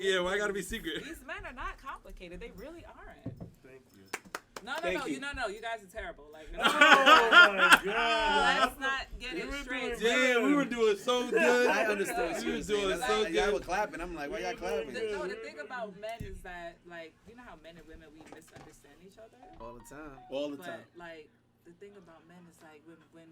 Yeah, why gotta be secret? These men are not complicated. They really aren't. Thank you. No. You guys are terrible. Like, Oh my God. let's not get it straight. Yeah, we were doing so good. I understood what you were saying. so Y'all good. were clapping. I'm like, why y'all clapping? The thing about men is that, like, you know how men and women, we misunderstand each other? All the time. All the time. But, like, the thing about men is, like, when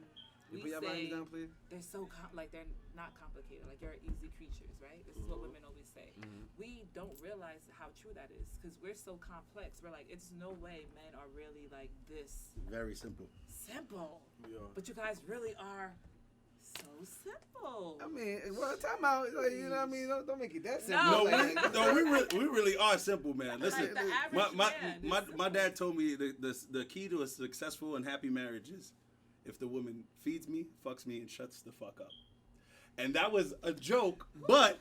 You we put your say body down, please. they're so, they're not complicated. Like, you're easy creatures, right? This is what women always say. We don't realize how true that is because we're so complex. We're like, it's no way men are really, like, this Very simple. simple. Yeah. But you guys really are so simple. I mean, well, time out. Like, you know what I mean? Don't make it that simple. No. We really are simple, man. Listen, Like the average man. my dad told me the key to a successful and happy marriage is if the woman feeds me, fucks me, and shuts the fuck up. And that was a joke, but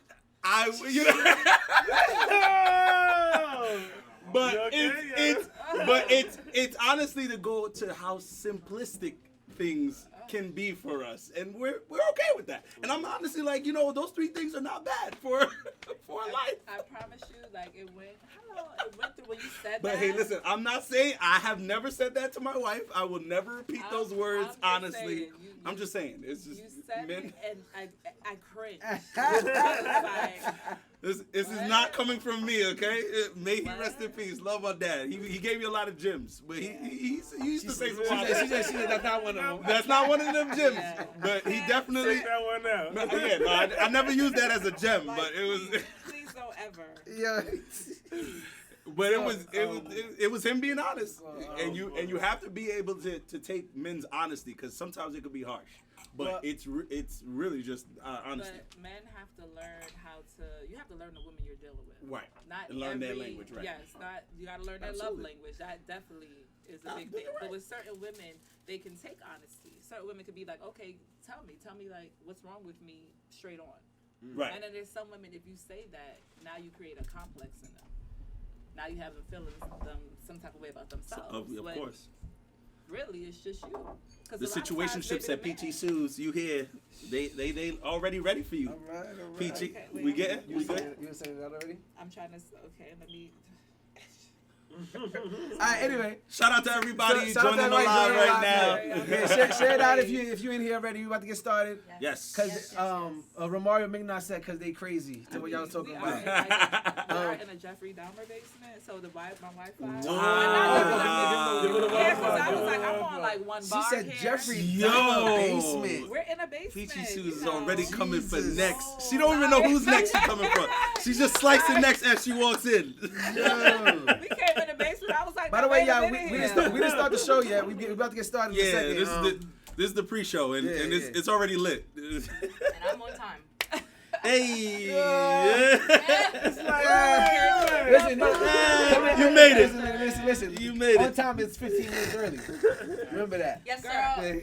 it's honestly to go to how simplistic things can be for us, and we're okay with that. And I'm honestly like, those three things are not bad for life. I promise you, like, it went through when you said But that. hey, listen, I'm not saying I have never said that to my wife. I will never repeat those words. I'm just Honestly, saying, I'm just saying. It's just you said men. it, and I cringed. Like, This is not coming from me, okay? May he rest in peace. Love my dad. He gave me a lot of gyms, but he used to say some wild She said that's not one of them. That's not one of them gyms, Yeah. but he definitely. Take that one out. I never used that as a gem, but it was. please don't ever. Yeah. But it was him being honest, and you have to be able to take men's honesty because sometimes it could be harsh, but it's really just honesty. But men have to learn you have to learn the woman you're dealing with. Right. Not And learn their language, right. Yes, you got to learn their love language. That definitely is a big thing. Right. But with certain women, they can take honesty. Certain women could be like, okay, tell me like what's wrong with me straight on. Right. And then there's some women, if you say that, now you create a complex in them. Now you have them feeling some type of way about themselves. Of course. Really, it's just you. The situationships at Peachy Sue's, you hear, they already ready for you. All right. Peachy, Okay, we get it? You We good? saying that already? I'm trying to. Okay, let me. All right. Anyway, Shout out to everybody Shout out to joining the everybody live joining right now. yeah, share it out if you in here already. We about to get started. Yes. Cause Romario McNaught said because they crazy to what y'all was talking We about. are in a Jeffrey Dahmer basement, so my Wi-Fi. Wow. Yeah, because I was like, I'm on like one She bar said here. Jeffrey Yo. Dahmer basement. We're in a basement. Peachy Sue's is you know. already coming for Jesus. next. She don't even know who's next she's coming for. She's just slicing next as she walks in. We came in the basement. I was like, By the way, wait a y'all, minute we here. didn't start the show yet. We about to get started in a Yeah, second. this is the pre-show, and Yeah. it's already lit. And I'm on time. Hey, Listen, you made it. Listen. You made On it. time is 15 minutes early. Remember that. Yes, Girl, sir.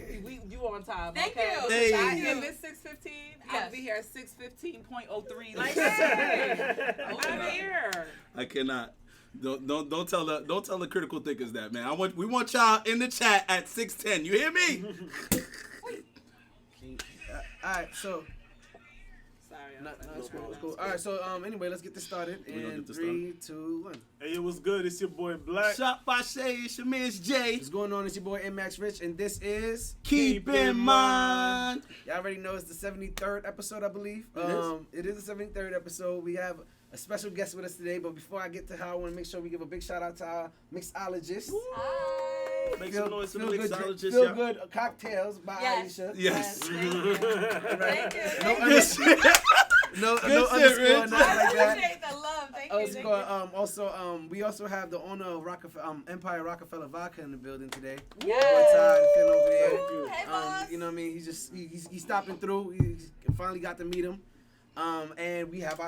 you on time. Thank okay? you. Hey. I came at 6:15. I'll Yes. be here at 6:15.03. Like, hey, I'm here. I cannot. Don't tell the critical thinkers that, man. We want y'all in the chat at 6:10. You hear me? All right, so. Sorry. No, it's cool. All right, so anyway, let's get this started. We're gonna In get this 3, 2, 1. Hey, it was good. It's your boy Black. Shot by Shay, it's your man's Jay. What's going on? It's your boy M-Max Rich, and this is. Keep in mind. Y'all already know it's the 73rd episode, I believe. It It is the 73rd episode. We have a special guest with us today, but before I get to her, I want to make sure we give a big shout out to our mixologist. Hi. Make some noise for the Feel good, mixologist, Feel y'all. Good Cocktails by Yes. Aisha. Yes. Thank you. Thank you. Good shit. No Good underscore, shit, Rich. nothing like I that. appreciate the love. Thank you. Thank Also, we also have the owner of Empire Rockefeller Vodka in the building today. you. Yes. Over here. Woo, hey, boss. You know what I mean? He's stopping through. He finally got to meet him. And we have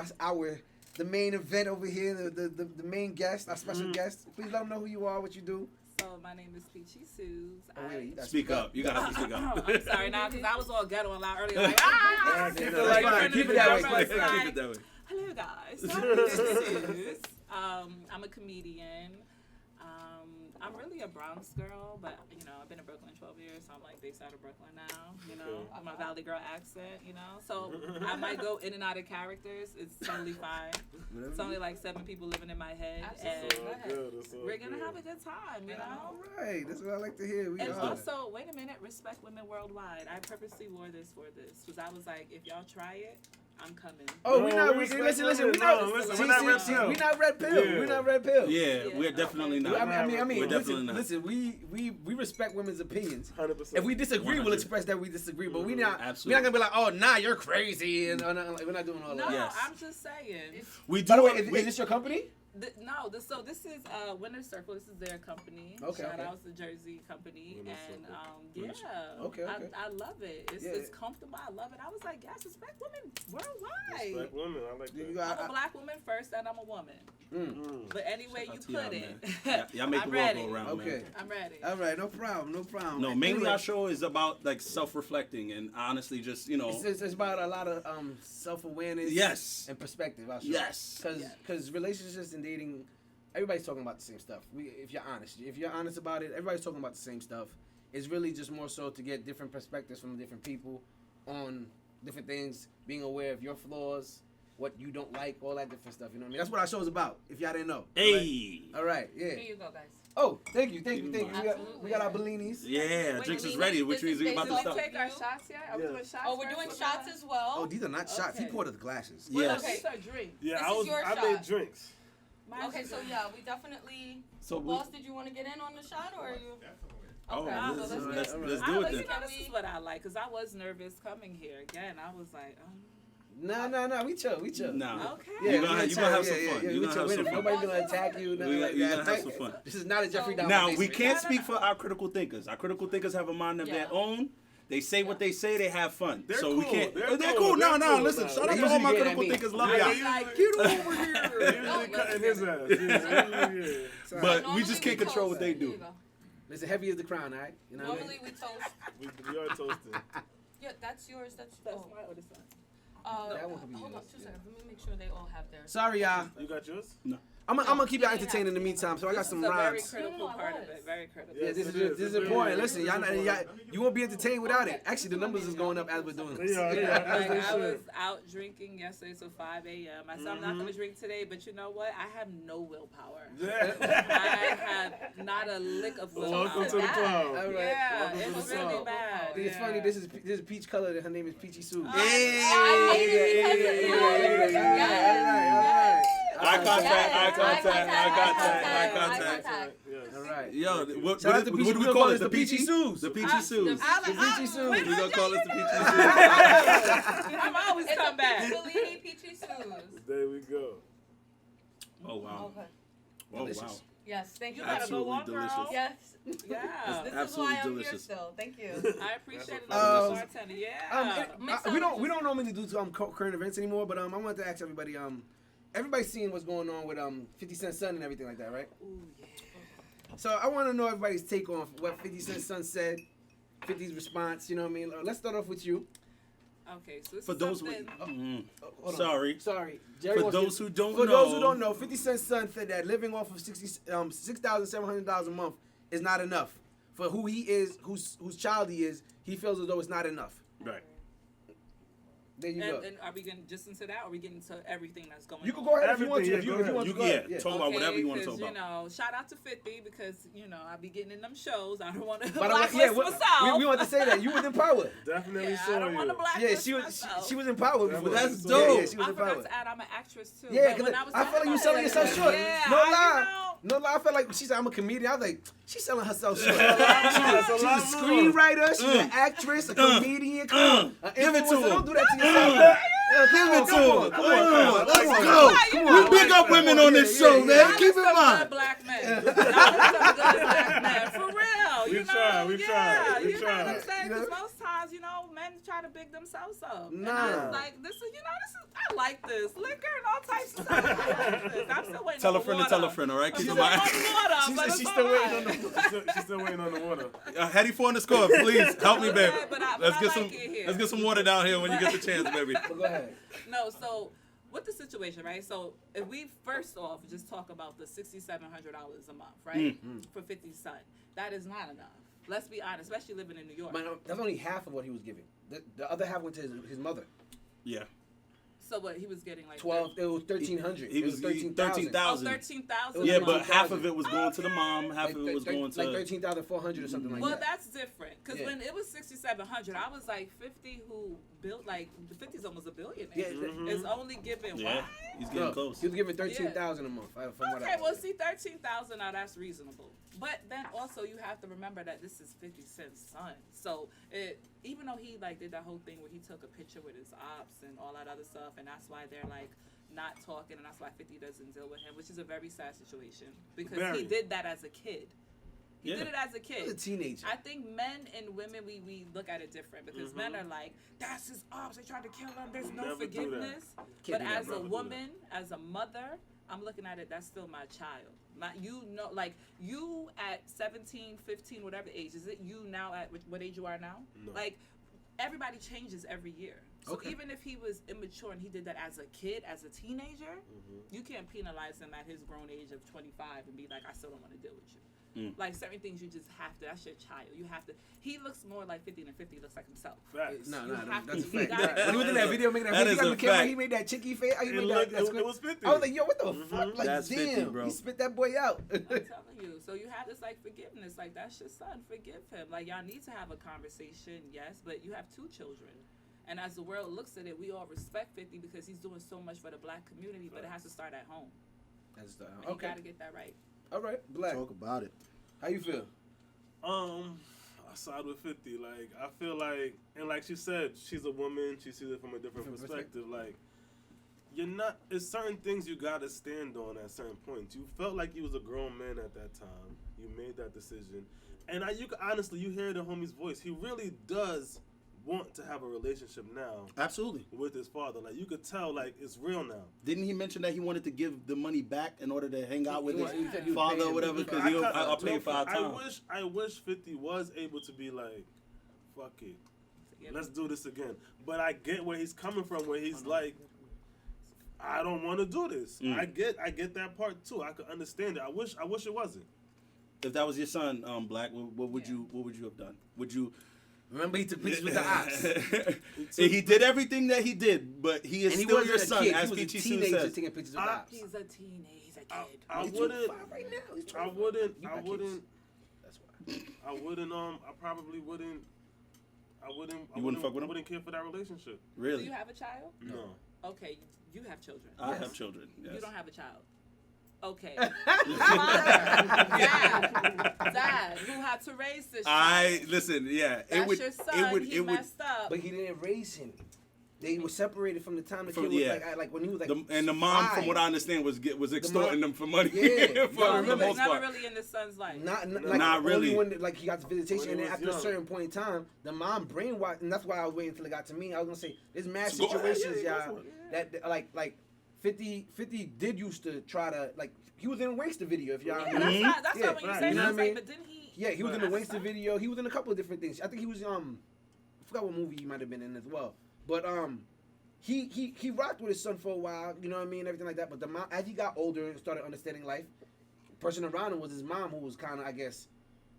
the main event over here, the main guest, our special guest. Please let them know who you are, what you do. So my name is Peachy Sue's. You gotta Speak up. You gotta have to speak Oh, up. I'm sorry now because I was all ghetto and loud earlier. Like, Keep it Like, like in front that. of Keep the it that way. camera, Keep it like, Keep it that way. Hello guys. So I'm Peachy Sue's. I'm a comedian. I'm really a Bronx girl, but you know, I've been in Brooklyn 12 years, so I'm like based out of Brooklyn now. You know, I'm a Valley girl accent. You know, so I might go in and out of characters. It's totally fine. It's only like 7 people living in my head, and we're gonna have a good time. You know. All right, that's what I like to hear. And also, wait a minute, respect women worldwide. I purposely wore this for this because I was like, if y'all try it, I'm coming. Oh, we're not red pill. Yeah. We're not red pill. Yeah, we're definitely not. I mean, we're definitely not. listen, we respect women's opinions. 100%. If we disagree, 100. we'll express that we disagree. But we're not Absolutely. gonna be like, oh, nah, you're crazy, and we're not doing all No, that. Yes. I'm just saying. We By the way, do. is this your company? So this is Winter Circle. This is their company. Okay, Shout okay. out to Jersey company, Winter and Circle. yeah, Okay. I love it. It's comfortable. I love it. I was like, yes, respect women worldwide. Respect women. I like You that. got- I'm a black woman first, and I'm a woman. But anyway, Shout you out to y'all, put it. man. Y'all make I'm the world ready. go around, Okay. man. I'm ready. All right, no problem. No, mainly Anyway, our show is about like self-reflecting and honestly just, you know. It's about a lot of self-awareness. Yes. And perspective. Our show. Yes. Because relationships and dating, everybody's talking about the same stuff. If you're honest about it, everybody's talking about the same stuff. It's really just more so to get different perspectives from different people on different things, being aware of your flaws, what you don't like, all that different stuff. You know what I mean? That's what our show's about. If y'all didn't know. Hey. All right. Yeah. Here you go, guys. Oh, thank you. Absolutely. We got our Bellinis. Yeah, Wait, drinks is Nene, ready, which this means is we about to Did we start. take our shots yet? Are we doing shots? Oh, we're first? doing What shots about- as well. Oh, these are not shots. He Okay. poured us glasses. Yes. Okay, so drink. Yeah, This is your I shot. made drinks. Okay, so yeah, we definitely. So we- Boss, did you want to get in on the shot or are you? Oh, Okay, let's- so let's let's do get- let's do I it like, then. you know, this is what I like, because I was nervous coming here. Again, I was like, Nah. We chill. Nah. okay. You're gonna have some fun. Yeah, You're we gonna chill. have some fun. Nobody's gonna attack you. Nothing like You're that. gonna have some fun. This is not a Jeffrey Dahmer Now, we basement. can't speak for our critical thinkers. Our critical thinkers have a mind of their Yeah. own. They say what they say. They have fun. They're so we cool. can't. They're They're cool. cool. No. They're cool. Listen, Nah. shout out They to all my usually get critical at me. thinkers. Love Yeah, y'all. they Like, usually- get over They here. usually cutting his ass. Yeah. But we Normally just can't control what they toast. Here you do. go. Listen, heavy is the crown, all right? You know what I Normally mean? we toast. We are toasted. Yeah, that's yours. That's That's oh. my other son. That one could be Hold on yours, 2 seconds. Let me make sure they all have theirs. Sorry, y'all. You got yours? I'm gonna keep y'all entertained in the meantime, so I got This some is a very rhymes. critical No, I part of was. it. Very critical. Yeah, this Yes, is it important. is. Listen, you won't be entertained without it. Actually, the numbers is going up as we're doing this. Yeah, Like, that's I the was shit. out drinking yesterday till 5 a.m. I said I'm not going to drink today, but you know what? I have no willpower. I have not a lick of willpower. Welcome to the That. club. All right. Yeah, Welcome to it's the really club. bad. It's yeah. funny. This is peach color. Her name is Peachy Sue. I made it because of you. All right. Eye contact. Yes. All right. Yo, what Shout out to do Peachy. we We call call it? it The Peachy Sues. The Peachy Sues. The Peachy Sue. We gonna call it the Peachy Sues. I'm always It's come a back. Bellini Peachy Sues. There we go. Oh wow. Okay. Oh wow. Delicious. Yes, thank you. You gotta go Absolutely on, delicious. girl. Yes. Yeah. This is Absolutely why I'm here delicious. still. Thank you. I appreciate it. Um, Bartender. Yeah. We don't normally do current events anymore, but I wanted to ask everybody. Everybody's seeing what's going on with 50 Cent Son and everything like that, right? Ooh, yeah. So I want to know everybody's take on what 50 Cent Son said, 50's response. You know what I mean? Let's start off with you. Okay, so this For is those who, something. Hold on. sorry. Jerry For wants those to- who don't For know, those who don't know, 50 Cent Son said that living off of $6,700 a month is not enough for who he is, whose child he is. He feels as though it's not enough. right? There you go. And are we getting just into that, or are we getting into everything that's going on? You can go ahead if you want to. Everything, If yeah, you go ahead. want to, You go ahead. yeah, talk about whatever you want to talk about. You know, shout out to 50 because you know I be getting in them shows. I don't want to By the way, blacklist myself. we want to say that you was empowered. Definitely yeah, saw I don't want to you. blacklist Yeah, myself. she was empowered before. That's Yeah, dope. yeah, she was I forgot empowered. to add I'm an actress too. Yeah, but when because was I felt like you talking selling about yourself it, short. Yeah, No lie. You know, No lie, I felt like she said I'm a comedian. I was like, she's selling herself short. That's a She's a lot more. screenwriter, she's an actress, a comedian. Come on. An Give it to influencer. her. Don't do that to yourself. Give it to her. Come on. Let's Come go. on, you know. We big up women on this show, man. Y'all Keep are in some mind. good black men. Y'all are some good black men. For real. We You know, try, we yeah, try, we you know what I'm try. saying? You know? Because most times, you know, men try to big themselves up. And Nah. I was like, this is, you know, this is, I like this. Liquor and all types of stuff. I like this. I'm still waiting Tell on a the friend to water. tell a friend, all right? I'm Keep still in waiting mind. on the water, She but said it's she's all still right. waiting on the She's still waiting on the water. Hetty for on the score, please help me, baby. Okay, but I Let's get like some. it here. Let's get some water down here when you get the chance, baby. Go ahead. No, so with the situation, right? So if we first off just talk about the $6,700 a month, right, for 50's son, that is not enough. Let's be honest, especially living in New York. That's only half of what he was giving. The other half went to his mother. Yeah. So what he was getting like 12. It was 1,300. He was 13,000. Oh, 13,000. Yeah, but 13,000. half of it was going to the mom, half of it was going to like 13,400 or something like Well, that. that's different because when it was 6,700, I was like 50 who built like the 50's almost a billionaire. Yeah, It's only giving yeah. what? He's getting close. He was giving 13,000 a month. From what I Okay, well, see, 13,000 now that's reasonable. But then also you have to remember that this is 50 Cent's son. So even though he like did that whole thing where he took a picture with his ops and all that other stuff, and that's why they're like not talking, and that's why 50 doesn't deal with him, which is a very sad situation because he did that as a kid. He did it as a kid. He was a teenager. I think men and women we look at it different because men are like, that's his ops. They tried to kill him. There's no Never do forgiveness. Can't But do that, as bro. a woman, as a mother, I'm looking at it, that's still my child. You know, like you at 17, 15, whatever age, is it you now at what age you are now? No. Like everybody changes every year. So Okay. even if he was immature and he did that as a kid, as a teenager, you can't penalize him at his grown age of 25 and be like, I still don't want to deal with you. Like certain things you just have to, that's your child. You have to, he looks more like 50 than 50 looks like himself. Facts. No, You have that's a to- you fact. gotta- When he was in that video making That that is video, a on the camera, fact. he made that chicky face. He made It that was 50. I was like, yo, what the fuck? Like, That's 50, damn, bro. he spit that boy out. I'm telling you. So you have this like forgiveness, like that's your son. Forgive him. Like y'all need to have a conversation, yes, but you have 2 children. And as the world looks at it, we all respect 50 because he's doing so much for the black community, but it has to start at home. That's And okay. you gotta get that right. All right, Black. Talk about it. How you feel? I side with 50. Like, I feel like, and like she said, she's a woman. She sees it from a different perspective. Like, it's certain things you gotta stand on at certain points. You felt like you was a grown man at that time. You made that decision, and you can honestly, you hear the homie's voice. He really does want to have a relationship now Absolutely. with his father. Like, you could tell, like, it's real now. Didn't he mention that he wanted to give the money back in order to hang out with He his said he was father paying or whatever? him. Because I'll pay for our time. I wish 50 was able to be like, fuck it, let's do this again. But I get where he's coming from, where he's like, I don't want to do this. I get that part too. I could understand it. I wish it wasn't. If that was your son, Black, what would you have done? Would you? Remember, he took pictures with the ops. He did everything that he did, but he is And he still wasn't your a son, kid. as He was a Peachy Sue teenager says. taking pictures with the ops. He's a teenager. He's a kid. I He's wouldn't. 25 right now. He's I 25. wouldn't. You I got wouldn't. kids. That's why. I wouldn't. I probably wouldn't. I wouldn't. You wouldn't fuck with him? I wouldn't care for that relationship. Do Really? you have a child? No. Okay, you have children. I have children. Yes. You don't have a child. Okay. Dad, who had to raise this child. Listen. Yeah, That's your son. He messed up. But he didn't raise him. They were separated from the time the From- kid was yeah. like when he was like. And the mom, 5. from what I understand, was extorting them for money. Yeah. for No, the remember, most It's never part. really in the son's life. Not Not only really. when like he got the visitation, When and he then was after a young. certain point in time, the mom brainwashed, and that's why I was waiting until it got to me. I was gonna say there's mad So go ahead, situations, yeah, go y'all, for it. that like 50 did used to try to like he was in Wankster video if y'all Yeah, remember. that's not when you right. say You know that. what I mean? But didn't he? Yeah, he was in the That's Wankster video. He was in a couple of different things. I think he was I forgot what movie he might have been in as well. But he rocked with his son for a while, you know what I mean, everything like that. But the mom, as he got older and started understanding life, the person around him was his mom, who was kind of, I guess,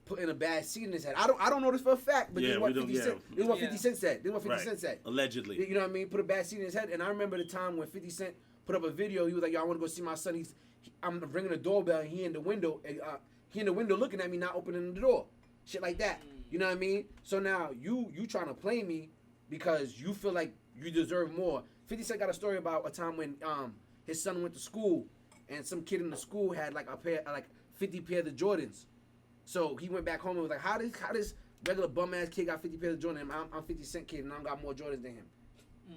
putting a bad seed in his head. I don't know this for a fact, but Yeah, this is what we don't- 50 Cent. This is what 50 Yeah. Cent said. This is what 50 Right. Cent said. Allegedly. You know what I mean? Put a bad seed in his head. And I remember the time when 50 Cent put up a video. He was like, "Yo, I want to go see my son. I'm ringing the doorbell, and he in the window. Looking at me, not opening the door. Shit like that. You know what I mean? So now you trying to play me because you feel like you deserve more. 50 Cent got a story about a time when his son went to school, and some kid in the school had like 50 pair of the Jordans. So he went back home and was like, how this regular bum ass kid got 50 pairs of Jordans? And I'm 50 Cent kid and I got more Jordans than him.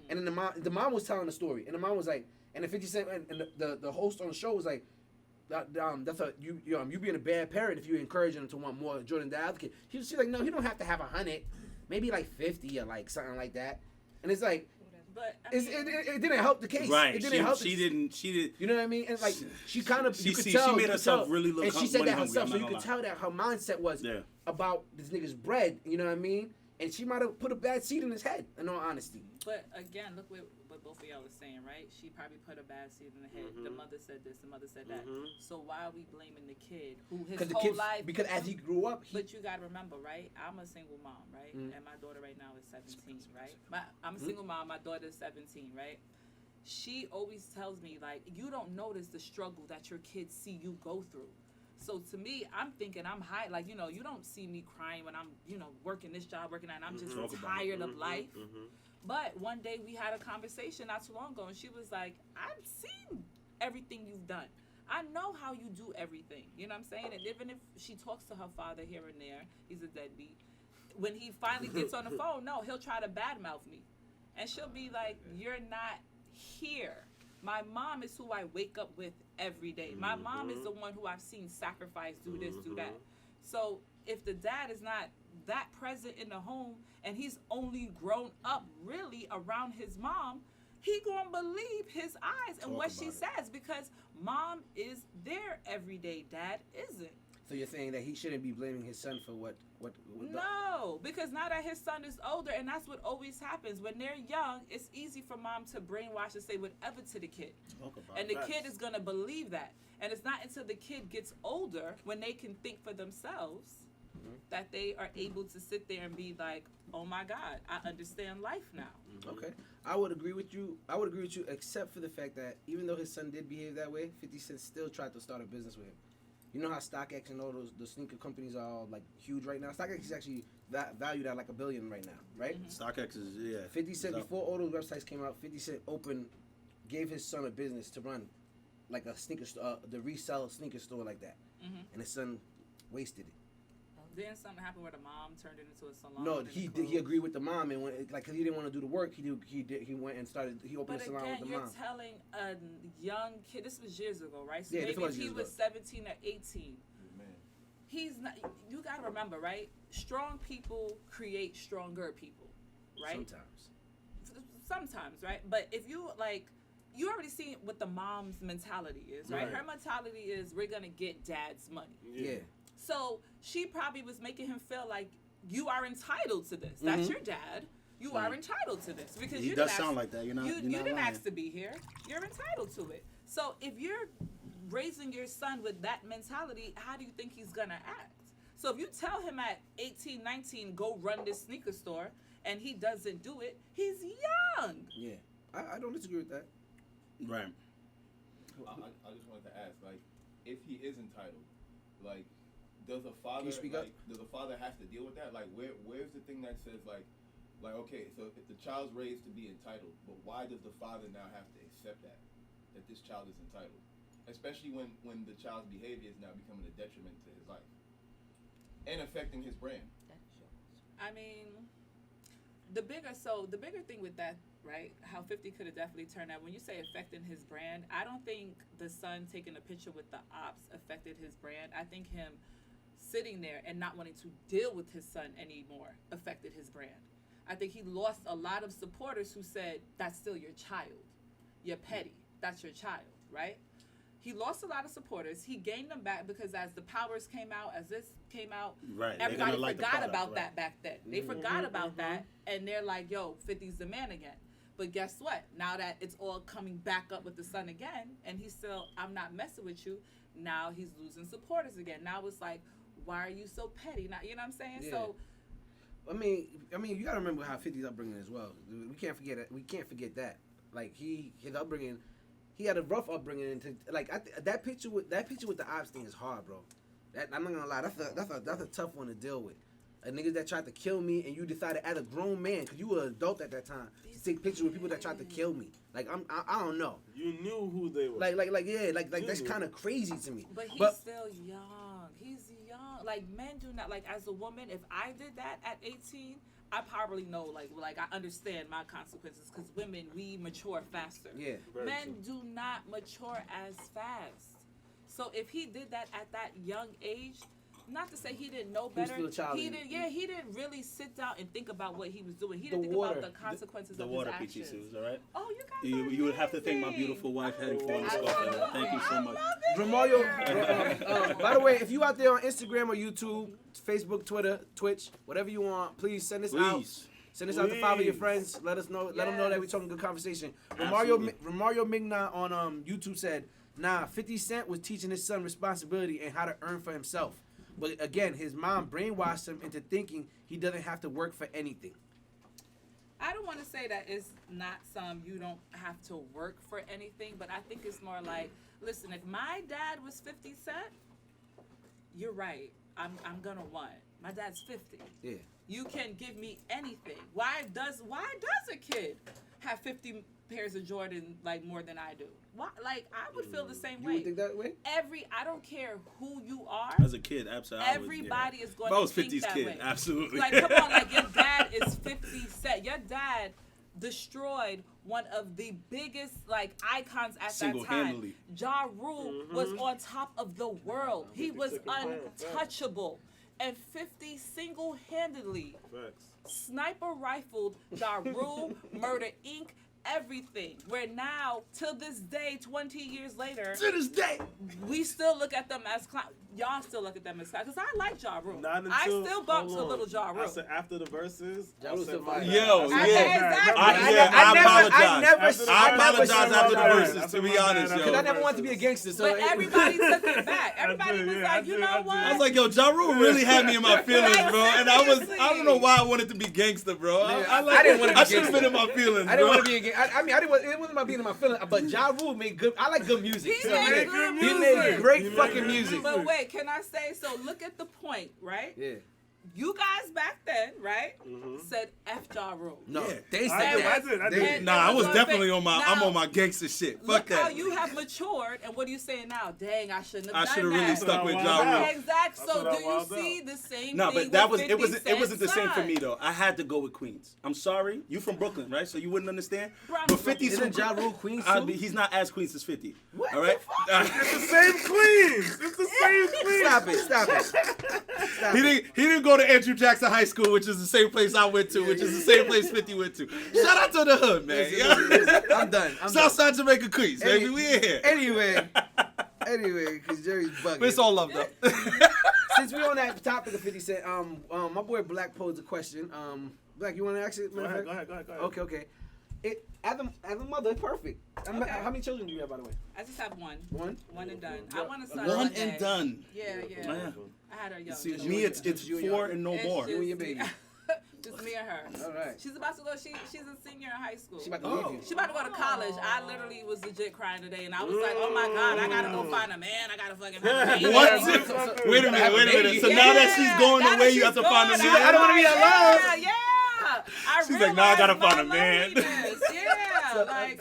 And then the mom was telling the story, and the mom was like, and the 50 Cent and the host on the show was like, that's you being a bad parent if you encouraging him to want more Jordan than the other kid. She's like, no, he don't have to have 100, maybe like 50 or like something like that. And it's like, But I mean, it didn't help the case. Right. It didn't help. She did. You know what I mean? And like she kind of, you could she tell. made you could herself tell. really look and she said money that herself, hungry, so I'm you not could tell that her mindset was Yeah. about this nigga's bread. You know what I mean? And she might have put a bad seed in his head. In all honesty. But again, look what what both of y'all are saying, right? She probably put a bad seed in the head. The mother said this, the mother said that. So why are we blaming the kid who his whole life? Because as he grew up, but you gotta remember, right? I'm a single mom, right? And my daughter right now is 17, right? I'm a single mom. My daughter is 17, right? She always tells me, like, you don't notice the struggle that your kids see you go through. So to me, I'm thinking I'm high. Like, you know, you don't see me crying when I'm, you know, working this job, working that, and I'm just tired of life. But one day we had a conversation not too long ago, and she was like, I've seen everything you've done. I know how you do everything. You know what I'm saying? And even if she talks to her father here and there, he's a deadbeat. When he finally gets on the phone, no, he'll try to badmouth me. And she'll be like, you're not here. My mom is who I wake up with every day. My mom is the one who I've seen sacrifice, do this, do that. So if the dad is not that present in the home and he's only grown up really around his mom, he gonna believe his eyes and what she says, because mom is there every day, dad isn't. So you're saying that he shouldn't be blaming his son for what No, because now that his son is older, and that's what always happens when they're young, it's easy for mom to brainwash and say whatever to the kid, and the kid is gonna believe that. And it's not until the kid gets older, when they can think for themselves, that they are able to sit there and be like, oh my God, I understand life now. Okay, I would agree with you. Except for the fact that even though his son did behave that way, 50 Cent still tried to start a business with him. You know how StockX and all the sneaker companies are all, like, huge right now? StockX is actually valued at like $1 billion right now, right? StockX is, 50 Cent, before all those websites came out, 50 Cent gave his son a business to run, like a sneaker store, the resell sneaker store like that. And his son wasted it. Then something happened where the mom turned it into a salon. No, he agreed with the mom, and when, like, cause he didn't want to do the work, he went and he opened a salon with the mom. But again, you're telling a young kid, this was years ago, right? So Yeah, maybe if he was 17 or 18, he's not. You gotta remember, right? Strong people create stronger people, right? Sometimes, right? But if you like, you already seen what the mom's mentality is, right? Her mentality is, we're gonna get dad's money. Yeah. So she probably was making him feel like, you are entitled to this. That's your dad. You are entitled to this because he does sound like that. You didn't ask to be here. You're entitled to it. So if you're raising your son with that mentality, how do you think he's gonna act? So if you tell him at 18, 19, go run this sneaker store, and he doesn't do it, he's young. Yeah, I don't disagree with that. Right. I just wanted to ask, like, if he is entitled, like, does a father have to deal with that? Like, where's the thing that says like okay, so if the child's raised to be entitled, but why does the father now have to accept that this child is entitled, especially when the child's behavior is now becoming a detriment to his life and affecting his brand? I mean, the bigger thing with that, right? How 50 could have definitely turned out. When you say affecting his brand, I don't think the son taking a picture with the ops affected his brand. I think him sitting there and not wanting to deal with his son anymore affected his brand. I think he lost a lot of supporters who said, that's still your child. You're petty. That's your child, right? He lost a lot of supporters. He gained them back because as the Powers came out, as this came out, everybody forgot about that back then. They forgot about that, and they're like, yo, 50's the man again. But guess what? Now that it's all coming back up with the son again, and he's still, I'm not messing with you, now he's losing supporters again. Now it's like, why are you so petty? Now, you know what I'm saying? Yeah. So, I mean, you gotta remember how 50's upbringing as well. We can't forget it. We can't forget that. Like his upbringing, he had a rough upbringing. Into like that picture with the ops thing is hard, bro. That I'm not gonna lie. That's a tough one to deal with. A nigga that tried to kill me, and you decided as a grown man, because you were an adult at that time, to take pictures with people that tried to kill me. Like I don't know. You knew who they were. Like that's kind of crazy to me. But he's still young. He's young. Like, men do not, like, as a woman, if I did that at 18, I probably know, like I understand my consequences, because women, we mature faster. Yeah. Men do not mature as fast. So if he did that at that young age, not to say he didn't know better. He was still a child. He didn't really sit down and think about what he was doing. He didn't think about the consequences of his actions. The water, PT all right? Oh, you guys You would have to thank my beautiful wife, Hetty, for this coffee. Thank you so much. Romario, by the way, if you out there on Instagram or YouTube, Facebook, Twitter, Twitch, whatever you want, please send this out. Send us out to 5 of your friends. Let us know. Let them know that we're talking good conversation. Romario Migna on YouTube said, "Nah, 50 Cent was teaching his son responsibility and how to earn for himself. But again, his mom brainwashed him into thinking he doesn't have to work for anything." I don't want to say that it's not you don't have to work for anything, but I think it's more like, listen, if my dad was 50 Cent, you're right. I'm gonna want. My dad's 50. Yeah. You can give me anything. Why does a kid have 50 pairs of Jordan like more than I do? Why? Like I would feel the same way. You would think that way? I don't care who you are. As a kid, absolutely. Everybody is going if I to was think 50's that kid, way. absolutely. Like, come on, like your dad is 50 Cent. Your dad destroyed one of the biggest like icons at that time. Single-handedly. Ja Rule was on top of the world. He was untouchable. And 50 single-handedly sniper rifled Ja Rule, Murder Inc., everything. Where now, till this day, 20 years later, to this day, we still look at them as clowns. Y'all still look at them as clowns. Because I like Ja Rule. I still bump to Little Ja Rule. I said after the verses, Ja Rule's still fire. Yo, I apologize. I apologize after the verses, to be honest, yo. Because I never wanted to be a gangster. So But everybody took it back. Everybody was like, you know what? I was like, yo, Ja Rule really had me in my feelings, bro. And I don't know why I wanted to be gangster, bro. I didn't want to be I should have been in my feelings, bro. I didn't want to be a gangster. I mean, it wasn't about being in my feelings, but Ja Rule made good. I like good music. He made good music. He made great fucking music. But wait, can I say, so look at the point, right? Yeah. You guys back then, right, said F Ja Rule. No, Yeah. they said I that. did. Nah, I was on definitely fake. I'm on my gangster shit. Fuck Look how that. you have matured, and what are you saying now? Dang, I shouldn't have I done should have that. really stuck with Ja Rule. Exactly. So That's do what you I see the same No, thing but that with was 50 it wasn't the same for Cent's me son? though. I had to go with Queens. I'm sorry, you from Brooklyn, right? So you wouldn't understand. Bro, I'm But from 50's Isn't from Ja Rule Queens I too? mean, he's not as Queens as 50. What All right. It's the same Queens. It's the same Queens. Stop it. He didn't go to Andrew Jackson High School, which is the same place I went to, which is the same place 50 went to. Shout out to the hood, man. Listen, I'm done. Southside Jamaica Queens, baby. We in here. Anyway, because Jerry's bugging. But it's all love though. Since we're on that topic of 50 Cent, my boy Black posed a question. Black, you want to ask it? Go ahead. Okay. As a mother, perfect. How many children do you have, by the way? I just have one. One And done. I want to son One one and day. done. Yeah. I had her young. See, so me, it's you and 4 and no it's more. You and your baby. Just me and her. All right. She's about to go. She's a senior in high school. She about to leave you. She about to go to college. I literally was legit crying today, and I was like, "Oh my God, I gotta go find a man. I gotta fucking have a baby." What? Wait a minute. So now that she's going now away, that you have to she's find a gone, man. I don't wanna be alone. Yeah. She's like, "Nah, I gotta find a man." Yeah,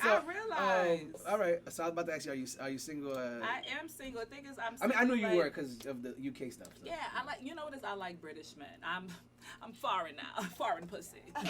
I realized. All right. So I was about to ask you, are you single? I am single. The thing is, I'm. I mean, I knew you like, were because of the UK stuff. So. Yeah, I like. You know what it is? I like British men. I'm foreign now. Foreign pussy. So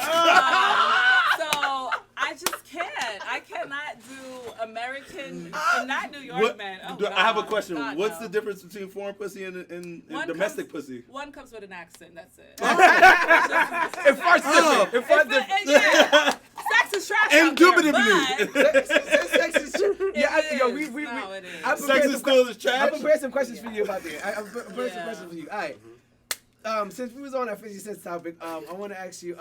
I just can't. I cannot do American and not New York men. Oh, God. I have a question. God, What's no. the difference between foreign pussy and One domestic comes- pussy? One comes with an accent. That's it. It farts different. It farts different. Yeah. Sex is trash. Indubitably. Out there, Sex is true. Yeah, It yo, is. we No, it is. I Sex prepared is some still as I trash. prepared some questions for you about that. I prepared some Yeah. questions for you. All right. Since we was on that 50 Cent topic, I want to ask you,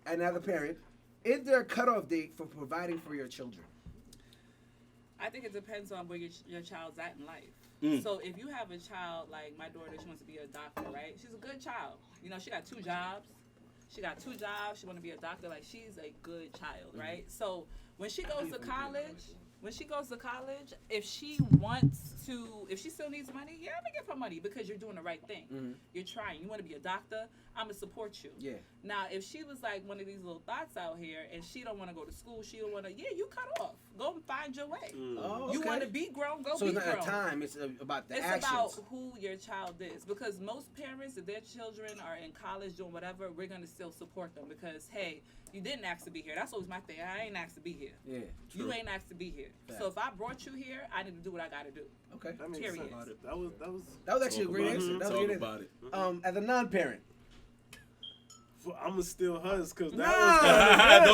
another parent, is there a cutoff date for providing for your children? I think it depends on where your child's at in life. So if you have a child, like my daughter, she wants to be a doctor, right? She's a good child. You know, she got 2 jobs. She want to be a doctor. Like, she's a good child, right? So when she goes to college, if she still needs money, yeah, I'm gonna give her money because you're doing the right thing. Mm-hmm. You're trying. You want to be a doctor, I'm gonna support you. Yeah. Now, if she was like one of these little thoughts out here and she don't want to go to school, she don't want to, you cut off. Go and find your way. Oh, You okay. want to be grown, go So be it's grown. not a time, it's about the It's actions. about who your child is, because most parents, if their children are in college doing whatever, we're gonna still support them because, hey, you didn't ask to be here. That's always my thing. I ain't asked to be here. Yeah. You ain't asked to be here. Fact. So if I brought you here, I need to do what I gotta do. Okay. That makes Period. sense. That was. That was actually a Talk great about answer. it. That was a Talk great about answer. it. As a non-parent. I'm gonna steal hers because that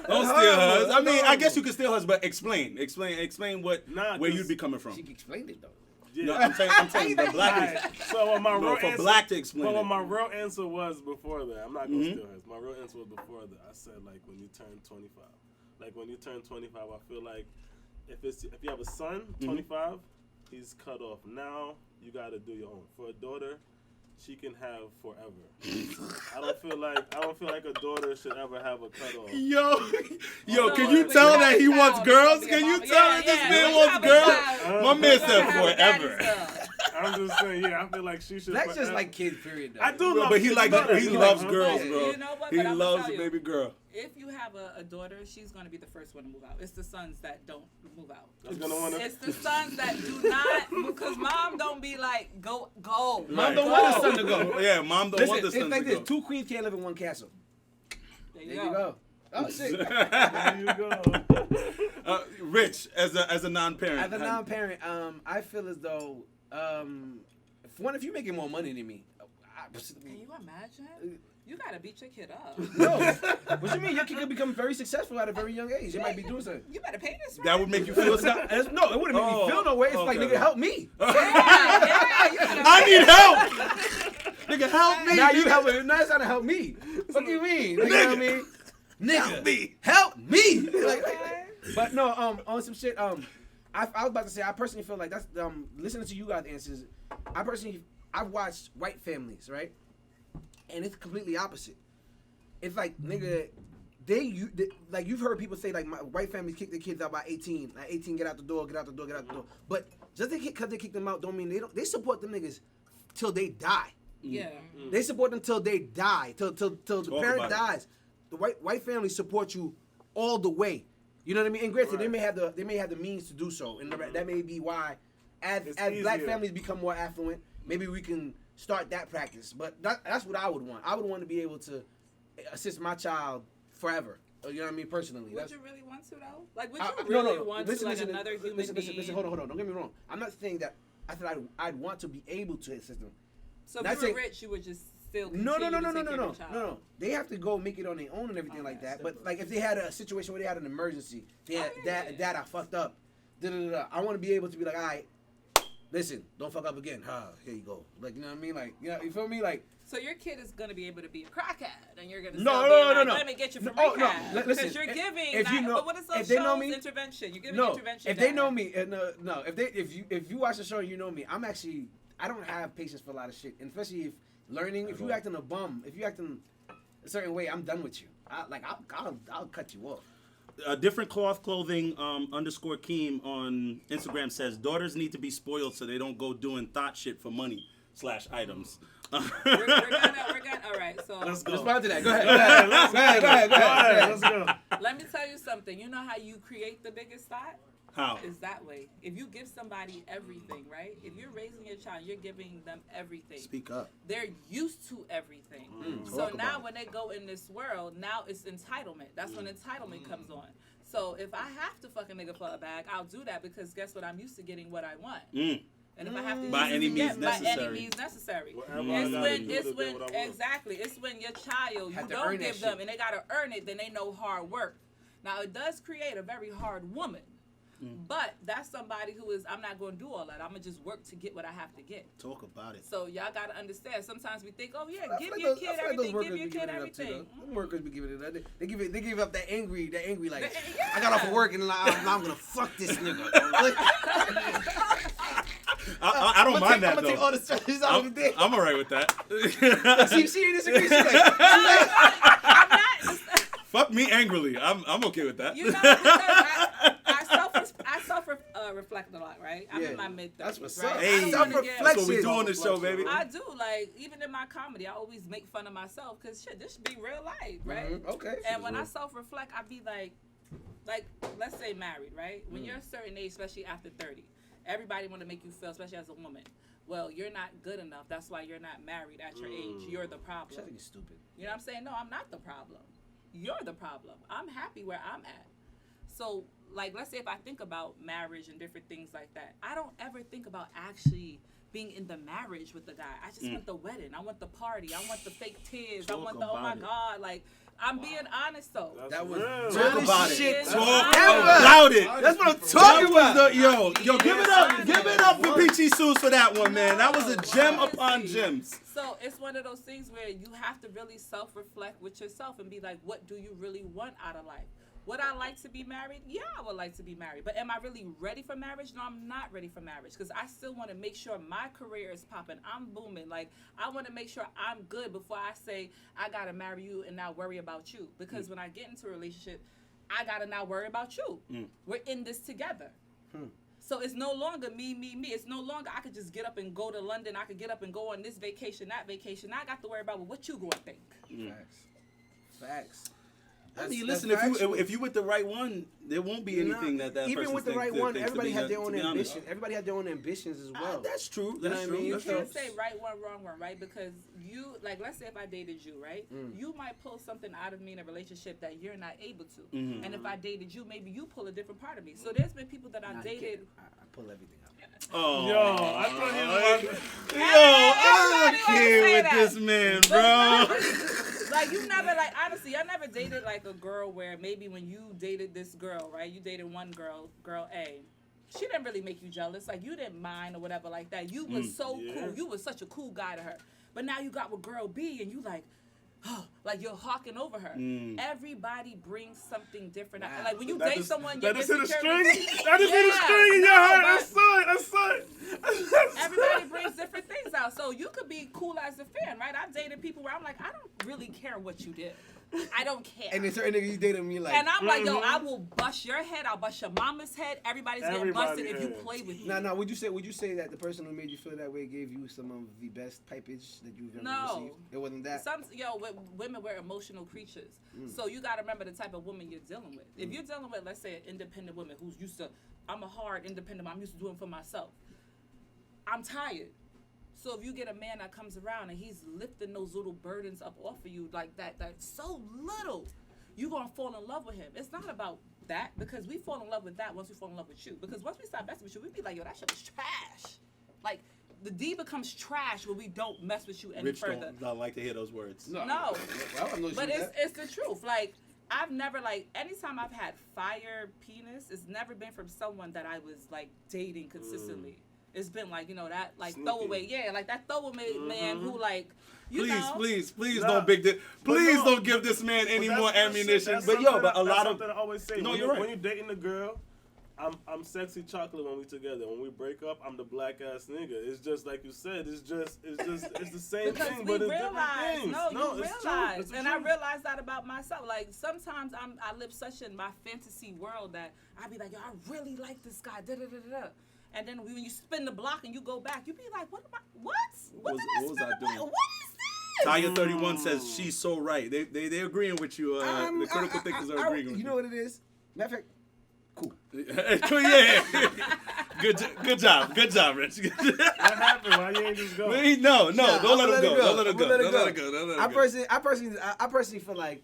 Don't steal hers. I mean, I guess you can steal hers, but explain where Nah, you'd 'cause be coming from. She explained it though. Yeah. No, I'm saying the black. Alright, so what my real For answer, black to explain well, it. what my real answer was before that, I'm not gonna steal hers. My real answer was before that. I said like when you turn 25. Like when you turn 25, I feel like if you have a son, 25, he's cut off. Now you gotta do your own. For a daughter, she can have forever. I don't feel like a daughter should ever have a cutoff. Yo, So can you when tell have that a he child, wants it's girls? gonna be a Can you mama. tell that this When man you wants have a girls? child, My man you're said gonna have daddy's forever. stuff. I'm just saying, I feel like she should. That's just forever. like kids, period. Though. I do love But he kids, like you know that. he You loves like, girls, But bro. you know what? He But I'ma loves tell a you, baby girl. If you have a daughter, she's going to be the first one to move out. It's the sons that don't move out. That's gonna wanna. It's the sons that do not, because mom don't be like, go. Mom don't want her son to go. Yeah, mom don't want the Listen, son it's like to this: go. two queens can't live in one castle. There There you go. Oh shit! There you go. Rich, as a non-parent. As a non-parent, I feel as though, if you're making more money than me, Can you imagine? You got to beat your kid up. no. What you mean? Your kid could become very successful at a very young age. You might be doing something. You better pay this right. That would make you feel sad. No, it wouldn't make me feel no way. It's like, okay. nigga, help me. I need help. Nigga, help me. Now you helping. Now it's trying to help me. What do you mean? Nigga, you know what I mean? Nigga, Help me. help me. But no, on some shit. I was about to say, I personally feel like that's listening to you guys' answers. I've watched white families, right? And it's completely opposite. It's like, nigga, like you've heard people say like my white families kick their kids out by 18. Like 18, get out the door. But just because they kick them out don't mean they support them niggas till they die. Yeah. They support them till they die, till the parent dies. The white family support you all the way. You know what I mean? And granted, they may have the means to do so, and that may be why, as black families become more affluent, maybe we can start that practice. But that's what I would want. I would want to be able to assist my child forever. You know what I mean? Personally. Would you really want to though? Like, would you really want to like another human being? Listen, hold on. Don't get me wrong. I'm not saying that. I said I'd want to be able to assist them. So if you were rich, you would just still continue No. to take care of your child. They have to go make it on their own and everything like that. But like if they had a situation where they had an emergency, they had dad, I fucked up. I want to be able to be like, all right, listen, don't fuck up again. Here you go. Like, you know what I mean? Like, you know, you feel me? Like. So your kid is gonna be able to be a crackhead, and you're gonna No. Let me get you from rehab. No. Listen, because you're giving. If you know, but what is those if they know shows? me, Intervention. You're giving intervention. If they know me, if you watch the show, and you know me. I don't have patience for a lot of shit, and especially if you acting a bum, if you acting a certain way, I'm done with you. I'll cut you off. Different cloth clothing _ K.I.M on Instagram says daughters need to be spoiled so they don't go doing thought shit for money / items. We're gonna. All right. So Let's go. Respond to that. Go ahead. Go ahead. Let's go. let me tell you something. You know how you create the biggest thought? How? Is that way. If you give somebody everything, right? If you're raising your child, you're giving them everything. Speak up. They're used to everything. So now when they go in this world, now it's entitlement. That's when entitlement comes on. So if I have to fuck a nigga for a bag, I'll do that because guess what? I'm used to getting what I want. And if I have to by any means necessary. It's when your child, you don't give them and they gotta earn it, then they know hard work. Now it does create a very hard woman. But that's somebody who is, I'm not going to do all that. I'm going to just work to get what I have to get. Talk about it. So y'all got to understand. Sometimes we think, oh, yeah, give your kid everything, give your kid everything. Workers be giving it up. They give up that angry like, I got off of work and I'm going to fuck this nigga. I don't mind that, I'm going to take all the stresses out of the day. I'm all right with that. She ain't disagree. She's like, I'm not. Fuck me angrily. I'm okay with that. You know, because I self-reflect a lot, right? I'm in my mid-30s, that's what's right? up. Hey, that's what we do on the show, baby. I do, like, even in my comedy, I always make fun of myself because, shit, this should be real life, right? Okay. And when I self-reflect, I be like, let's say married, right? When you're a certain age, especially after 30, everybody want to make you feel, especially as a woman, well, you're not good enough. That's why you're not married at your age. You're the problem. I think it's stupid. You know what I'm saying? No, I'm not the problem. You're the problem. I'm happy where I'm at. So, like, let's say if I think about marriage and different things like that, I don't ever think about actually being in the marriage with the guy. I just want the wedding. I want the party. I want the fake tears. I want the, oh my God. Like, I'm being honest, though. That was Talk about it. Talk about it. That's what I'm talking about. Yo, give it up. Give it up for Peachy Suze for that one, man. That was a gem No, upon honestly. gems. So it's one of those things where you have to really self-reflect with yourself and be like, what do you really want out of life? Would I like to be married? Yeah, I would like to be married. But am I really ready for marriage? No, I'm not ready for marriage because I still want to make sure my career is popping. I'm booming. Like, I want to make sure I'm good before I say, I got to marry you and not worry about you. Because when I get into a relationship, I got to not worry about you. We're in this together. So it's no longer me. It's no longer I could just get up and go to London. I could get up and go on this vacation, that vacation. Now I got to worry about what you going to think. Facts. I mean, listen, if you with the right one, there won't be anything that even person with the right thinks one, to everybody be had their to own be honest. ambition. Everybody had their own ambitions as well. That's true. You know That's what I true. mean? You That's can't true. say right one, wrong one, right? Because you, like, let's say if I dated you, right? You might pull something out of me in a relationship that you're not able to. And if I dated you, maybe you pull a different part of me. So there's been people that I dated. I pull everything out. Oh, Yo, I thought he was. I can't say with that. this man, bro. Like, you never, like, honestly, I never dated, like, a girl where maybe when you dated this girl, right? You dated one girl, girl A. She didn't really make you jealous. Like, you didn't mind or whatever like that. You was so cool. You was such a cool guy to her. But now you got with girl B and you like, like you're hawking over her. Everybody brings something different. Like when you date someone, That you're just hit a string. insecure. That just hit a string in your heart. I saw it. Everybody brings different things out. So you could be cool as a fan, right? I've dated people where I'm like, I don't really care what you did. I don't care. And then certain niggas you dated me like. And I'm like, yo, I will bust your head. I'll bust your mama's head. Everybody's getting busted if you play with me. Nah. Would you say that the person who made you feel that way gave you some of the best pipage that you've ever received? It wasn't that. Women were emotional creatures. So you got to remember the type of woman you're dealing with. If you're dealing with, let's say, an independent woman who's used to, I'm a hard independent woman, I'm used to doing for myself. I'm tired. So if you get a man that comes around and he's lifting those little burdens up off of you like that, that's so little, you're going to fall in love with him. It's not about that because we fall in love with that once we fall in love with you. Because once we start messing with you, we be like, yo, that shit is trash. Like, the D becomes trash when we don't mess with you any Rich further. don't like to hear those words. No. But But it's the truth. Like, I've never, like, anytime I've had fire penis, it's never been from someone that I was, like, dating consistently. It's been like, you know, that like Sneaky. throwaway, like that throwaway man who like, please don't don't give this man any more ammunition. But yo, but a lot of something I always say. No, when you're right. When you're dating a girl, I'm sexy chocolate when we together. When we break up, I'm the black ass nigga. It's just like you said. It's the same because thing, we but it's realize, different things. you it's realize, true. It's and true. I realize that about myself. Like sometimes I live such in my fantasy world that I be like, yo, I really like this guy. Da da da da. And then when you spin the block and you go back, you be like, what did I was spin I the block? doing? What is this? Taya 31 says she's so right. They're agreeing with you. The critical thinkers are agreeing with you. You know what it is? Matter of fact, cool. Yeah. Good job, Rich. What happened? Why you ain't just go? No, don't let him go. Don't let him go. Don't let him go. I personally feel like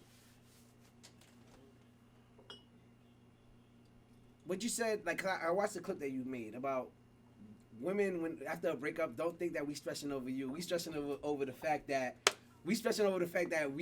what you said. Like I watched the clip that you made about women when after a breakup don't think that we stressing over you. We stressing over the fact that we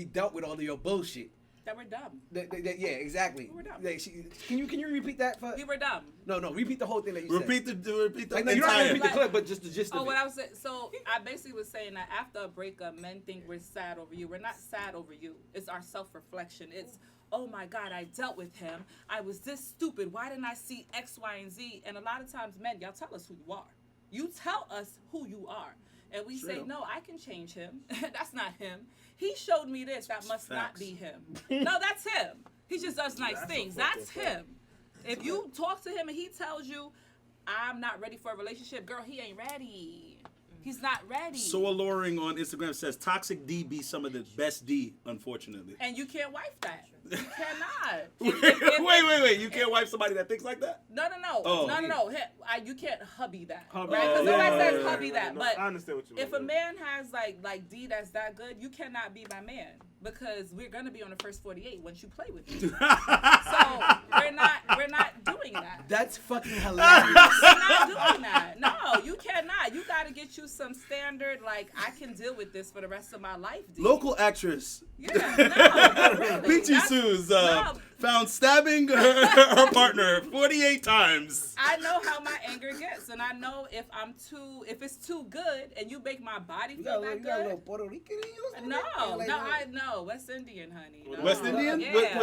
dealt with all of your bullshit. That we're dumb. Yeah, exactly. We were dumb. Like, can you repeat that? We were dumb. No. Repeat the whole thing that you Repeat said. the Like, no, you don't have to entire. repeat the clip, but just the gist of it. What I was saying, so I basically was saying that after a breakup, men think we're sad over you. We're not sad over you. It's our self-reflection. It's, oh my God, I dealt with him. I was this stupid. Why didn't I see X, Y, and Z? And a lot of times, men, y'all tell us who you are. You tell us who you are. And we say, no, I can change him. That's not him. He showed me this. That must not be him. No, that's him. He just does nice things. That's him. If you talk to him and he tells you, I'm not ready for a relationship, girl, he ain't ready. He's not ready. So Alluring on Instagram says toxic D be some of the best D, unfortunately. And you can't wife that. You cannot. Wait. You can't wife somebody that thinks like that? No. Oh. No. You can't hubby that. Hubby. Right? Because nobody says hubby that. No, But I understand what you mean. if a man has like D that's that good, you cannot be my man. Because we're gonna be on the first 48 once you play with me. So we're not doing that. That's fucking hilarious. We're not doing that. No, you cannot. You gotta get you some standard, like, I can deal with this for the rest of my life, D. Local actress. Yeah, no, really. Peachy That's- Sue's no, found stabbing her partner 48 times. I know how my anger gets, and I know if it's too good, and you make my body feel that You got a little good. Puerto Rican in you? No, I know West Indian, honey. No. West Indian? Yeah,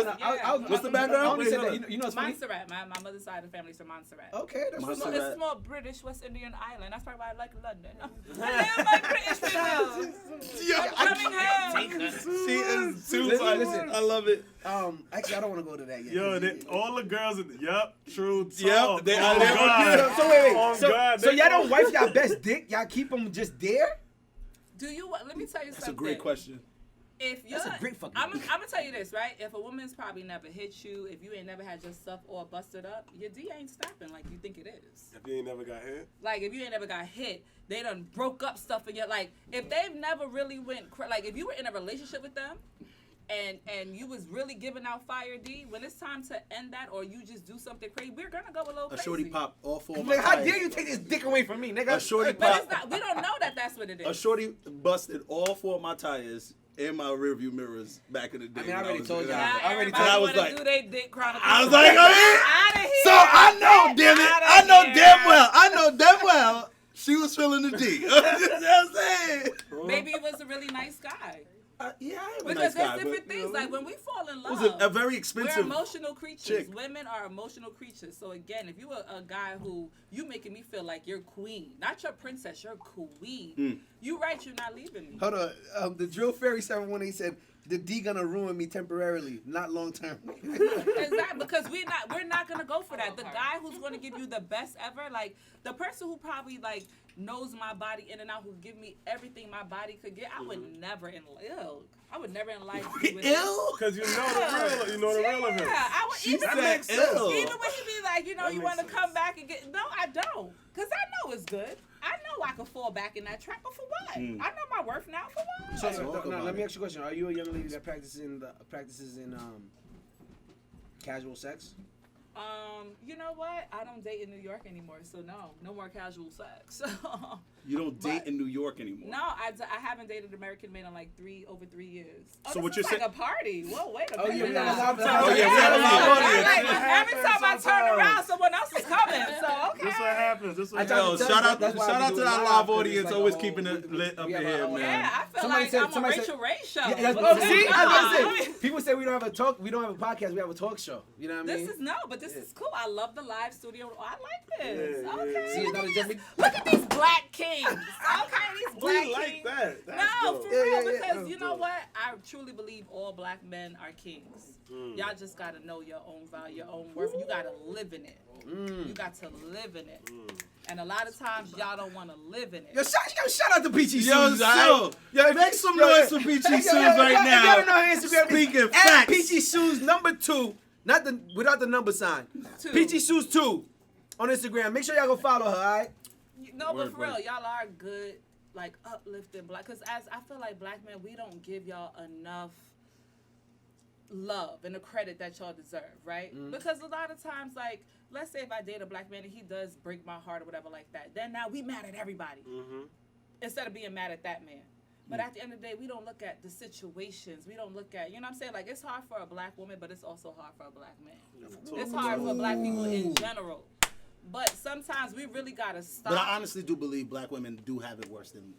What's the background? You know, it's funny. Montserrat. My mother's side of the family's from Montserrat. Okay, that's what's up. It's a small British West Indian island. That's probably why I like London. I live like British people. Birmingham. She is too Listen, funny. listen. I love it. Actually, I don't want to go to that yet. Yo, all the girls, true talk. Yep, they are. God. So wait. Oh, God, So they- y'all don't wipe y'all best dick? Y'all keep them just there? Do you? Let me tell you That's something. a great question. If you're, That's a great fucking I'm gonna tell you this, right? If a woman's probably never hit you, if you ain't never had your stuff all busted up, your D ain't stopping like you think it is. If you ain't never got hit. Like if you ain't never got hit, they done broke up stuff in your like. If they've never really like if you were in a relationship with them, and you was really giving out fire D, when it's time to end that or you just do something crazy, we're gonna go a little A crazy. shorty pop all 4 of my Like, how tires. dare you take this dick away from me, nigga? A shorty But pop. it's not. We don't know that that's what it is. A shorty busted all 4 of my tires in my rearview mirrors back in the day. I mean, I when already was- told y'all. Now I already everybody told- I was wanna like- do they dick chronicle. I was like, oh, Outta here. So I know, damn it. Outta I know here. damn well. She was feeling the D. You know what I'm saying? Maybe it was a really nice guy. Yeah, I am a Because nice there's guy, different but, things. Like when we fall in it love, was a very we're expensive emotional creatures. chick. Women are emotional creatures. So again, if you are a guy who you making me feel like you're queen, not your princess, you're queen. You right, you're not leaving me. Hold on. The Drill Fairy 718 said, the D gonna ruin me temporarily, not long term. Exactly, because we're not gonna go for that. The guy who's gonna give you the best ever, like the person who probably like knows my body in and out, who give me everything my body could get, I would never in life be with him. Ill? Because you know the real of him. Yeah, I would She even said when ill. even when he be like, That you makes want to sense. come back and get. No, I don't, cause I know it's good. I know I can fall back in that trap, but for what? I know my worth now. For what? So, let me ask you a question. Are you a young lady that practices in casual sex? You know what? I don't date in New York anymore, so no more casual sex. You don't date in New York anymore. No, I haven't dated an American man in like over 3 years. Oh, So this what is you're like saying- a party. Whoa, wait a Oh, minute. yeah, we have a live now. Oh, yeah, we have a live audience. Like, every time I turn around, someone else is coming. So okay. This what happens. This I what thought- Yo, happens. shout out That's why we to do it that live, live 'cause audience, it's like always a keeping whole- it lit up we in have here, a- man. Yeah, I feel Somebody like said- I'm a somebody said- Rachel Ray show. Yeah, that's, What's see, going I on? was saying, people say we don't have a podcast, we have a talk show. You know what I mean? This is cool. I love the live studio. I like this. Yeah, Okay. yeah. See, it's not a just Look at these black kings. Okay, these black We like kings. that. That's No, dope. for real, yeah, because that's you know dope. what? I truly believe all black men are kings. Y'all just gotta know your own value, your own worth. You gotta live in it. You got to live in it. And a lot of times y'all don't want to live in it. Yo, shout out to Peachy Yo, Shoes. yo, make some noise for Peachy Shoes right If now. y'all don't know her Instagram, Speaking at facts. Peachy Shoes #2, without the number sign. 2. Peachy Shoes 2 on Instagram. Make sure y'all go follow her, all right? No, Word, but for real, word. y'all are good, like uplifting black. Because as I feel like black men, we don't give y'all enough love and the credit that y'all deserve, right? Because a lot of times, like, let's say if I date a black man and he does break my heart or whatever like that, then now we mad at everybody instead of being mad at that man. But at the end of the day, we don't look at the situations. We don't look at, you know what I'm saying? Like, it's hard for a black woman, but it's also hard for a black man. It's hard for black people in general. But sometimes we really got to stop. But I honestly do believe black women do have it worse than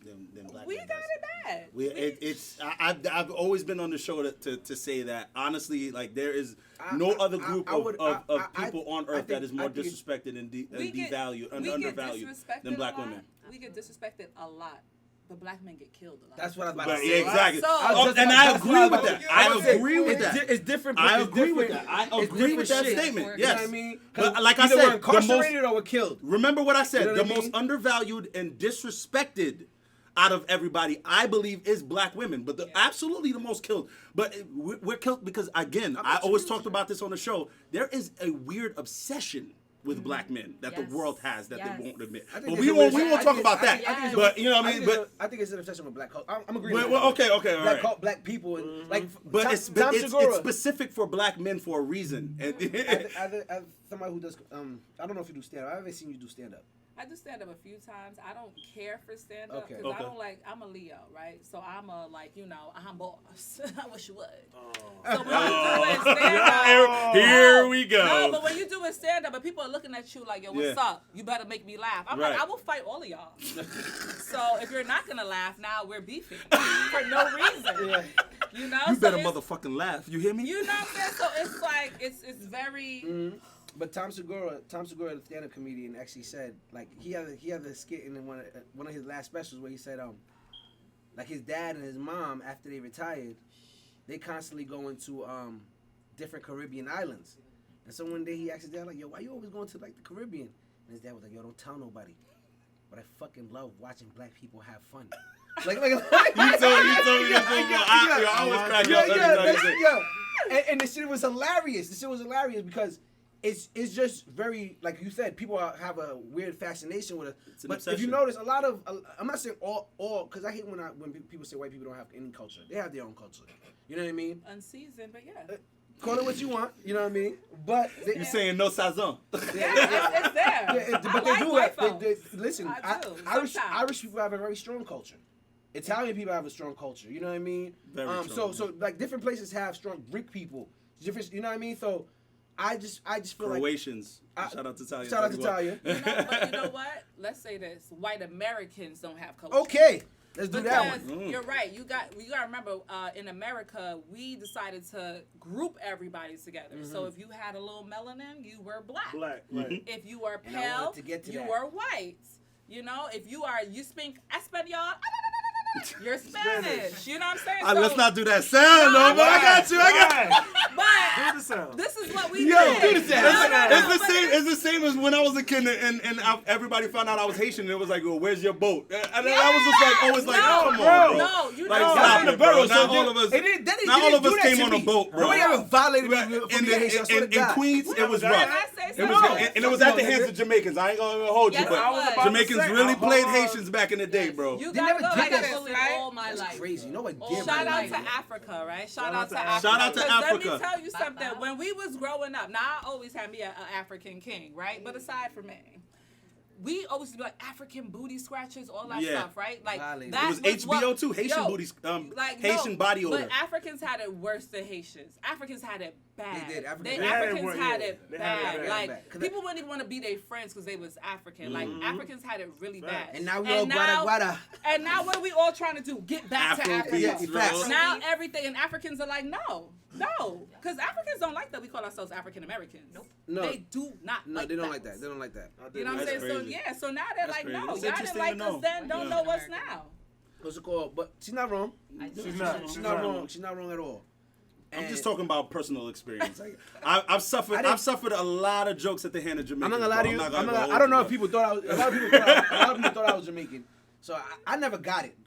black We men. got it bad. I've always been on the show to say that honestly, like there is no other group of people on earth that is more disrespected and devalued and undervalued than black women. We get disrespected a lot, but black men get killed a lot. That's what I was about But to say. exactly. So- And I agree with that. I agree with that. It's different. I it's agree with different- that. I it's agree with that different shit. statement. You You know Yes. what I mean? But like I Either said, we're incarcerated or we're killed. Remember what I said. You know what The I most mean? undervalued and disrespected out of everybody, I believe, is black women. But absolutely the most killed. But we're killed because, again, I always talked about this on the show. There is a weird obsession with black men that the world has that they won't admit. I But think we it's a- won't talk about that. I think it's a- But you know what I mean. But I think it's an obsession with black culture. I'm agreeing. Well, with well, that. okay, all Black right. black people and like. But Tom it's Segura, specific for black men for a reason. And as somebody who does I don't know if you do stand up. I haven't seen you do stand up. I do stand up a few times. I don't care for stand up because Okay. I don't like. I'm a Leo, right? So I'm a I'm boss. I wish you would. Oh. So when you doing stand up, Here we go. No, but when you doing stand up, and people are looking at you like, yo, what's up? You better make me laugh. I'm like, Right. I will fight all of y'all. So if you're not gonna laugh, now we're beefing for no reason. Yeah. You know, You so better it's- motherfucking laugh. You hear me? You know what I'm saying? So it's like it's very. Mm-hmm. But Tom Segura, the stand-up comedian, actually said like he had a skit in one of his last specials where he said like his dad and his mom after they retired, they constantly go into different Caribbean islands, and so one day he asked his dad like, yo, why you always going to like the Caribbean? And his dad was like, yo, don't tell nobody, but I fucking love watching black people have fun. like You told me this before. I always crack up every time you say. And the shit was hilarious. Because it's just very, like you said, people have a weird fascination with it. It's an But obsession. if you notice, a lot of I'm not saying all, because I hate when people say white people don't have any culture. They have their own culture. You know what I mean? Unseasoned, but yeah. Call it what you want. You know what I mean? But You saying no sazon? It's there. but I they like do white have. folks. Listen, I do, Irish sometimes. people have a very strong culture. Italian people have a strong culture. You know what I mean? Very so strong. like different places have strong Greek people. Different. You know what I mean? So I just feel like. Croatians. Shout out to Talia. Shout out to Talia. But you know what? Let's say this: white Americans don't have culture. Okay, let's do Because that one. you're right. You got to remember, in America, we decided to group everybody together. So if you had a little melanin, you were black. Black, right. If you were And I pale, wanted to get to you that. were white. You know, if you speak Espanol, you're Spanish. You know what I'm saying? Let's not do that sound, no, but I got you. But Do the sound. this is what we Yo, did. do the sound. It's the same as when I was a kid and everybody found out I was Haitian and it was like, well, where's your boat? And I was just like, always like, No, come on, bro. bro. No, you Like, know. stop I'm in it, the bro. borough, Not so all of us. they didn't Not all of do us that came to on me. a boat, bro. Nobody ever violated me from the Haitian. I swear to In God. Queens, it was Can rough. I say It was, something? and it was at the hands of Jamaicans. I ain't gonna hold you, Yes, but I was about to Jamaicans say, really hold played on. Haitians back in the day, bro. You They gotta never go did like that. this, Fully right? all my That's life. crazy. No one Oh, gives Shout a out damn. to Africa, right? Shout Shout out out to to Africa. Shout out to 'Cause Africa. Let me tell you something. When we was growing up, now I always had me an African king, right? But aside from me, we always be like African booty scratchers, all that Yeah. stuff, right? Like Violated. that It was HBO what- too. Haitian Yo, booties, like, Haitian no, body odor. But Africans had it worse than Haitians. Africans had it bad. They did. Africans had it They had bad. it Like bad. people wouldn't even want to be their friends because they was African. Like Africans had it really bad. And now we all guada. And now what are we all trying to do? Get back to Afro Africa. beats, bro. Now everything, and Africans are like, no, because Africans don't like that we call ourselves African Americans. Nope. No. They do not. No, like they don't that. like that. They don't like that. You know what I'm That's saying? So crazy. yeah, so now they're That's like, crazy. no, It's y'all didn't interesting like to us know. then, don't Yeah. know us now. What's it called? But she's not wrong. She's not. She's not wrong. She's not wrong at all. I'm And just talking about personal experience. Like, I've suffered a lot of jokes at the hand of Jamaicans. I'm not gonna lie to you. bro. I don't know if people thought I was. A lot of people thought I was Jamaican. So I never got it.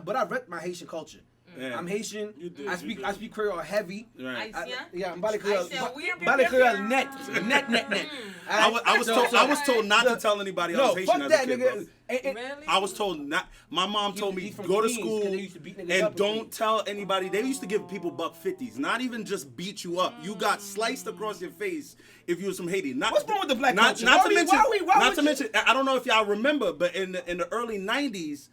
But I rep my Haitian culture. Yeah. I'm Haitian. You do, I you speak do. Creole heavy. Right. Yeah, I'm Bali Creole. Haitian, we- Bali Creole net. I was told not to tell anybody I No, was Haitian fuck as that a kid, nigga. bro. Really? I was told not. My mom told me He's from go to Queens, school 'cause they used to beat niggas and up in don't Queens. tell anybody. They used to give people $150s, not even just beat you up. You got sliced across your face if you was from Haiti. Not, What's wrong with the black not, culture? Not Why to we- mention, why we- why not would to you- mention. I don't know if y'all remember, but in the early '90s,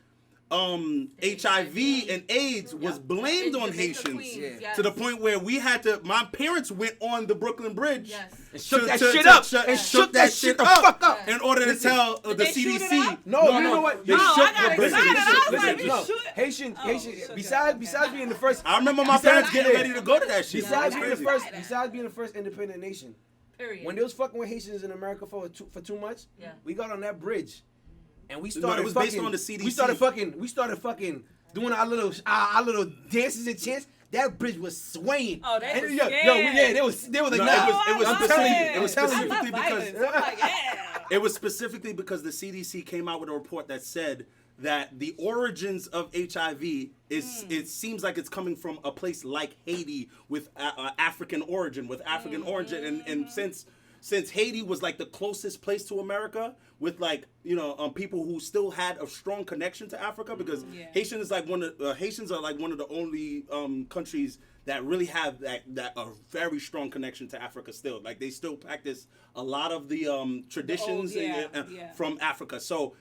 HIV and AIDS was blamed In on Jamaica, Haitians. Queens, Yeah. yes. To the point where we had to. My parents went on the Brooklyn Bridge. Yes. And shook that shit up. And shook that shit the fuck up. in order to Listen, tell the they shoot it CDC. up? No, you know what? They No, shook I got the bridge. excited. I was Listen, like, you no. shoot. Haitian. shook it. Besides being the first. I remember my parents getting ready to go to that shit. Besides It being was the crazy. first, besides being the first independent nation, Period. when they was fucking with Haitians in America for too much, Yeah. we got on that bridge, and we No, started. it was based fucking, on the CDC. We started fucking doing our little dances and chants. That bridge was swaying. Oh, they and was they was like, No, nah. it was I love specific- it was I love specifically violence. because- I'm like, yeah. It was specifically because the CDC came out with a report that said that the origins of HIV it seems like it's coming from a place like Haiti with African origin, and since Haiti was like the closest place to America with like, you know, people who still had a strong connection to Africa, because Haitians are like one of the only countries that really have that a very strong connection to Africa still. Like they still practice a lot of the traditions from Africa. So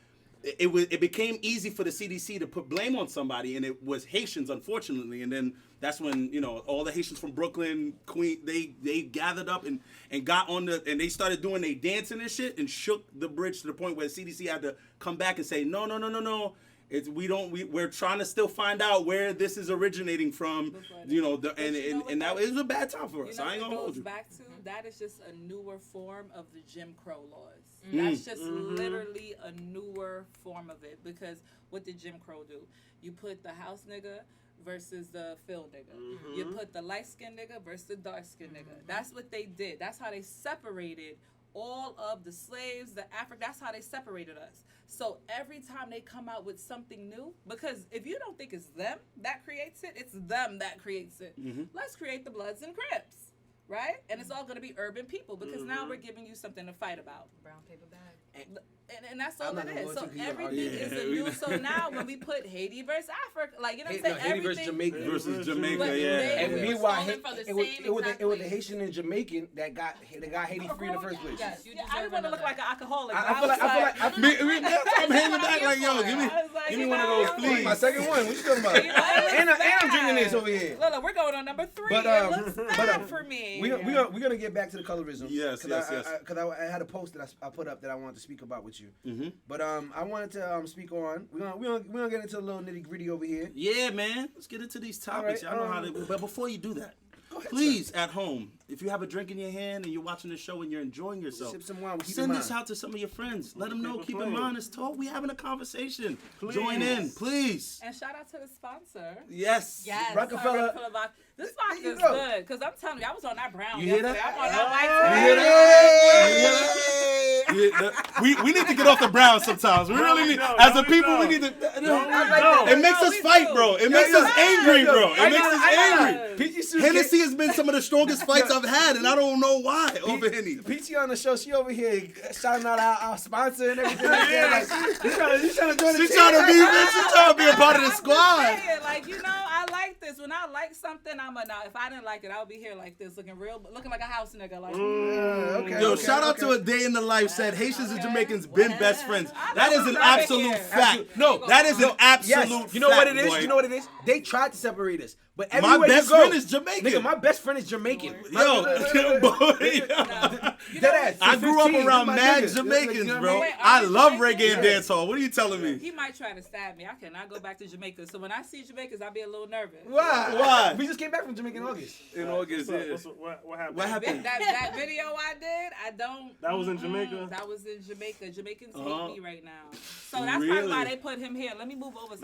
it became easy for the CDC to put blame on somebody, and it was Haitians, unfortunately. And then that's when, you know, all the Haitians from Brooklyn, Queen, they gathered up and got on and they started doing their dancing and shit and shook the bridge to the point where the CDC had to come back and say, no. We're trying to still find out where this is originating from, you know, and that was a bad time for us. I ain't gonna hold you. Back to that is just a newer form of the Jim Crow laws. That's just literally a newer form of it, because what did Jim Crow do? You put the house nigga versus the field nigga. You put the light skinned nigga versus the dark skinned nigga. That's what they did. That's how they separated all of the slaves, the Africa. That's how they separated us. So every time they come out with something new, because if you don't think it's them that creates it, it's them that creates it. Let's create the Bloods and Crips, right? And it's all going to be urban people, because now we're giving you something to fight about. Brown paper bag. And that's all it is. So everything is a new. So now when we put Haiti versus Africa, like, you know what I'm saying? Haiti versus Jamaica. Versus Jamaica, But And meanwhile, it was the Haitian and Jamaican that got Haiti free in the first place. Yes, you I didn't want to look like an alcoholic. I feel like I'm hanging back like, yo, give me one of those, please. my second one. What you talking about? And I'm drinking this over here. Look, we're going on number 3. But, It looks bad for me. We're gonna get back to the colorism. Yes. Because I had a post that I put up that I wanted to speak about with you. But I wanted to speak on. We're gonna get into a little nitty gritty over here. Yeah, man. Let's get into these topics. All I right, know how to. But before you do that, please, at home, if you have a drink in your hand and you're watching the show and you're enjoying yourself, Sip some wine. send this out to some of your friends. Let them know. Keep in mind, it's talk. We having a conversation. Join in, please. And shout out to the sponsor. Yes. Rockefeller. This vodka is go. good, because I'm telling you, I was on that brown. You hear yesterday. that? I'm on that white today. You hear that? We need to get off the brown sometimes. We really need, as a people, we need to. It makes us fight, bro. It makes us angry, bro. It makes us angry. Hennessy has been some of the strongest fights I've had, and I don't know why over Henny. Peachy on the show, she over here shouting out our sponsor and everything like that. Like, she's trying to join the team. She's trying to be a part of the squad. Like, you know, I like this. When I like something, now if I didn't like it, I would be here like this, looking like a house nigga. Like, Yo, shout out to A Day in the Life said Haitians and Jamaicans been best friends. That is an absolute fact. No, that is an absolute fact. You know what it is? Boy. You know what it is? They tried to separate us. But My everywhere best you go, friend is Jamaican. Nigga, my best friend is Jamaican. I grew up around mad Jamaicans, bro. I love reggae and dancehall. What are you telling me? He might try to stab me. I cannot go back to Jamaica. So when I see Jamaicans, I'll be a little nervous. Why? We just came back from Jamaica in August. In August, yeah. What happened? What happened? That video I did, I don't. That was in Jamaica? That was in Jamaica. Jamaicans hate me right now. So that's probably why they put him here. Let me move over.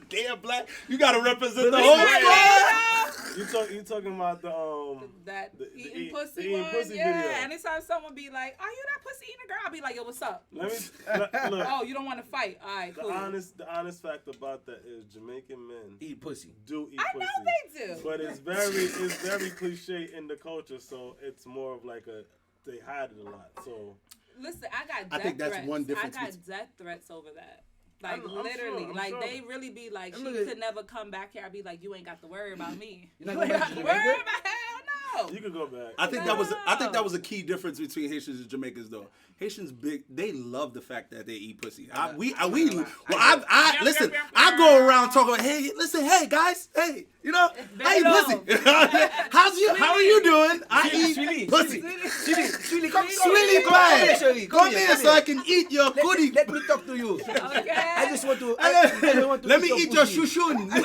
Damn, black. You gotta represent the whole squad. You talking about the eating pussy eating one? pussy Yeah. video. Anytime someone be like, "Are you that pussy eating girl?" I'll be like, "Yo, what's up?" Let me look. Oh, you don't want to fight? All right, cool. The honest fact about that is Jamaican men Eat pussy. do eat I pussy. know they do. But it's very cliche in the culture, so it's more of like they hide it a lot. So listen, I got. I think that's threats. one difference I got death threats over that. Like, I'm literally, sure, like, sure. they really be like, she could never come back here. I'd be like, you ain't got to worry about me. You're You not ain't going got back to to worry Jamaica? about hell no. you could go back. I think that was a key difference between Haitians and Jamaicans, though. Haitians they love the fact that they eat pussy. Listen, I go around talking, hey, listen, hey guys, hey, you know, I eat pussy. How are you doing? I eat pussy. Sweetie, come Sweetie, come here so I can eat your goodie. Let me talk to you. Okay. I just want to. Let me eat your pussy. shushun. I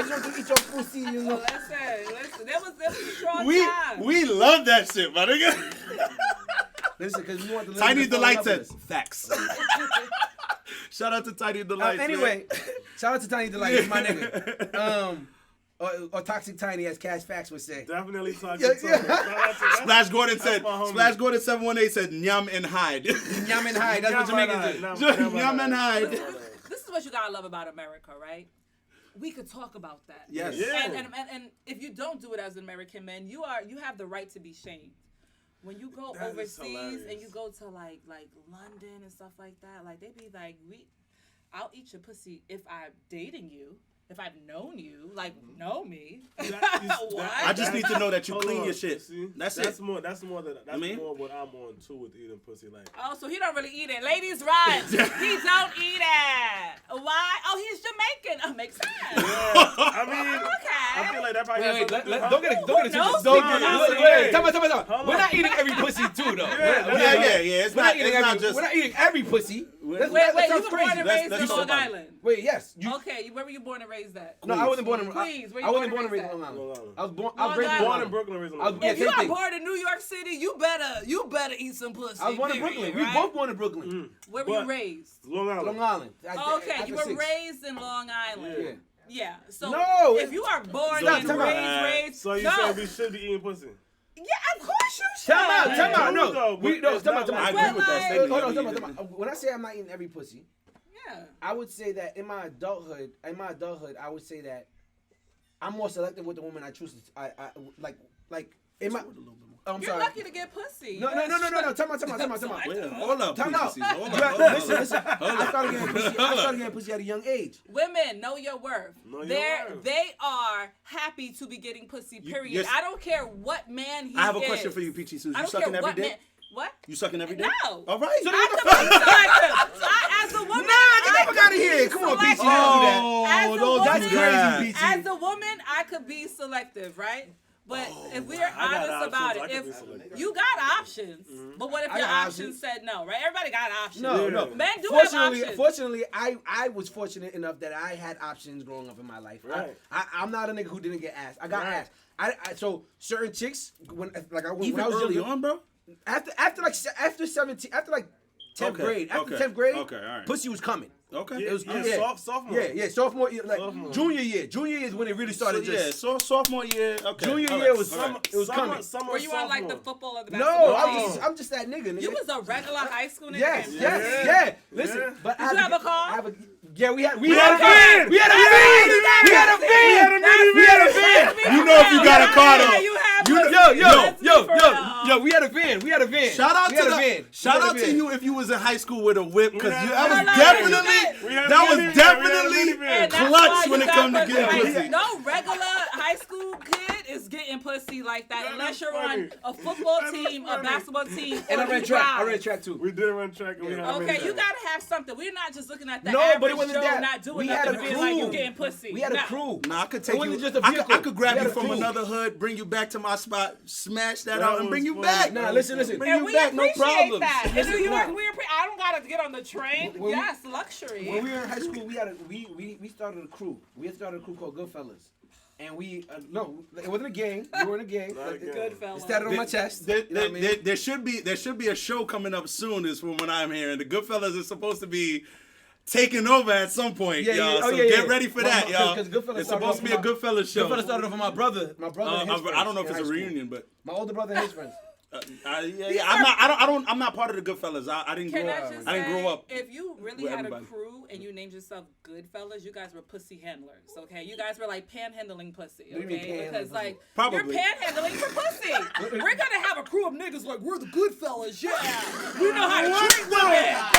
just want to eat your pussy, you know. Listen, there was a strong time. We love that shit, my nigga. Listen, because we want to live Tiny in the Delight love said, with us. facts. Shout out to Tiny Delight. Anyway, shout out to Tiny Delight. It's my nigga. Or Toxic Tiny, as Cash Facts would say. Definitely talking. Splash Gordon said, my homie. Splash Gordon 718 said, nyam and hide. Nyam and hide. That's what Jamaicans do. Nyam and hide. This is what you gotta love about America, right? we could talk about that. Yes. Yeah. And if you don't do it as an American man, you have the right to be shamed. When you go That is overseas hilarious. and you go to like London and stuff like that, like they be like, I'll eat your pussy if I'm dating you. If I've known you, like know me. What? I just need to know that you Hold clean on, your shit. See? That's That's it. more. That's more what I'm on too with eating pussy. Like, Oh, so he don't really eat it. Ladies, run. He don't eat it. Why? Oh, he's Jamaican. Oh, makes sense. I mean, Okay. I feel like that probably has Wait, something to do. don't get it knows twisted. people? Time out. Hold We're on. not eating every pussy too, though. Yeah. It's We're not not eating just. every. We're not eating every pussy. Wait, That you sounds were born crazy. and Let's- raised let's in talk Long about it. Island. Wait, yes. Okay, where were you born and raised at? No, I wasn't born in. Queens. Where you I wasn't born born and and raised in raised Long Long Island. Island. I was born. Long I was raised Island. Born in Brooklyn, raised in I was- Long yeah, If you same are thing. born in New York City, you better eat some pussy. I was born in period, Brooklyn. right? We both born in Brooklyn. Where were you raised? Long Island. Long Island. Okay, After you were 6. raised in Long Island. Yeah. Yeah. So No, if you are born Stop, and time out. raised, So you no. saying we should be eating pussy? Yeah, of course you should. Time out. Yeah. No, Though, we but no. it's Time not out. I like- agree with that Like- statement. Hold on. Yeah, Time out. When I say I'm not eating every pussy, Yeah. I would say that in my adulthood, I would say that I'm more selective with the woman I choose. I like in my. Oh, I'm You're sorry. lucky to get pussy. No. Time out. Wait, hold up, Time out. Peaches. Hold You up. have- Listen. I started getting pussy at a young age. Women, know your worth. Know your worth. They are happy to be getting pussy, period. yes. I don't care what man he is. I have a question for you, Peachy. I You don't sucking care every what day? man. What? You sucking every day? No. All right. So I could be selective. As a woman, Nah, get the fuck I out of could here. be Come on, Peachy. selective. Don't do that. Oh, As a don't woman, do that. Peachy. As a woman, I could be selective, right? But if we're honest options, about I it, could be if selective. you got options, but what if I your got options options. said no, right? Everybody got options. No. Men do have options. Fortunately, I was fortunate enough that I had options growing up in my life. Right. I'm not a nigga who didn't get asked. I got Right. asked. So certain chicks when Even I was early younger, on, bro? after 17, after 10th Okay, grade, after okay, 10th grade, okay, all right. pussy was coming. Okay. It was sophomore. sophomore year, like Sophomore. junior year. Junior year is when it really started. So sophomore year. Okay. Junior all year right, was all right. it was coming. Summer, Were you on like the sophomore. football or the No, basketball? I'm just that nigga. You was a regular high school nigga. Yes, named yes, Pussy? yeah. Listen, Yeah. but Did you have a car? Yeah, we had had a van. We had a van. We had a van. You know if you got a car though. You have Yo, we had a van. We had a van. Shout out We to had a the, van. shout We had out a to van. you if you was in high school with a whip, because We had that a was van. definitely We had a that van. was definitely We had a van. clutch when it comes to getting pussy. No regular high school kid is getting pussy like that That unless is you're funny. on a football That is team, a funny. basketball team, And or I ran you track. drive. I ran track too. We did run track and we had a Okay, mini you van. gotta have something. We're not just looking at the No, average but it wasn't Joe that. not doing We had nothing a and being like you crew. getting pussy. We had a No. crew. Nah, I could It take wasn't you. just a I vehicle. could grab We had you a from crew. another hood, bring you back to my spot, smash that That out, and was bring you fun. back. Nah, listen. Bring And you we back, no appreciate problems. that. In Listen, New York, nah. I don't gotta get on the train. When we- Yes, luxury. When we were in high school, we started a crew. We had started a crew called Goodfellas, and we no, it wasn't a gang. We were in a gang. Not a gang. Good It fella. started on my chest. There, You know what I mean? there should be a show coming up soon. Is from what I'm hearing. The Goodfellas is supposed to be taking over at some point, Yeah, y'all. yeah. Oh, So yeah, get yeah. ready for Well, that, y'all. 'cause Goodfellas It's started supposed to be a off Goodfellas show. Goodfellas started off with my brother. My brother and his friends. I don't know if in it's a high school. reunion, but My older brother and his friends. I'm not part of the Goodfellas. I didn't Can grow I up. just I didn't say, grow up. if you really with had everybody. a crew and you named yourself Goodfellas, you guys were pussy handlers, okay? You guys were like panhandling pussy, What do you mean okay? panhandling Because pussy? like Probably. you're panhandling for pussy. We're gonna have a crew of niggas like we're the Goodfellas, yeah. We know how to treat women. Yeah.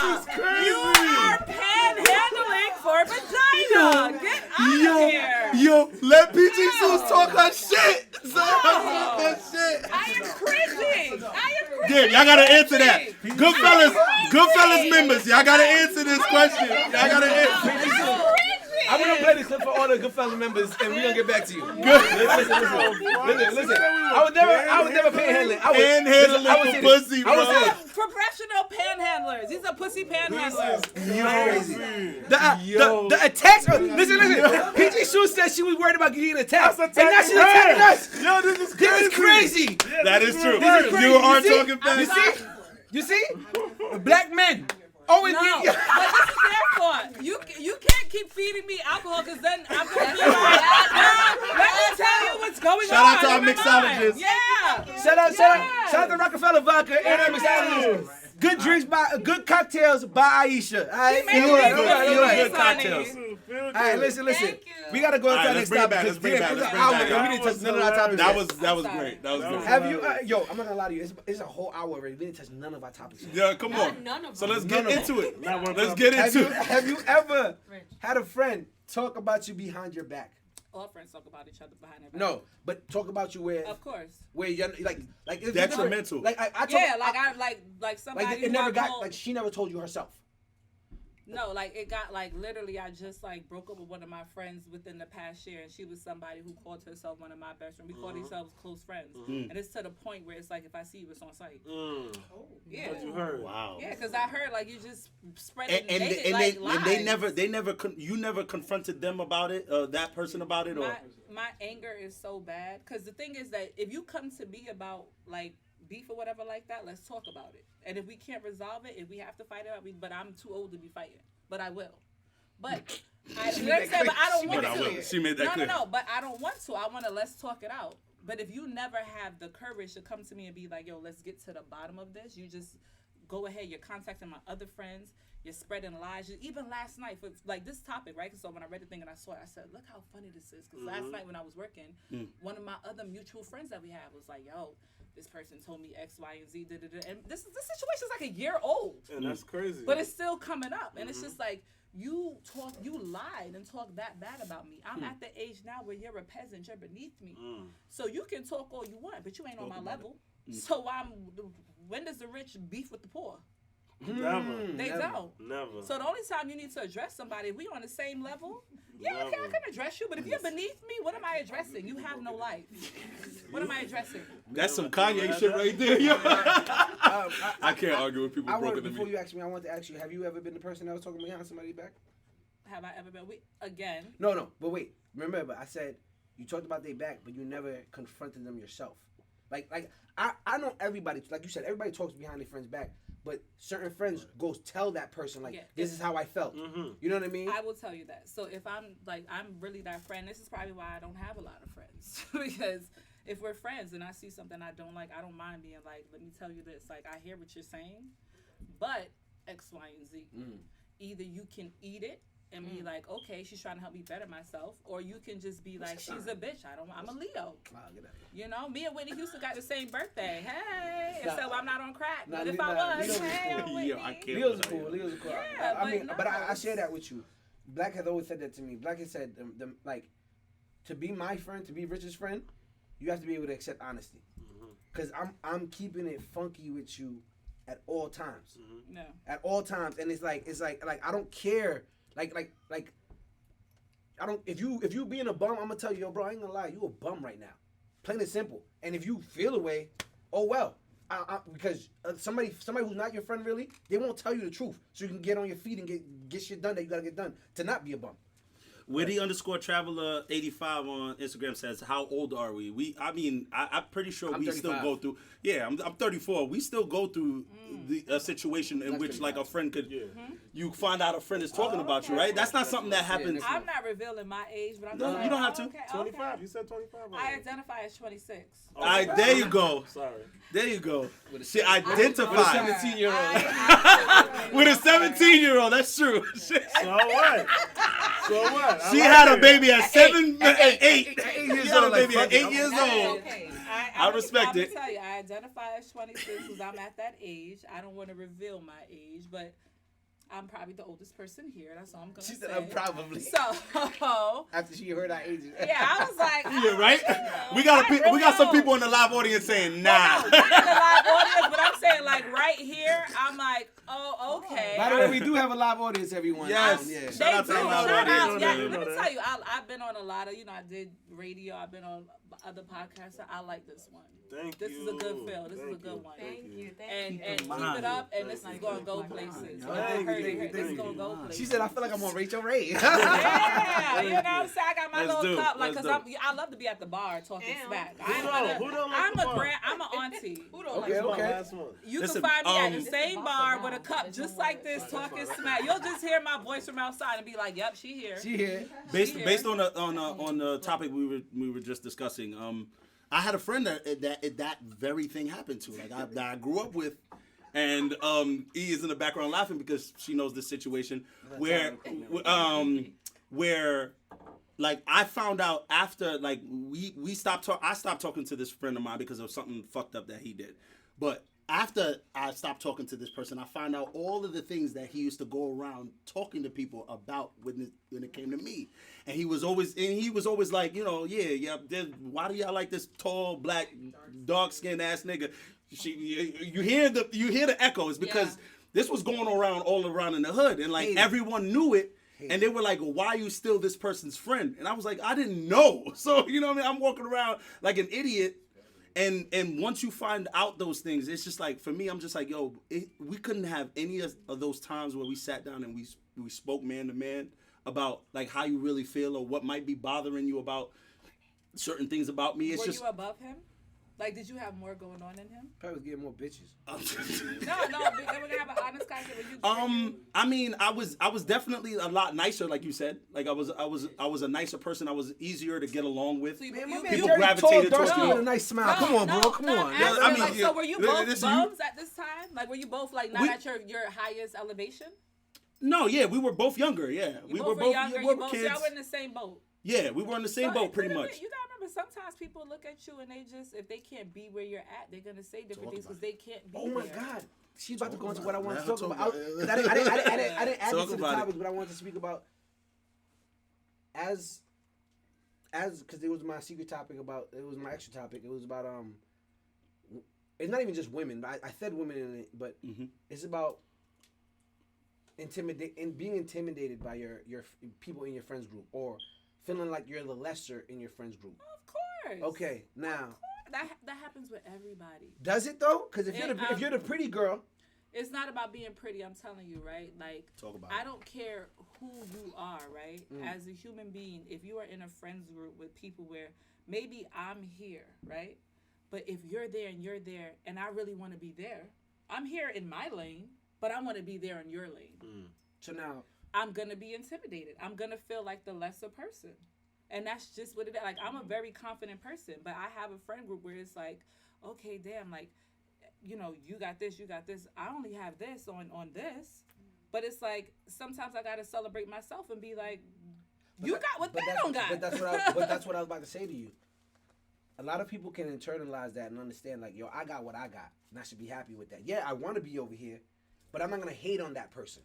This is crazy. You are panhandling for vagina. Get out of here. Yo, let PG Suits talk her shit. Oh. Her shit. I am cringing. Yeah, y'all gotta answer that. Goodfellas members, y'all gotta answer this question. Y'all gotta answer. I'm gonna play this clip for all the Goodfellas members, and we're gonna get back to you. Good. Listen. I would never panhandling. Panhandling for pussy, bro. Professional panhandlers. These are pussy panhandlers. The attacks. Listen. PG Sue said she was worried about getting attacked, and now she's attacking us. Yo, this is crazy. That is true. This is crazy. You are see? talking facts. You see? Black men. Always No, but this is their fault. You can't keep feeding me alcohol because then I'm gonna be like, let me tell you what's going on. Shout out to our in my mixologists. mind. Yeah. Shout out to Rockefeller Vodka and our mixologists. Good drinks by good cocktails by Aisha. All right, made all right, it all right, all right. Good cocktails. All right, listen. Thank you. We gotta go All into right, our let's next bring it topic back, because let's bring it back, it's let's an bring it hour back. and we didn't touch none of our topics. That was I'm great. That was sorry. great. Have you? Yo, I'm not gonna lie to you. It's a whole hour already. We didn't touch none of our topics. Yeah, come on. None of So them. let's get None of into it. Not one Let's topic. get into it. Have you ever Rich. had a friend talk about you behind your back? All friends talk about each other behind their back. No, but talk about you where Of course. you're like if Detrimental. Like I talk, Yeah, like somebody like it who never I got told- like she never told you herself. No, like it got like literally I just like broke up with one of my friends within the past year, and she was somebody who called herself one of my best friends. We called ourselves close friends, and it's to the point where it's like if I see you, it's on sight. Yeah, What you heard? Wow. yeah, because I heard like you just spread And, and, naked, and, like, they, and they lies. never you never confronted them about it, that person about it, or My anger is so bad because the thing is that if you come to me about like beef or whatever like that, let's talk about it. And if we can't resolve it, if we have to fight it out, but I'm too old to be fighting. But I will. But I, you know what I'm saying? But I don't want But I to. will. She made that clear. No. But I don't want to. I want to let's talk it out. But if you never have the courage to come to me and be like, yo, let's get to the bottom of this, you just go ahead. You're contacting my other friends. You're spreading lies. Even last night, for like this topic, right? So when I read the thing and I saw it, I said, look how funny this is. Because last night when I was working, one of my other mutual friends that we have was like, yo, this person told me X, Y, and Z, and this situation is like a year old. And that's crazy. But it's still coming up. And it's just like, you lied and talked that bad about me. I'm at the age now where you're a peasant, you're beneath me. So you can talk all you want, but you ain't on my level. So when does the rich beef with the poor? Never. They don't. Never. So the only time you need to address somebody, if we on the same level, yeah, okay, I can address you. But if you're beneath me, what am I addressing? You have no life. What am I addressing? that's some Kanye shit right there. Yo. I can't argue with people broken than Before me. you ask me, I want to ask you: have you ever been the person that was talking behind somebody's back? Have I ever been? Again. No. But wait, remember, I said you talked about their back, but you never confronted them yourself. Like I know everybody. Like you said, everybody talks behind their friend's back. But certain friends go tell that person, like, this is how I felt. You know what I mean? I will tell you that. So if I'm really that friend, this is probably why I don't have a lot of friends. Because if we're friends and I see something I don't like, I don't mind being like, let me tell you this. Like, I hear what you're saying, but X, Y, and Z. Either you can eat it and be like, okay, she's trying to help me better myself, or you can just be like, she's a bitch. I'm a Leo. You know, me and Whitney Houston got the same birthday. Hey, and so I'm not on crack. But if I was, hey, I'm Whitney. Yo, I can't. Leo's are cool. Yeah, I mean, but but no, I share that with you. Black has always said that to me. Black has said, like, to be my friend, to be Rich's friend, you have to be able to accept honesty. Because I'm keeping it funky with you at all times. No. At all times, and it's like I don't care. Like I don't. If you being a bum, I'm gonna tell you, yo, bro, I ain't gonna lie, you a bum right now, plain and simple. And if you feel a way, oh well, because somebody who's not your friend really, they won't tell you the truth, so you can get on your feet and get shit done that you gotta get done to not be a bum. Witty_traveler85 on Instagram says, how old are we? I'm pretty sure I'm we 35. still go through. Yeah, I'm 34. We still go through a situation in which, like, a friend could, you find out a friend is talking about you, right? That's not something that happens. I'm not revealing my age, but I'm No, just like, you don't have to. Okay, 25. Okay. You said 25. I identify as 26. All right, there you go. Sorry. There you go. She identified. With a 17-year-old. With a 17-year-old, that's true. So what? So what? She had a baby at 8 years She old. had a baby At 8 years old. Okay. I respect it. I'm tell you, I identify as 26 because I'm at that age. I don't want to reveal my age, but I'm probably the oldest person here. That's all I'm gonna She say. said, I'm probably. So After she heard our ages. yeah, I was like, Yeah, right? We got some people in the live audience saying, nah. No, not in the live audience, but I'm saying like right here, I'm like, oh, okay. By the way, we do have a live audience, everyone. Yes. Yeah. Shout out to the Shout live out. audience. Yeah, You know let me that. tell you, I've been on a lot of, I did radio, I've been on other podcasts. So I like this one. This is a good feel. This is a good one. Thank you. And in keep mind. it up, and this is gonna go places. Thank you. This is gonna go places. She said, I feel like I'm on Rachel Ray. Yeah, you know what I'm saying? I got my That's little dope. cup, like, That's cause dope. I love to be at the bar talking Damn. smack. Who don't like the bar? I'm an auntie. Who don't Okay, like okay. Last one. You Listen, can find me at the This is same about bar the with a bar. cup There's just no like word. this, talking smack. You'll just hear my voice from outside and be like, "Yep, she here." She here. Based on the topic we were just discussing, I had a friend that very thing happened to, like that I grew up with, And E is in the background laughing because she knows this situation where like I found out after like we stopped I stopped talking to this friend of mine because of something fucked up that he did. But after I stopped talking to this person, I found out all of the things that he used to go around talking to people about when it came to me. And he was always like, you know, why do y'all like this tall, black, dark-skinned ass nigga? You hear the echoes because this was going around all around in the hood, and like everyone knew it. And they were like, well, why are you still this person's friend? And I was like, I didn't know. So, you know what I mean? I'm walking around like an idiot. And once you find out those things, it's just like, for me, I'm just like, yo, we couldn't have any of those times where we sat down and we spoke man to man about like how you really feel or what might be bothering you about certain things about me. It's Were just you above him? Like, did you have more going on in him? Probably was getting more bitches. No, we're gonna have an honest conversation. I mean, I was definitely a lot nicer, like you said. Like I was a nicer person. I was easier to get along with. So People gravitated towards me. with a nice smile. Come on, bro. Come on. I mean, like, so were you both bums at this time? Like, were you both like not at your highest elevation? No, yeah, we were both younger. Yeah, we were both younger. We were kids. Y'all were in the same boat. Yeah, we were in the same boat pretty much. You gotta remember, sometimes people look at you and they just, if they can't be where you're at, they're gonna say different things because they can't be there. Oh my God. She's about to go into what I want to talk about. I didn't add this to the topic, but I wanted to speak about as because it was my secret topic it was my extra topic. It was about it's not even just women. But I said women in it, but it's about being intimidated by your people in your friends group, or feeling like you're the lesser in your friends group. Of course. Okay, now that happens with everybody. Does it though? Because if you're the pretty girl, it's not about being pretty. I'm telling you, right? Like, I don't care who you are, right? As a human being, if you are in a friends group with people where maybe I'm here, right? But if you're there and I really want to be there, I'm here in my lane, but I want to be there in your lane. So now I'm gonna be intimidated. I'm gonna feel like the lesser person, and that's just what it is. Like, I'm a very confident person, but I have a friend group where it's like, okay, damn, like, you know, you got this. I only have this on this, but it's like sometimes I gotta celebrate myself and be like, you got what they don't got. But that's what I was about to say to you. A lot of people can internalize that and understand, like, yo, I got what I got, and I should be happy with that. Yeah, I want to be over here, but I'm not gonna hate on that person.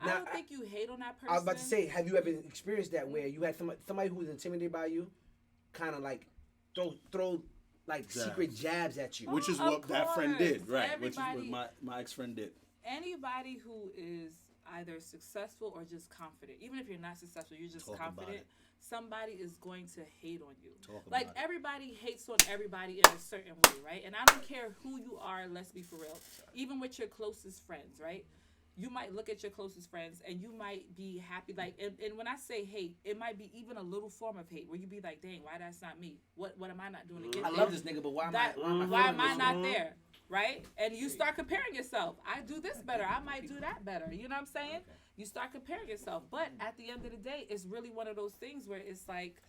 Now, I don't think you hate on that person. I was about to say, have you ever experienced that where you had somebody who was intimidated by you, kind of like throw like secret jabs at you? Which is what that friend did, right? Which is what my ex-friend did. Anybody who is either successful or just confident, even if you're not successful, you're just confident, somebody is going to hate on you. Like, everybody hates on everybody in a certain way, right? And I don't care who you are, let's be for real. Even with your closest friends, right? You might look at your closest friends and you might be happy. Like, and when I say hate, it might be even a little form of hate where you be like, dang, why that's not me? What am I not doing to get there? I love this nigga, but why am I not there? Right? And you start comparing yourself. I do this better. I might do that better. You know what I'm saying? Okay. You start comparing yourself. But at the end of the day, it's really one of those things where it's like,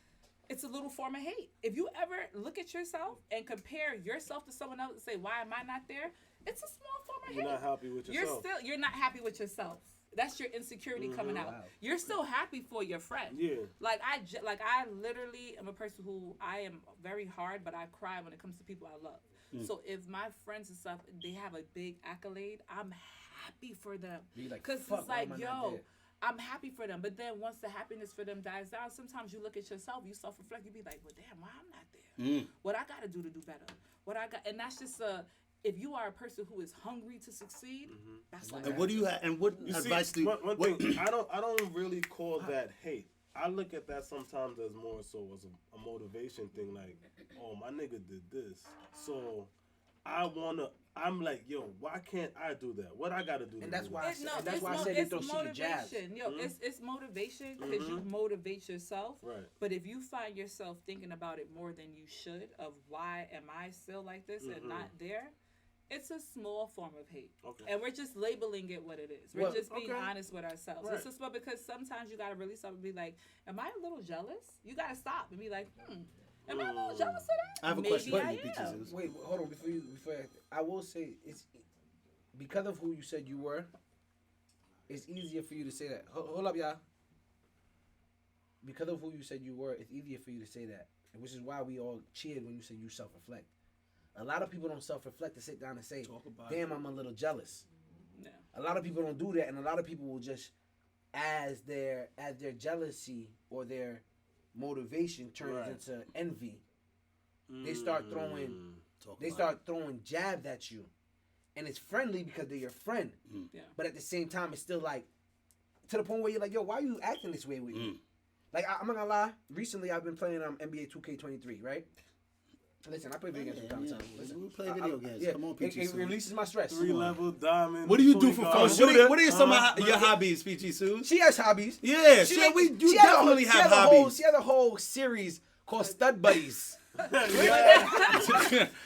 it's a little form of hate. If you ever look at yourself and compare yourself to someone else and say, why am I not there? It's a small form of hate. You're not happy with yourself. You're not happy with yourself. That's your insecurity coming out. Wow. You're still happy for your friend. Yeah. Like I literally am a person who I am very hard, but I cry when it comes to people I love. So if my friends and stuff, they have a big accolade, I'm happy for them. Because it's like, yo, I'm happy for them. But then once the happiness for them dies down, sometimes you look at yourself, you self-reflect, you be like, well, damn, why I'm not there? What I got to do better? And that's just if you are a person who is hungry to succeed, that's like. And what do you have? And what advice do you? One thing, I don't really call that hate. I look at that sometimes as more so as a motivation thing. Like, oh, my nigga did this, so I'm like, yo, why can't I do that? What I gotta do? And that's why I said they throw secret jabs. Yo, it's motivation because you motivate yourself. Right. But if you find yourself thinking about it more than you should, of why am I still like this and not there, it's a small form of hate. Okay. And we're just labeling it what it is. We're just being honest with ourselves. Right. It's just because sometimes you gotta really stop and be like, am I a little jealous? You gotta stop and be like, am I a little jealous of that? I have a question. I am. Wait, hold on. Before I will say, because of who you said you were, it's easier for you to say that. Hold up, y'all. Because of who you said you were, it's easier for you to say that, which is why we all cheered when you said you self-reflect. A lot of people don't self-reflect to sit down and say, damn, I'm a little jealous. No. A lot of people don't do that, and a lot of people will just, as their jealousy or their motivation turns into envy, they start throwing jabs at you. And it's friendly because they're your friend. Yeah. But at the same time, it's still like, to the point where you're like, yo, why are you acting this way with me? Like, I'm not gonna lie. Recently, I've been playing NBA 2K23, right? Listen, I play video games from time to time. Listen, we play video games. Yeah, Come on, it PG. releases my stress. 3-level diamond. What do you do for fun? Shooter. What are some of your hobbies, PG Suze? She has hobbies. Yeah, You definitely have hobbies. She has a whole series called Stud Buddies.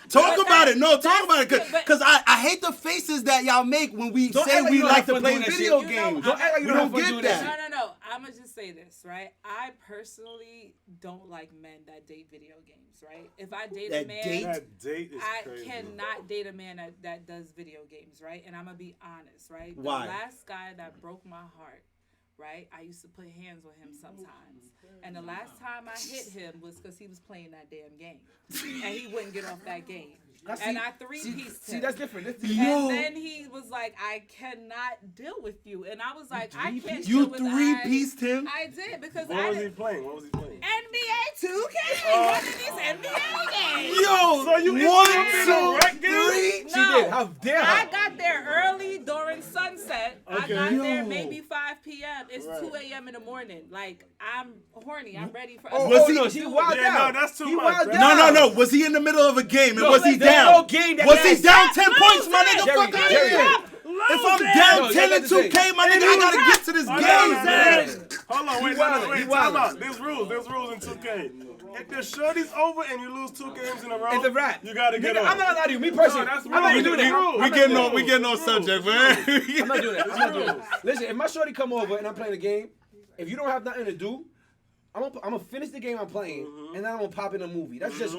Talk about it. No, talk about it. Because I hate the faces that y'all make when we say we like to play video games. Don't act like you don't have fun get doing that. that. No. I'm going to just say this, right? I personally don't like men that date video games, right? If I date a man, That date is I crazy. cannot date a man that does video games, right? And I'm going to be honest, right? Why? The last guy that broke my heart, right? I used to put hands on him sometimes. And the last time I hit him was because he was playing that damn game. And he wouldn't get off that game. And I three-pieced him. See, that's different. And then he was like, I cannot deal with you. And I was like, I can't deal You with three-pieced him? I did because What was he playing? NBA 2K. One of these NBA games. Yo, So you 1, 2, 3. She did. How dare her? I got there early during sunset. I Okay. got there Yo. maybe 5 p.m. It's 2 a.m. in the morning. Like, I'm horny. I'm ready for Oh, Was he- no, she wild Yeah, out. no, that's too He much. wild That's- out. No. Was he in the middle of a game? And was he there's down? no game that Was he has- down 10 Stop points, my losing. nigga? Jerry, Fuck out Jerry. here. If I'm Losing. down No, 10 you and got to 2K, my nigga, I gotta get to this Oh, game, no. man. Hold on, wait, wildin', time out. There's rules in 2K. If the shorty's over and you lose 2 games in a row, It's a wrap. you gotta get Nigga, up. I'm not gonna lie to you. Me personally, that's I'm not even doing that. We getting on subject, man. I'm not doing that. Listen, if my shorty come over and I'm playing a game, if you don't have nothing to do, I'm gonna finish the game I'm playing, and then I'm gonna pop in a movie. That's just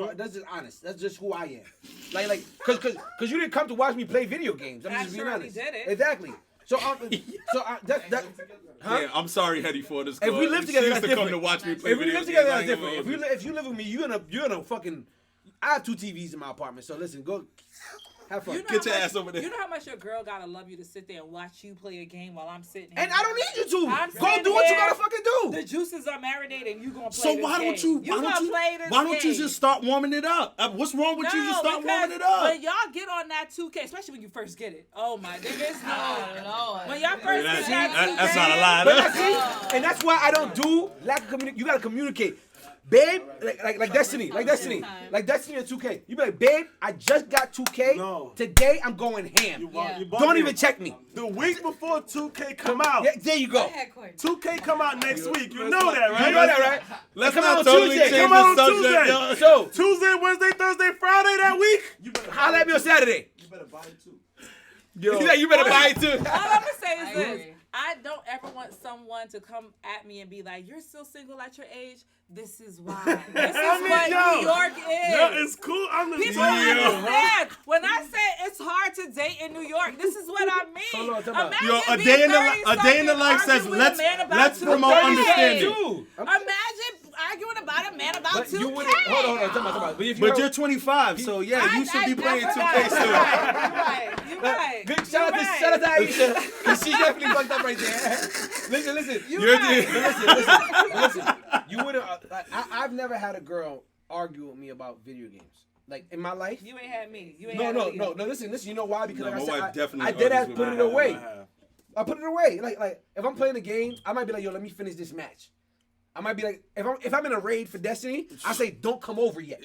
honest. That's just who I am. Cause you didn't come to watch me play video games. I'm I just being surely honest. did it. Exactly. So Yeah, I'm sorry, Hetty, for this. If we live together, she that's used to come different. to watch me play If we video live together, games. that's different. If you live with me, you're in a fucking. I have 2 TVs in my apartment, so listen, go have fun. You know Get how your much- ass over there. You know how much your girl gotta love you to sit there and watch you play a game while I'm sitting here? And I don't need you to. I'm Go sitting do what you here, gotta fucking do. The juices are marinating. You gonna play So this why don't game. you? Play this Why don't you game. just start warming it up? What's wrong with you just start warming it up? When y'all get on that 2K, especially when you first get it. Oh my goodness, no. When y'all first get that 2K, That's not a lie. But that's it. And that's why I don't do lack of communication. You gotta communicate. Babe, like Destiny and 2K. You be like, babe, I just got 2K. No. Today I'm going ham. Don't even check me. The week before 2K come out. Yeah, there you go. 2K come out next week. You know that, right? You know that, right? Let's Come not on totally Tuesday. change Come on the subject. Tuesday. yo. So, Tuesday, Wednesday, Thursday, Friday that week. holla at me on Saturday. You better buy it too. Yo, You better buy it too. all I'm gonna say is I this. agree. I don't ever want someone to come at me and be like, you're still single at your age? This is why. This is what New York is. Yo, it's cool. I'm just People don't understand. When I say it's hard to date in New York, this is what I mean. Hold on, time out. Imagine Yo, a being day in the 30-something, life says arguing with a man about let's 2K. promote understanding. Dude, Imagine arguing about a man about but 2K. you wouldn't. Hold on. Time out. But if But you're 25, so yeah, you should be playing 2K still. You're right. Good shout out to Aisha. 'Cause she definitely fucked up right there. Listen. Listen. You would have. I've never had a girl argue with me about video games. Like in my life. You ain't had me. You ain't No. had me. Listen. You know why? Because No, like my I wife said, definitely I did have argues put with it me. away. I put it away. Like if I'm playing a game, I might be like, yo, let me finish this match. I might be like, if I'm in a raid for Destiny, I say, don't come over yet.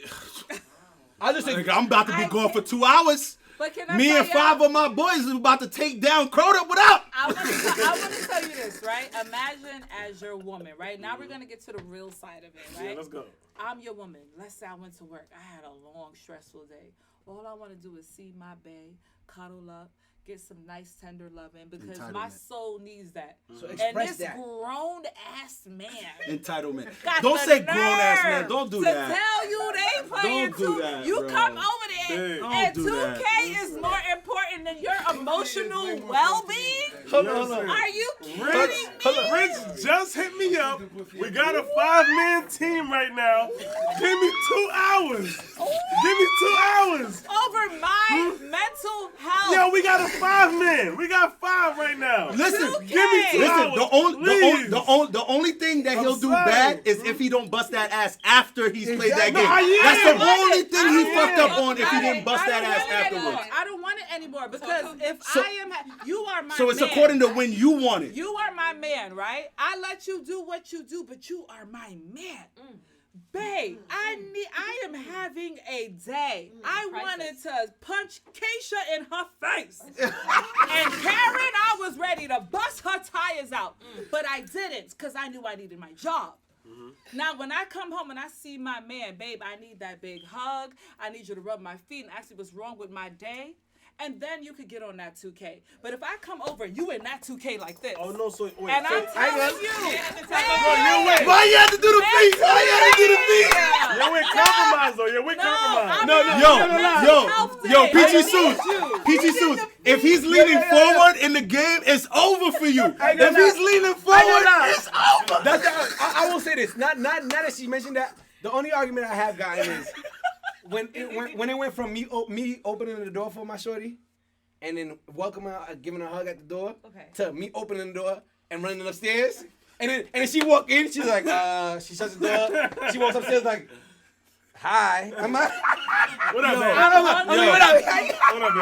I just say, Nigga, I'm about to be gone for 2 hours. But can I Me tell and 5 y'all- of my boys is about to take down Crota. What up? I want to tell you this, right? Imagine as your woman, right? Now we're going to get to the real side of it, right? Yeah, let's go. I'm your woman. Let's say I went to work. I had a long, stressful day. All I want to do is see my bae, cuddle up, get some nice, tender loving because my Entitlement. soul needs that. So And express this that. grown-ass man Entitlement. got Don't the say grown ass man. nerve Don't do to that. tell you they playing Don't do that, You bro. come over there Hey. and Don't do 2K that. is more important and then your emotional well-being? Hold on. Are you kidding me? Rich just hit me up. We got a 5-man team right now. Give me 2 hours. Give me 2 hours. Over my mental health. Yo, we got a 5-man. We got 5 right now. Listen, give me 2 hours. The only thing that he'll do bad is if he don't bust that ass after he's played that game. That's the only thing he fucked up on if he didn't bust that ass afterwards. I don't want it anymore because you are my man. So it's according to when you want it. You are my man, right? I let you do what you do, but you are my man. Babe, I am having a day. I wanted to punch Keisha in her face. And Karen, I was ready to bust her tires out. But I didn't because I knew I needed my job. Now, when I come home and I see my man, babe, I need that big hug. I need you to rub my feet and ask me what's wrong with my day. And then you could get on that 2K. But if I come over, you in that 2K like this. Oh, no, so wait. And I'm telling you. Why you have to do the feet? Why you have to do the feet? Yo, we compromise, though. Yo, we compromise. Yo, Peachy Suits. If he's leaning forward in the game, it's over for you. If he's leaning forward, it's over. I will say this. Not that she mentioned that. The only argument I have gotten is when it went from me opening the door for my shorty, and then welcoming her, giving her a hug at the door, to me opening the door and running upstairs, and then she walked in, she's like, she shuts the door, she walks upstairs like, hi. What up, man?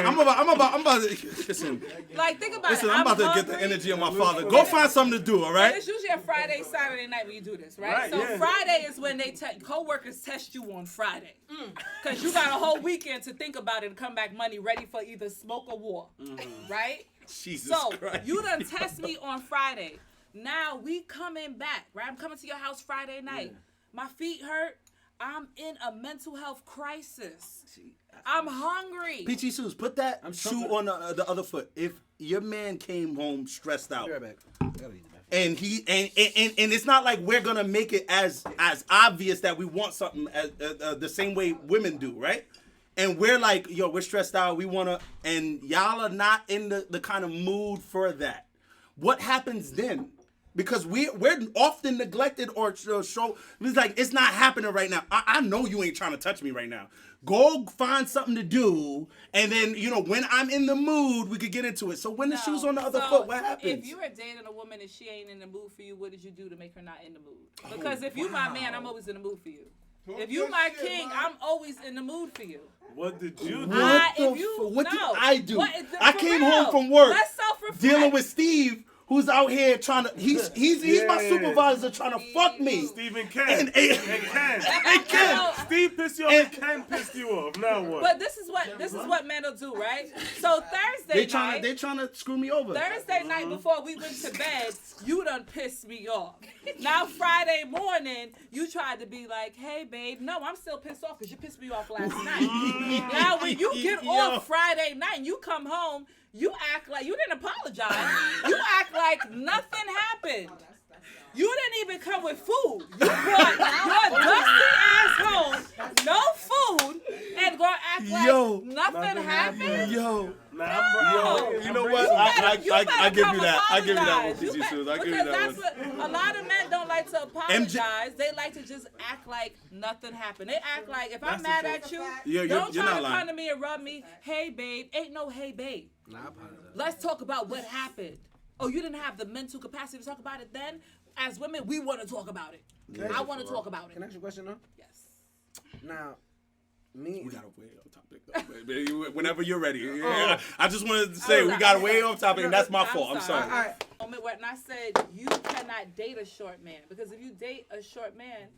I'm about to listen. Like, think about it. I'm about to get the energy of my father. Go find something to do, all right? And it's usually a Friday, Saturday night when you do this, right? So Friday is when they co-workers test you on Friday. Because you got a whole weekend to think about it and come back Monday ready for either smoke or war, right? Jesus Christ. So you done test me on Friday. Now we coming back, right? I'm coming to your house Friday night. My feet hurt. I'm in a mental health crisis. I'm hungry. Peachy Suits, put that shoe on the other foot. If your man came home stressed out, and it's not like we're gonna make it as obvious that we want something as the same way women do, right? And we're like, yo, we're stressed out. We wanna, and y'all are not in the kind of mood for that. What happens then? Because we're often neglected or show. It's like, it's not happening right now. I know you ain't trying to touch me right now. Go find something to do, and then, when I'm in the mood, we could get into it. So when the shoe's on the other foot, what happens? If you are dating a woman and she ain't in the mood for you, what did you do to make her not in the mood? Because if you my man, I'm always in the mood for you. If you my king, I'm always in the mood for you. What did you do? What did I do? I came home from work dealing with Steve, who's out here trying to, he's my supervisor trying to fuck me. Steve and Ken. And Ken. Steve pissed you off and Ken pissed you off. Now what? But this is what men will do, right? So Thursday night. They trying to screw me over. Thursday night before we went to bed, you done pissed me off. Now Friday morning, you tried to be like, hey babe, no, I'm still pissed off because you pissed me off last night. Now when you get off Friday night and you come home, you act like you didn't apologize. You act like nothing happened. You didn't even come with food. You brought your dusty ass home, no food, and gonna act like nothing happened. You know what? I give you that. I give you that one, Peachy Suits. I give you that one. A lot of men don't like to apologize. They like to just act like nothing happened. They act like, if I'm mad at you, don't try to come to me and rub me. Hey, babe. Ain't no hey, babe. Let's talk about what happened. Oh, you didn't have the mental capacity to talk about it then? As women, we want to talk about it. I want to talk about it. Can I ask you a question, though? Yes. Now, we got a way off topic, though. Whenever you're ready. I just wanted to say we got a way off topic, and that's my fault. I'm sorry. All right. When I said you cannot date a short man, because if you date a short man,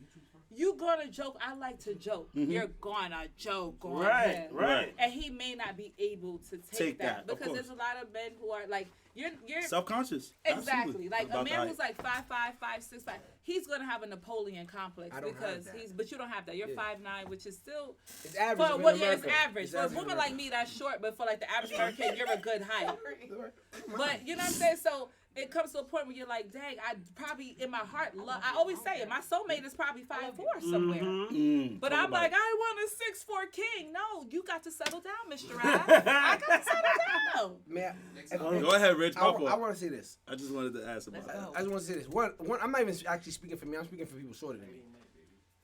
you gonna joke. I like to joke. You're gonna joke on him. Right. And he may not be able to take that because there's a lot of men who are like, you're self-conscious. Exactly. Absolutely. Like a man who's like 5'5", 5'6", he's gonna have a Napoleon complex but you don't have that. You're 5'9", which is still it's average. It's average. For a woman like me, that's short, but for like the average American, you're a good height. But you know what I'm saying? So it comes to a point where you're like, dang, I probably in my heart I always say it, my soulmate is probably 5'4" somewhere. But I'm like, I want a 6'4" king. No, you got to settle down, Mr. I got to settle down. Man, Go ahead, Rich. I want to say this. I just wanted to ask about that. I just want to say this. One, I'm not even actually speaking for me. I'm speaking for people shorter than me.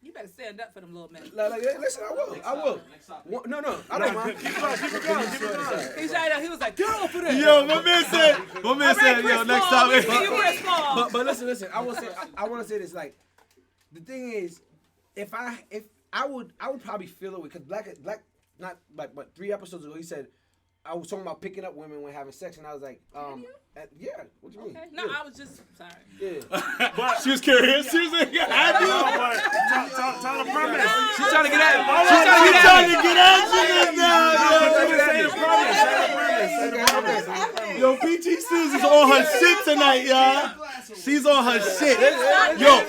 You better stand up for them little men. Like, listen, I will. No, I don't mind. Keep it going. He was like, get off of that. Yo, my man said, yo, next time. But listen. I want to say this. Like, the thing is, if I would probably feel it because Black, not like, but 3 episodes ago, he said, I was talking about picking up women when having sex, and I was like, yeah, what do you mean? Okay. No, yeah. I was just sorry. Yeah. But she was curious. She was like, have you? Tell the premise. She's trying to get at it. She's trying to get at you now. Yo, PG Susie's on her shit tonight, y'all. She's on her shit. Yo,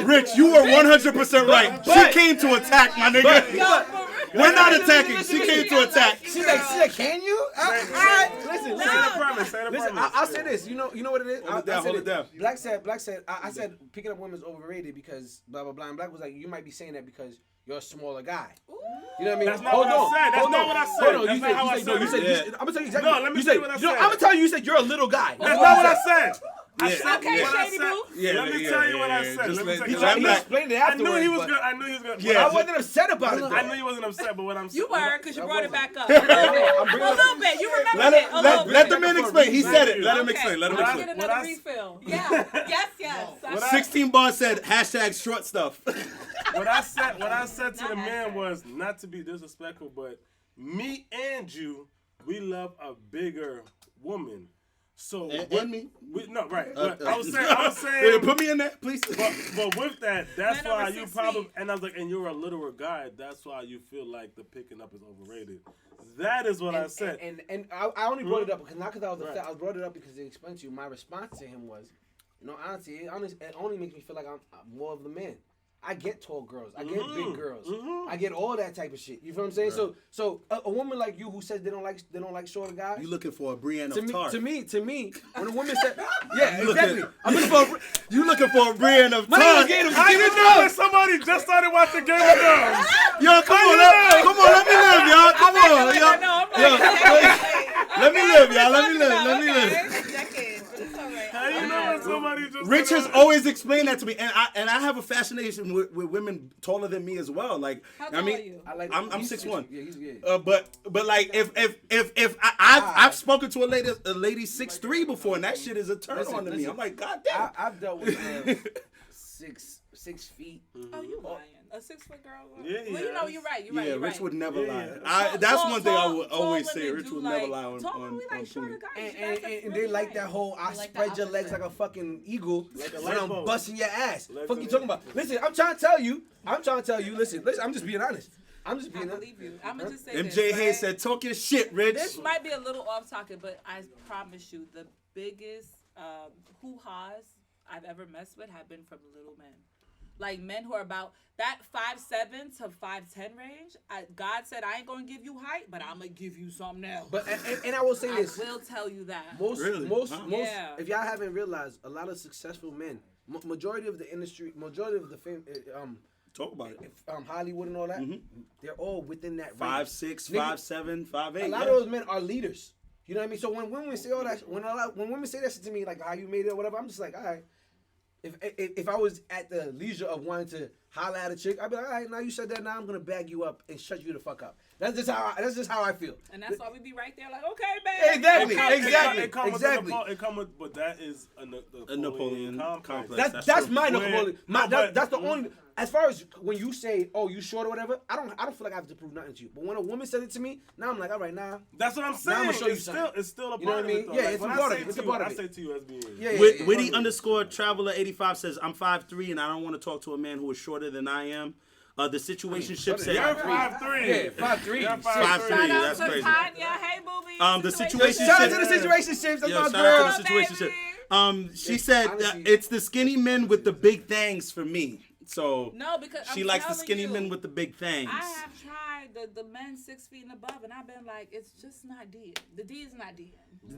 Rich, you were 100% right. She came to attack, my nigga. We're not attacking. She came to attack. She's like, can you? Listen. Say the premise. Listen, I'll say this. You know what it is? Hold it down. Black said, I said picking up women is overrated because blah, blah, blah. And Black was like, you might be saying that because you're a smaller guy. You know what I mean? That's not what I said. That's not what I said. Hold on. You said, I'm going to tell you exactly. No, let me tell you what I said. I'm going to tell you said you're a little guy. That's not what I said. Okay, Shady Boo. Let me tell you what I said. He explained it afterwards. I knew he was gonna. Yeah, I wasn't upset about it. I knew he wasn't upset, but what I'm saying. You were, because you brought it back up. A little bit. You remember it. Let the man explain. He said it. Let him explain. Let get another refill. Yeah. Yes. 16 bars said #short stuff. What I said to the man was not to be disrespectful, but me and you, we love a bigger woman. So and me. No, right. But I was saying. Put me in there, please. But with that, that's Men why over you 6 probably. feet. And I was like, and you're a littler guy. That's why you feel like the picking up is overrated. That is what I said. And I only brought it up because not because I was upset. I brought it up because it explained to you. My response to him was, honestly, it only makes me feel like I'm more of the man. I get tall girls. I get big girls. I get all that type of shit. You feel what I'm saying? Right. So a woman like you who says they don't like shorter guys. You looking for a Brienne of Tarth. To me, when a woman said, yeah, exactly. You looking for a Brienne of Tarth. I didn't know that somebody just started watching Game of Thrones. Yo, come on, let me live, y'all. Come on, y'all. Let me live, y'all. Let me live. How you know when somebody just? Rich has always explained that to me, and I have a fascination with women taller than me as well. Like, how tall are you? I'm 6'1". Yeah, he's good. But like if I've spoken to a lady 6'3" before, and that shit is a turn on to me. I'm like, God damn. I've dealt with 6 feet. Oh, you lying? A 6 foot girl? Yeah, well, you know, you're right. Yeah, Rich would never lie. Yeah. That's one thing I would always say. Rich would never lie on shorter guys. And they like that whole I spread your legs like a fucking eagle when I'm busting your ass. Fuck you talking about? Listen, I'm trying to tell you. Listen, I'm just being honest. I believe you. I'm gonna just say MJ this, Hayes said, "Talk your shit, Rich." This might be a little off topic, but I promise you, the biggest hoo-haws I've ever messed with have been from little men. Like men who are about that 5'7" to 5'10" range. God said, I ain't gonna give you height, but I'm gonna give you something else. But and I will say this. I will tell you that. Most, if y'all haven't realized, a lot of successful men, majority of the industry, majority of the fame, talk about it. Hollywood and all that, they're all within that range. 5'6", 5'7", 5'8". A lot of those men are leaders. You know what I mean? So when women say all that, when women say that shit to me, like how you made it or whatever, I'm just like, all right. If I was at the leisure of wanting to holler at a chick, I'd be like, all right, now you said that, now I'm gonna bag you up and shut you the fuck up. That's just how I feel. And that's why we be right there, like, okay, man. Exactly. It come with, but that is a Napoleon complex. That's my Napoleon. That's the only. As far as when you say, "Oh, you short or whatever," I don't feel like I have to prove nothing to you. But when a woman says it to me, now I'm like, all right, now. That's what I'm saying. Now I'm gonna show you something. It's still a part you know what I mean? of it, though. Yeah, like, it's a part of it. It's a part of it. I say to you as being. Yeah. Witty _Traveler85 says, "I'm 5'3" and I don't want to talk to a man who is shorter than I am. The situationship said, "You're 5'3". Yeah, 5'3". 5'3". That's crazy. Hey, boobies. The situation. Shout out to the situationships. That's my girl. Shout out to the situationship. She said it's the skinny men with the big things for me. So no, because she likes the skinny men with the big things. I have tried guy, the men 6 feet and above, and I've been like, it's just not D. The D is not D.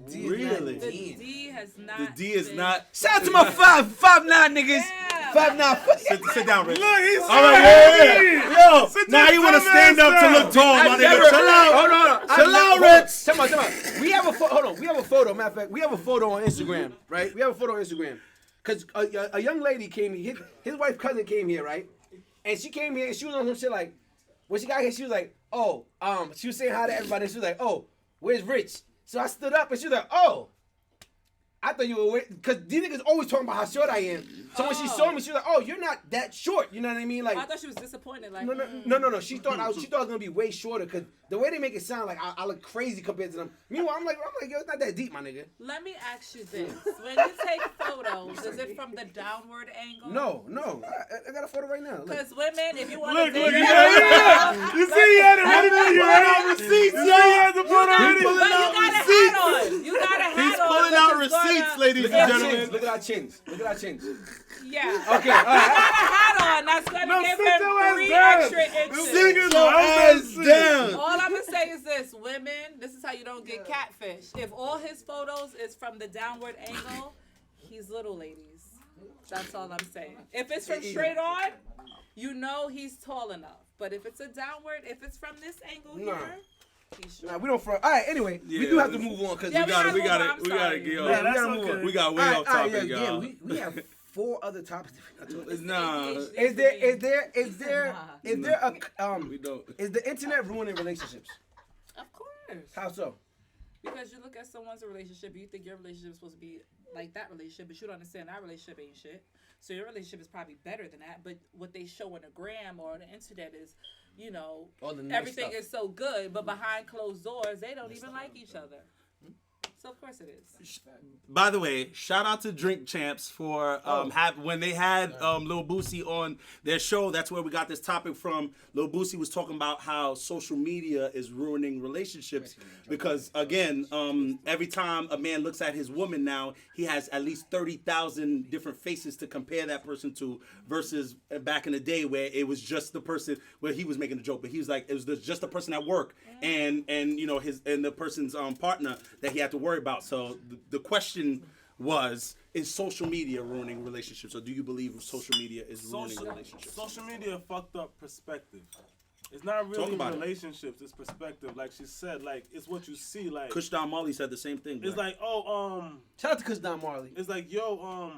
Really? The D has not. The D is not. Shout out to my 5'9" niggas. Yeah. 5'9". Sit down, Rich. Look, he's All right, yo. Now you want to stand up to look tall, my nigga. Chill out. Hold on. Chill out, Rich. Come on. We have a hold on. We have a photo. Matter of fact, we have a photo on Instagram, right? We have a photo on Instagram. Cause a young lady came here. His wife's cousin came here, right? And she came here and she was on some shit like, when she got here, she was like, oh, she was saying hi to everybody. And she was like, oh, where's Rich? So I stood up and she was like, oh, I thought you were, because these niggas always talking about how short I am. So when she saw me, she was like, oh, you're not that short. You know what I mean? Like, I thought she was disappointed. Like, no. She thought I was gonna be way shorter because the way they make it sound like I look crazy compared to them. Meanwhile, I'm like, yo, it's not that deep, my nigga. Let me ask you this: when you take photos, is it from the downward angle? No. I got a photo right now. Because women, if you want Look, to you date, see, he had it ready to you right out receipts. You had the photo ready. but you got a hat on. You got a hat on. He's pulling out receipts, ladies and gentlemen. Look at our chins. Yeah. Okay, all right. You got a hat on. That's going to give sit your ass him 3 down. extra inches. Sit Your ass down. All I'm going to say is this. Women, this is how you don't get catfish. If all his photos is from the downward angle, he's little, ladies. That's all I'm saying. If it's from straight on, you know he's tall enough. But if it's a downward, if it's from this angle here, he's short. Nah, we don't front. All right, anyway, we do have to move on because Yeah, We got I'm to sorry. get Yeah, off. that's move okay. on. We got way off topic, y'all. We have 4 other topics. Nah. Is there a We don't. is the internet ruining relationships? Of course. How so? Because you look at someone's relationship, you think your relationship is supposed to be like that relationship, but you don't understand that relationship ain't shit. So your relationship is probably better than that. But what they show on the gram or on the internet is, you know, All the nice everything stuff. is so good, but behind closed doors, they don't even like each other. So of course it is. By the way, shout out to Drink Champs for when they had Lil Boosie on their show. That's where we got this topic from. Lil Boosie was talking about how social media is ruining relationships because again, every time a man looks at his woman now, he has at least 30,000 different faces to compare that person to versus back in the day where it was just the person where he was making a joke, but he was like it was just the person at work and you know the person's partner that he had to worry about. So the question was, is social media ruining relationships, or do you believe social media is ruining relationships? Social media fucked up perspective. It's not really relationships, it's perspective. Like she said, like it's what you see. Like Kush Don Marley said the same thing. it's like, Shout out to Kush Don Marley. it's like, yo,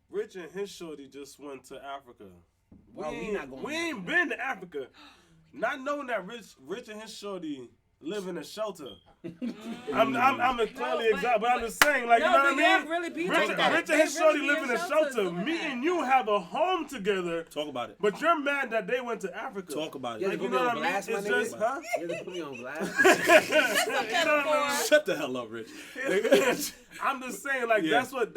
Rich and his shorty just went to Africa. Well, we not going We to ain't been to Africa. Not knowing that Rich and his shorty live in a shelter. I'm clearly exact, but I'm just saying, like, you know what I mean? Really be Rich like that. and They his shorty really live be in a shelters shelter. doing Me that. and you have a home together. Talk about it. But you're mad that they went to Africa. Talk about it. Yeah, Like, you you know what I mean? blast, my It's nigga. just, huh? You have to put me on blast. You know what I mean? Shut the hell up, Rich. I'm just saying, like, Yeah. that's what it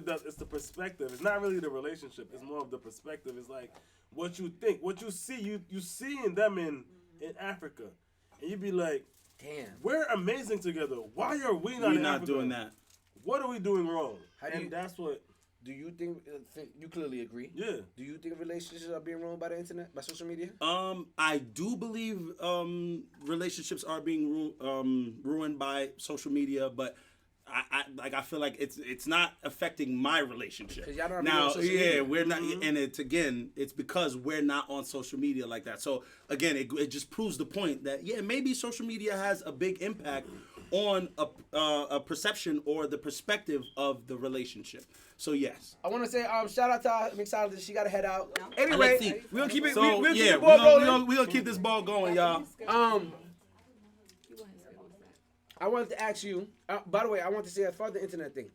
does. It's the perspective. It's not really the relationship. It's more of the perspective. It's like what you think, what you see. You seeing them in Africa, and you be like, Damn. we're amazing together. Why are we not? We're in not Africa? doing that. What are we doing wrong? That's what. Do you think you clearly agree? Yeah. Do you think relationships are being ruined by the internet, by social media? I do believe relationships are being ruined by social media, but I feel like it's not affecting my relationship. 'Cause y'all don't Now, on social media. we're not, and it's because we're not on social media like that. So again, it just proves the point that maybe social media has a big impact on a perception or the perspective of the relationship. So yes. I want to say shout out to our mixologist. She got to head out. Anyway, Let's see. we're gonna keep it. So we'll keep yeah, the ball rolling. we're gonna keep this ball going, y'all. I wanted to ask you. By the way, I want to say as far as the internet thing,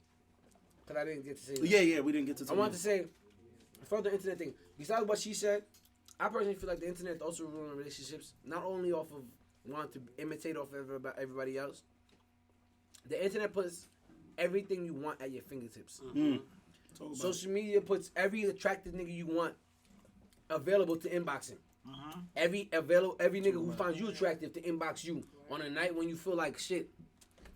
because I didn't get to say. Yeah, we didn't get to. I wanted to say, as far as the internet thing, besides what she said, I personally feel like the internet also ruins relationships. Not only off of wanting to imitate off everybody else. The internet puts everything you want at your fingertips. Social media puts every attractive nigga you want available to inboxing. Every nigga who finds you attractive to inbox you on a night when you feel like shit.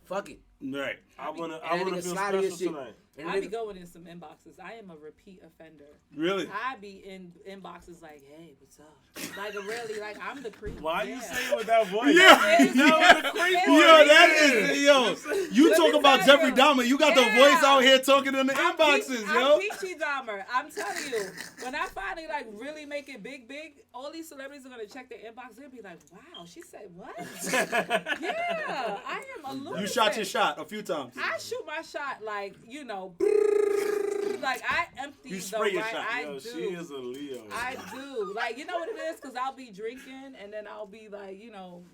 Fuck it. Right. I wanna And feel nigga slide in your special shit. tonight. And I be nigga- going in some inboxes. I am a repeat offender. Really? I be in inboxes like, hey, what's up? Like, really, like, I'm the creep. Why yeah. you say it with that voice? Yeah. It's- That was the creep it's voice. Yo, that creepy. is you Let talk me about tell Jeffrey you. Dahmer. You got the Yeah. voice out here talking in the I'm inboxes, I'm yo. Peachy Dahmer. I'm telling you, when I finally like really make it big, all these celebrities are gonna check their inbox. They'll be like, "Wow, she said what?" Yeah, I am a lunatic. You shot your shot a few times. I shoot my shot like like I empty You the spray your right. shot. I Yo, do. she is a Leo. I do. Like, you know what it is? Because I'll be drinking and then I'll be like,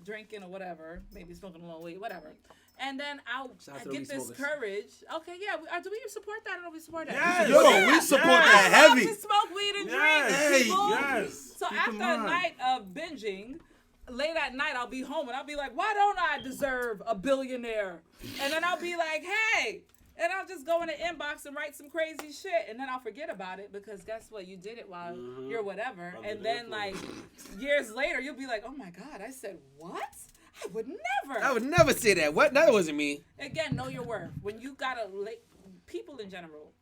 drinking or whatever. Maybe smoking a little weed, whatever. And then I Shout out to the get weed this smokers. courage. Okay, yeah. Do we support that or don't we support that? Yes. Yo, we support that I love heavy. to smoke weed and Yes. drink. People. Yes. So Keep after in a mind. night of binging, late at night I'll be home and I'll be like, why don't I deserve a billionaire? And then I'll be like, hey. And I'll just go in the inbox and write some crazy shit, and then I'll forget about it because guess what? You did it while you're whatever, and then like years later you'll be like, oh my god, I said what? I would never. I would never say that. What? That wasn't me. Again, know your worth. When you gotta, people in general,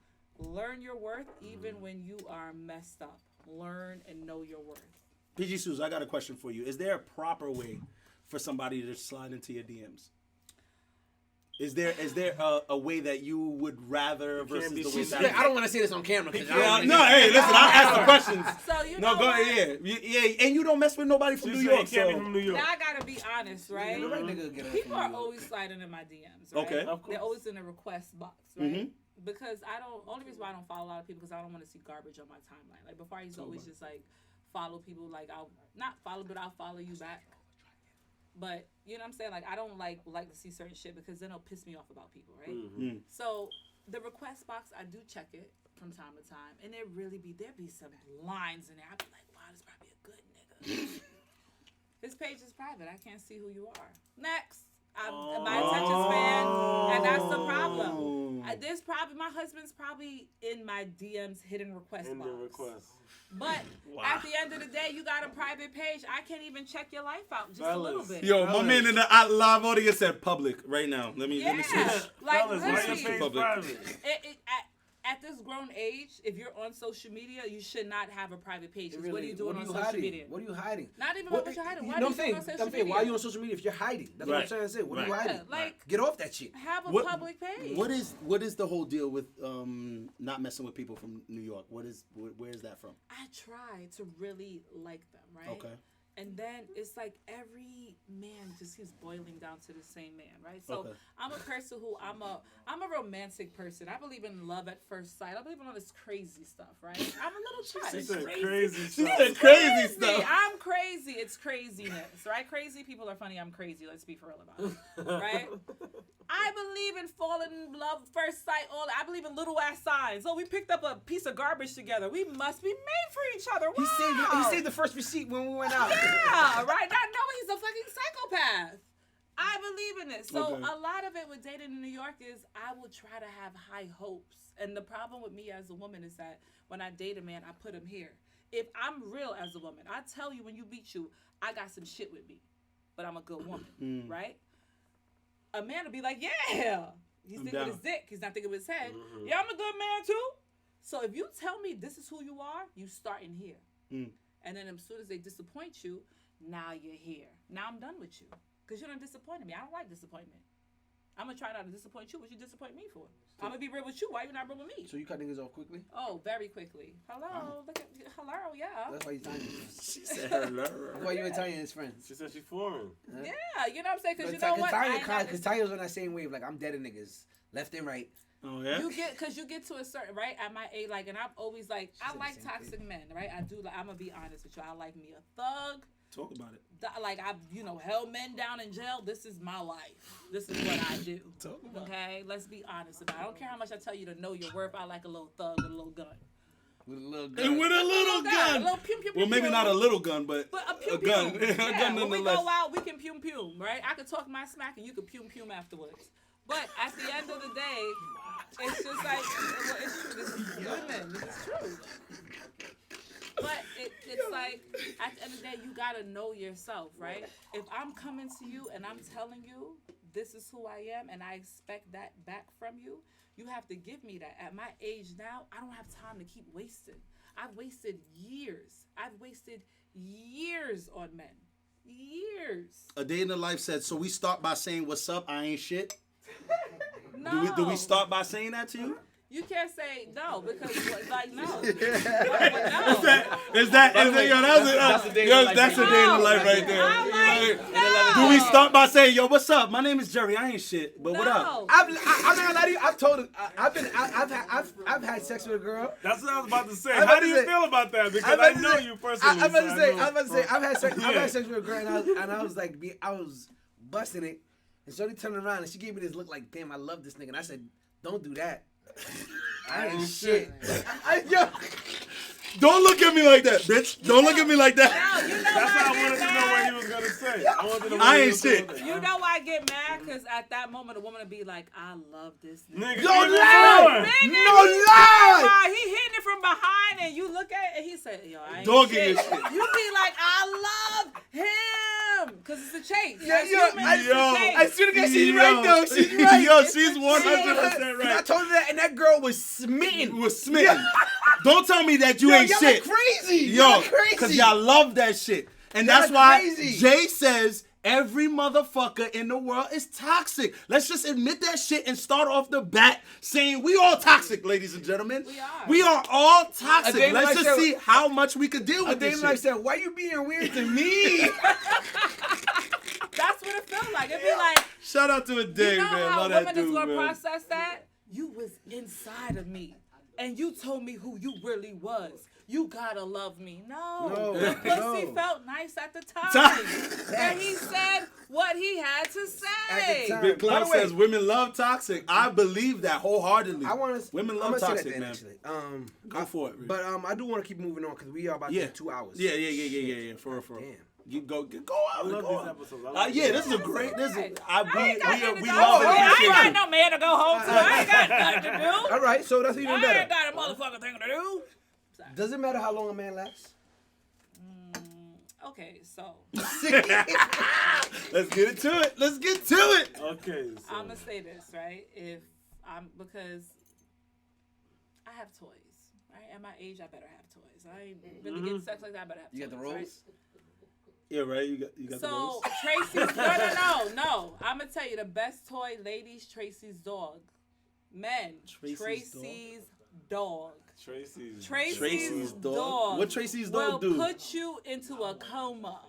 learn your worth even when you are messed up. Learn and know your worth. PG Suze, I got a question for you. Is there a proper way for somebody to slide into your DMs? Is there a way that you would rather versus be the way cheesy. that? I don't want to say this on camera. Cause Yeah, no, hey, listen, I'll ask the questions. So you No, know go what? ahead. Yeah, and you don't mess with nobody from She New said York, he can't be so. from New York. Now I gotta be honest, right? The right nigga get it People from are New York. always sliding in my DMs, right? Okay. Of course. They're always in the request box, right? Mhm. Because only reason why I don't follow a lot of people because I don't want to see garbage on my timeline. Like before I used to always just like follow people, like I'll not follow, but I'll follow you back. But you know what I'm saying? Like I don't like to see certain shit because then it'll piss me off about people, right? Mm. So the request box, I do check it from time to time, and there be some lines in there. I'd be like, wow, this probably a good nigga. His page is private. I can't see who you are. Next. My attention span, and that's the problem. There's probably my husband's probably in my DMs hidden request In box. the request. But at the end of the day, you got a private page. I can't even check your life out just a Fellas. little bit. Yo, my man in the live audience said public right now. Let me Yeah, switch. like Fellas, why your literally, page Public. private? at this grown age, if you're on social media, you should not have a private page. 'Cause Really, what are you doing on social hiding? media? What are you hiding? Not even What what you're hiding. you Why know are what you I'm on saying? social I'm saying, media? why are you on social media if you're hiding? That's what Right. I'm trying to say. What are you Right. hiding? Like, Get off that shit. have a What- public page. What is the whole deal with not messing with people from New York? Where is that from? I try to really like them, right? Okay. And then it's like every man just keeps boiling down to the same man, right? So Okay. I'm a person who I'm a romantic person. I believe in love at first sight. I believe in all this crazy stuff, right? I'm a little She child. said crazy She stuff. said crazy stuff. I'm crazy. It's craziness, right? Crazy people are funny. I'm crazy. Let's be for real about it, right? I believe in falling in love first sight. I believe in little ass signs. Oh, we picked up a piece of garbage together. We must be made for each other. Wow. He saved the first receipt when we went out. Yeah, right. Not knowing he's a fucking psychopath. I believe in it. So Okay. a lot of it with dating in New York is I will try to have high hopes. And the problem with me as a woman is that when I date a man, I put him here. If I'm real as a woman, I tell you when you meet you, I got some shit with me, but I'm a good woman, right? A man will be like, yeah. He's thinking with his dick. He's not thinking with his head. Yeah, I'm a good man too. So if you tell me this is who you are, you start in here. And then as soon as they disappoint you, now you're here. Now I'm done with you. Because you done disappointed me. I don't like disappointment. I'm going to try not to disappoint you. What you disappoint me for? I'm going to be real with you. Why you not real with me? So you cut niggas off quickly? Oh, very quickly. Hello. Look at hello, yeah. That's why you Italian. She said hello. That's why you Italian as friends. She said she foreign. Yeah, you know what I'm saying? Because you know what? Because Italians on that same wave. Like, I'm dead at niggas. Left and right. Oh yeah. You get to a certain, right, at my age, like, and I've always, like, I said the like same toxic men, right? I do, like, I'm going to be honest with you. I like me a thug. Talk about it. Like, I've, held men down in jail. This is my life. This is what I do. Talk about it. Okay? Let's be honest about it. I don't care how much I tell you to know your worth. I like a little thug with a little gun. With a little And gun. with a little A gun. little pew, pew, Well, pew, maybe pew. not a little gun, but But a pew, a pew. gun. A Yeah, gun when we nonetheless. go out, we can pew, pew, right? I could talk my smack and you could pew, pew afterwards. But at the end of the day, it's just like, well, it's true. This is women. This is true. But it's like, at the end of the day, you got to know yourself, right? If I'm coming to you and I'm telling you, this is who I am and I expect that back from you, you have to give me that. At my age now, I don't have time to keep wasting. I've wasted years. I've wasted years on men. Years. A Day in the Life said, so we start by saying, what's up, I ain't shit? No. Do we start by saying that to you? You can't say no because like no. No. Is that yo, that's a day in the life right there. Do we start by saying, yo, what's up? My name is Jerry. I ain't shit, but what up? I'm not gonna lie to you. I've told her. I've had sex with a girl. That's what I was about to say. How do you feel about that? Because I know you personally. I'm about to say. I've had sex with a girl, and I was like, I was busting it, and Shorty turned around and she gave me this look like, damn, I love this nigga, and I said, don't do that. I ain't shit. Don't look at me like that, bitch. Don't look at me like that. No, you know That's what I wanted to know what he was gonna say. I ain't shit. You know why I get mad? Because at that moment, a woman would be like, I love this nigga. Don't lie! No lie! He hitting it from behind, and you look at it, and he said, yo, I ain't Dog shit. in your shit. You be like, I love him. Because it's a chase. I swear to God, she's right, though. She's right. Yo, she's 100% right. I told her that, and that girl was smitten. Don't tell me that you ain't y'all shit. Crazy. Yo, because y'all love that shit. And that's why crazy. Jay says every motherfucker in the world is toxic. Let's just admit that shit and start off the bat saying we all toxic, ladies and gentlemen. We are. All toxic. Let's just see how much we could deal with this shit. I said, why you being weird to me? That's what it feels like. It'd be like, shout out to a day, you know man. how Love women that dude, is gonna man. process that? You was inside of me, and you told me who you really was. You gotta love me. No. The pussy felt nice at the time. And he said what he had to say. Big Cloud says women love toxic. I believe that wholeheartedly. Women love toxic, man. Go for it. But I do want to keep moving on because we are about to get 2 hours. Yeah. For real. Damn. You go out. I love these episodes. This is a great. We love it. I ain't got no man to go home to. I ain't got nothing to do. All right, so that's even better. I ain't got a motherfucking thing to do. Does it matter how long a man lasts? Okay, so. Let's get into it. Okay. So. I'm gonna say this, right? Because I have toys, right? At my age, I better have toys. I ain't really getting sex like that. I better have toys. You got the rolls? Right? Yeah, right. You got the rolls. So Tracy's no. I'm gonna tell you the best toy, ladies. Tracy's dog. Men. Tracy's dog. Tracy's dog. What Tracy's dog do? Will put you into a coma.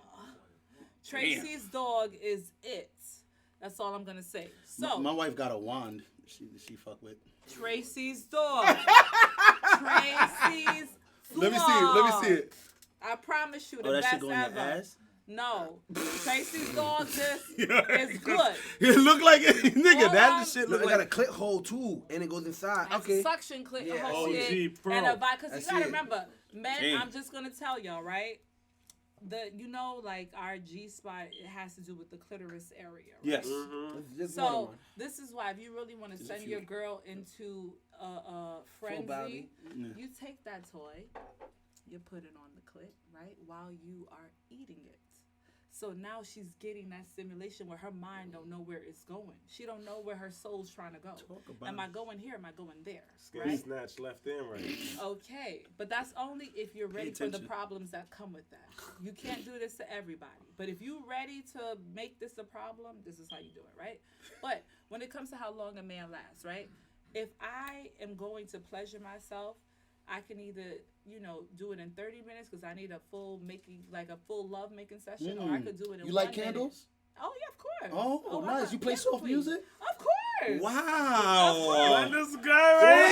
Tracy's dog is it. That's all I'm gonna say. So my wife got a wand. She fuck with Tracy's dog. Tracy's Let me see it. I promise you, the that best shit go in your ever. ass? No, Tracy's dog is good. It look like it, nigga. That shit look like got a clit hole too, and it goes inside. It's Okay. suction clit hole OG shit. Pro. And a because you gotta it. remember, men. Damn. I'm just gonna tell y'all, right? Like our G spot, it has to do with the clitoris area. Right? yes. So this is why if you really want to send your girl into a frenzy, you take that toy, you put it on the clit, right, while you are eating it. So now she's getting that stimulation where her mind don't know where it's going. She don't know where her soul's trying to go. Am I going here? Am I going there? Skin snatch left and right. Okay, but that's only if you're ready for the problems that come with that. You can't do this to everybody. But if you're ready to make this a problem, this is how you do it, right? But when it comes to how long a man lasts, right? If I am going to pleasure myself, I can either, do it in 30 minutes because I need a full love making session, or I could do it in 1 minute. You like candles? Oh yeah, of course. Oh, nice. You play soft music? Of course. Wow. This guy right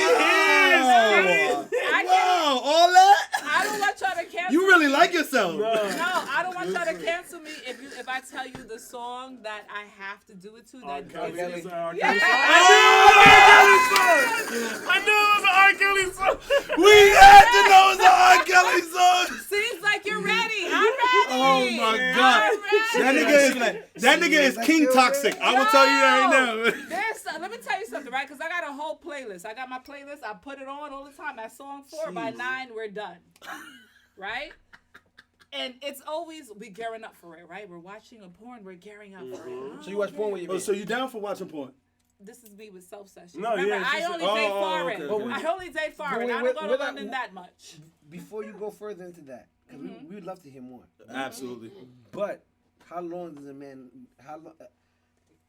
here. Wow, all that? I don't want y'all to cancel. You really like yourself. No, I don't want y'all to cancel me if I tell you the song that I have to do it to. R. That Kelly. yes. I knew it was an R. Kelly song. We had to know it's an R. Kelly song. Seems like you're ready. I'm ready. Oh my God. That nigga is King Toxic. I will tell you that right now. Let me tell you something, right? Because I got a whole playlist. I got my playlist. I put it on all the time. That song 4 by 9, we're done. Right? And it's always, we gearing up for it, right? We're watching a porn, we're gearing up for it. So you watch porn with your Oh, man? so you down for watching porn? This is me with self-sessions. No, Remember, yeah, I she's- only date foreign. okay. I only date foreign. I don't go to London that much. Before you go further into that, because we would love to hear more. Absolutely. But how long does a man?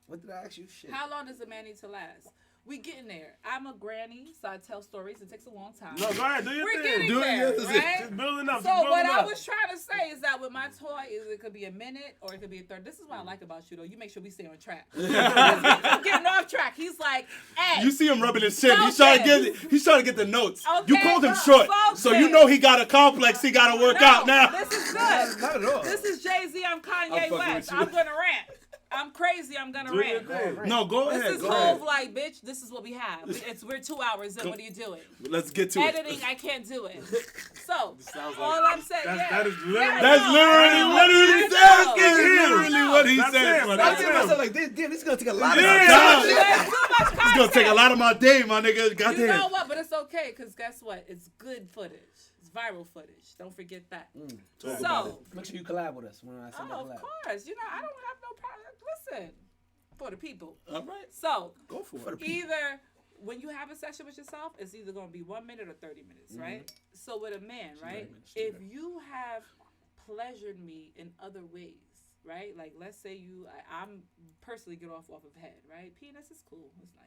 What did I ask you? Shit. How long does a man need to last? We getting there. I'm a granny, so I tell stories. It takes a long time. No, go ahead, do your We're thing. getting Do it, there, yes. right? Just building up. So what I up. was trying to say is that with my toy, it could be a minute or it could be a third. This is what I like about you, though. You make sure we stay on track. I'm getting off track. He's like, hey. You see him rubbing his chin. He's trying to get the notes. Okay, You called him short, so you focus. know he got a complex. He got to work out now. This is good. Not at all. This is Jay-Z. I'm Kanye fucking West. with you. I'm going to rant. I'm crazy. I'm going to Do your rant. thing. No, go This ahead. is Go ahead. Hove like, bitch, this is what we have. We're 2 hours in. What are you doing? Let's get to Editing, it. I can't do it. So, Sounds like all I'm saying, that is literally. Yeah, That's I literally know. what he I said. know. That's literally what he That's said. him. my That's I nigga. tell myself like, damn, this is gonna take a lot of Yeah. time. There's too much It's gonna take a content. lot of my day, my nigga. You Goddamn. know what? But it's okay, because guess what? It's good footage. It's viral footage. Don't forget that. So, Make sure you collab with us when I send that of collab. course. You know, I don't have no problem. Listen, for the people. All right. So, Go for it. either when you have a session with yourself, it's either going to be 1 minute or 30 minutes, right? So with a man, right? If you have pleasured me in other ways, right? Like let's say I'm personally get off of head, right? Penis is cool, it's nice.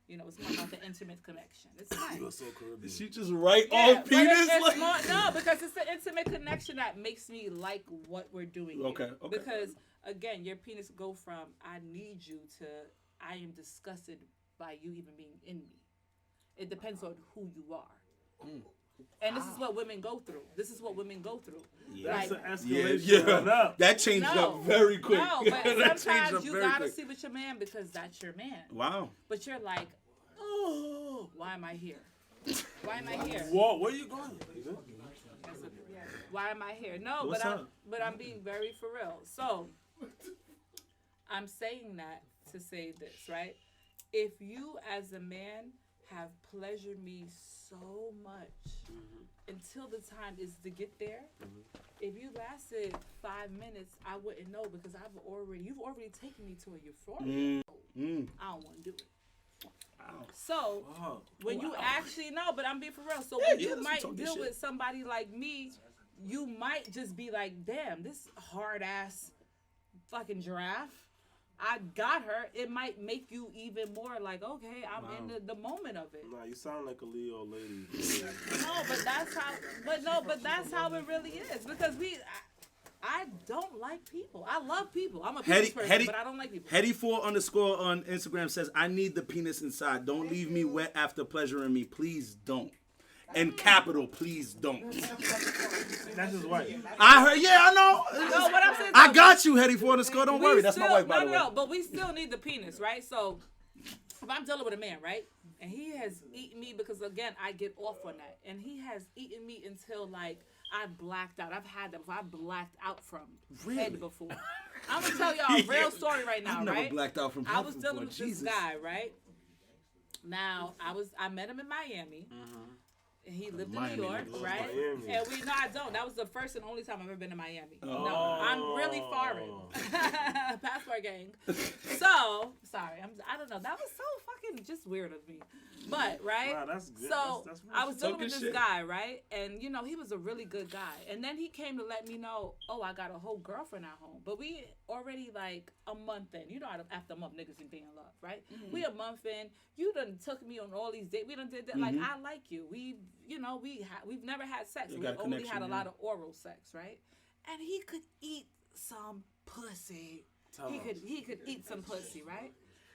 You know, it's more about the intimate connection. It's nice. You're so Caribbean. Did she just write Yeah, off but penis? it's Like- more, no, because it's the intimate connection that makes me like what we're doing. Here. Okay. Because again, your penis go from I need you to I am disgusted by you even being in me. It depends on who you are. And this is what women go through. This is what women go through. That's Like, an Yeah, escalation. right yeah. up. That changed No. up very quick. no, That but changed sometimes up you very gotta quick. see with your man because that's your man. Wow. But you're like, oh, why am I here? Why am I here? Whoa, where you going? Why am I here? No, What's but up? I'm being very for real. So I'm saying that to say this, right? If you as a man have pleasured me so much until the time is to get there, if you lasted 5 minutes, I wouldn't know because you've already taken me to a euphoria. I don't want to do it. So when you actually know, but I'm being for real. So when yeah, you that's might some deal talking with shit. somebody like me, you might just be like, damn, this hard ass fucking giraffe. I got her. It might make you even more like, okay, I'm in the moment of it. Nah, you sound like a Leo lady. But that's how it really is because I don't like people. I love people. I'm a people person, but I don't like people. Hetty4_ on Instagram says, I need the penis inside. Don't leave me wet after pleasuring me. Please don't. And capital, please don't. That's his wife. I heard, yeah, I know. No, what I'm saying, I got you, Hetty4_ Don't worry. That's my wife, by the way. No, but we still need the penis, right? So if I'm dealing with a man, right? And he has eaten me because, again, I get off on that. And he has eaten me until, like, I blacked out. I've had that before. I blacked out from head before. I'm going to tell y'all a real story right now, I've never right? blacked out from I head was before. dealing with Jesus. this guy, right? Now, I met him in Miami. And he lived in Miami New York, niggas. right? Miami. And I don't. That was the first and only time I've ever been to Miami. No, I'm really foreign. Passport gang. So, sorry. I don't know. That was so fucking just weird of me. But, right? Wow, that's good. So, That's I was dealing with Talking this shit. guy, right? And, you know, he was a really good guy. And then he came to let me know, oh, I got a whole girlfriend at home. But we already, like, a month in. You know, after a month, niggas can be in love, right? We a month in. You done took me on all these dates. We done did that. Like, I like you. We've never had sex. You We got a only connection, had a yeah. lot of oral sex, right? And he could eat some pussy. He could eat some pussy, right?